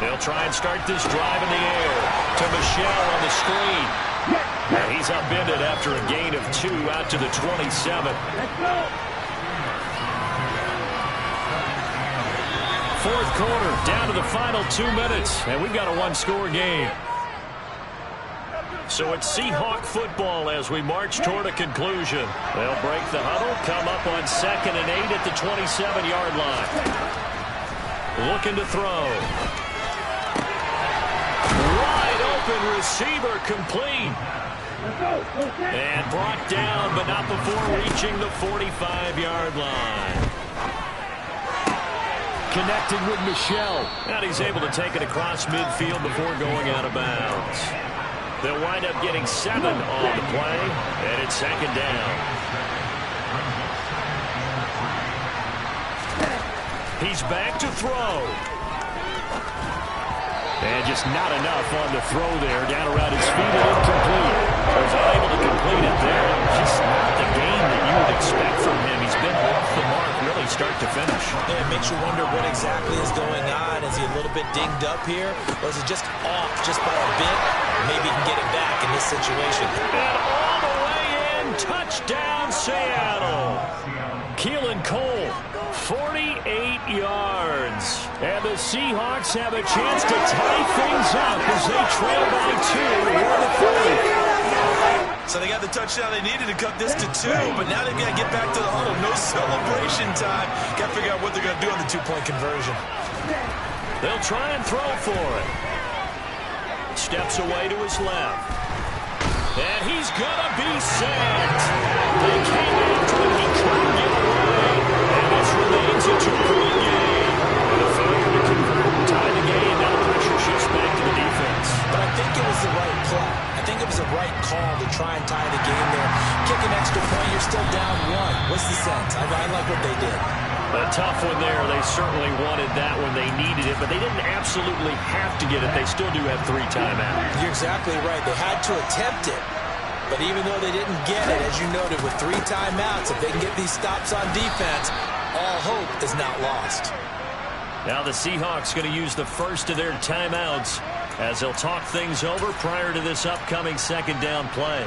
S3: They'll try and start this drive in the air to Michel on the screen. And he's upended after a gain of 2 out to the 27. Fourth quarter, down to the final 2 minutes, and we've got a 1-score game. So it's Seahawk football as we march toward a conclusion. They'll break the huddle, come up on 2nd and 8 at the 27-yard line. Looking to throw. Wide open receiver complete. And brought down, but not before reaching the 45-yard line.
S6: Connecting with Michelle.
S3: And he's able to take it across midfield before going out of bounds. They'll wind up getting 7 on the play, and it's second down. He's back to throw.
S6: And just not enough on the throw there. Down around his feet and incomplete.
S3: So he's unable to complete it there. Just not the game that you would expect from him. He's been off the mark really start to finish.
S7: Yeah, it makes you wonder what exactly is going on. Is he a little bit dinged up here? Or is it just off just by a bit? Maybe he can get it back in this situation.
S3: And all the way in. Touchdown, Seattle. Keelan Cole, 48 yards.
S6: And the Seahawks have a chance to tie things up as they trail by 2 near the 40.
S7: So they got the touchdown they needed to cut this to 2, but now they've got to get back to the huddle. No celebration time. Got to figure out what they're going to do on the 2-point conversion.
S3: They'll try and throw for it. Steps away to his left. And he's going to be sacked. They came after him. He couldn't get away. And this remains a 2-point game. And a failure to convert and tie the game. Now the pressure shifts back to the defense.
S7: But I think it was the right play. I think it was the right call to try and tie the game there. Kick an extra point, you're still down 1. What's the sense? I like what they did.
S3: A tough one there. They certainly wanted that when they needed it, but they didn't absolutely have to get it. They still do have 3 timeouts.
S7: You're exactly right. They had to attempt it. But even though they didn't get it, as you noted, with 3 timeouts, if they can get these stops on defense, all hope is not lost.
S3: Now the Seahawks going to use the first of their timeouts as they'll talk things over prior to this upcoming second down play.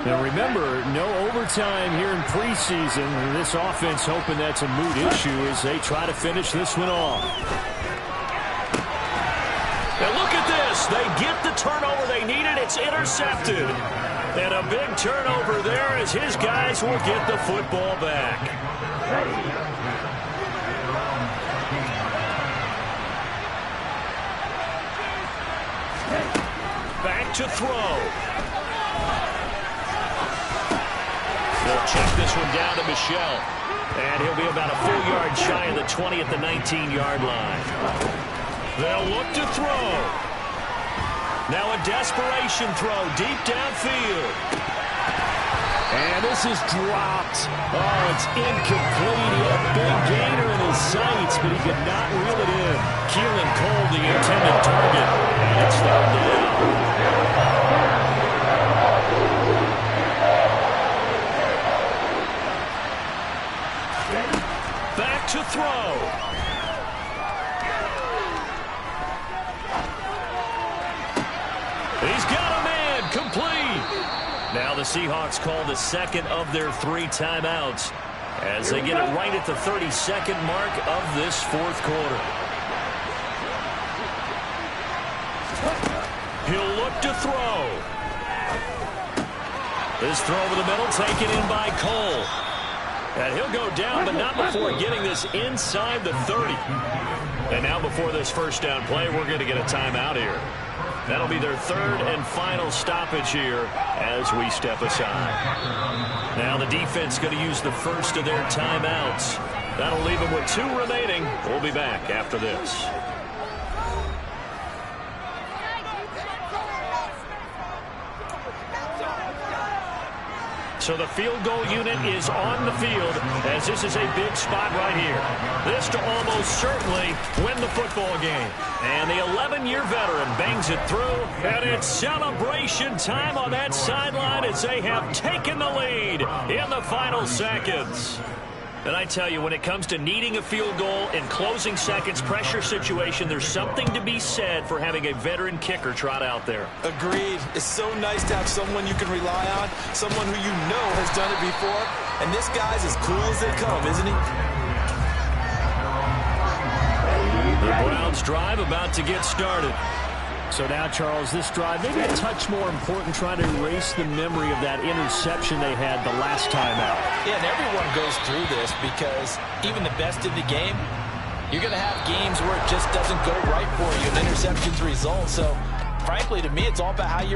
S6: Now remember, no overtime here in preseason. This offense hoping that's a moot issue as they try to finish this one off.
S3: Now look at this. They get the turnover they needed. It's intercepted. And a big turnover there as his guys will get the football back. Back to throw. They'll check this one down to Michelle. And he'll be about a full yard shy of the 20 at the 19-yard line. They'll look to throw. Now a desperation throw deep downfield.
S6: And this is dropped. Oh, it's incomplete. He had a big gainer in his sights, but he could not reel it in.
S3: Keelan Cole, the intended target. And it's third down. Back to throw. He's got a man, complete. Now the Seahawks call the second of their 3 timeouts as they get it right at the 32nd mark of this fourth quarter. He'll look to throw. This throw over the middle taken in by Cole. And he'll go down, but not before getting this inside the 30. And now before this first down play, we're going to get a timeout here. That'll be their 3rd and final stoppage here as we step aside. Now the defense going to use the first of their timeouts. That'll leave them with 2 remaining. We'll be back after this. So the field goal unit is on the field as this is a big spot right here. This to almost certainly win the football game. And the 11-year veteran bangs it through. And it's celebration time on that sideline as they have taken the lead in the final seconds. And I tell you, when it comes to needing a field goal in closing seconds, pressure situation, there's something to be said for having a veteran kicker trot out there.
S7: Agreed. It's so nice to have someone you can rely on, someone who you know has done it before. And this guy's as cool as they come, isn't he?
S3: The Browns drive about to get started.
S6: So now, Charles, this drive maybe a touch more important, trying to erase the memory of that interception they had the last time out.
S7: Yeah, and everyone goes through this because even the best in the game, you're going to have games where it just doesn't go right for you and interceptions result. So, frankly, to me, it's all about how you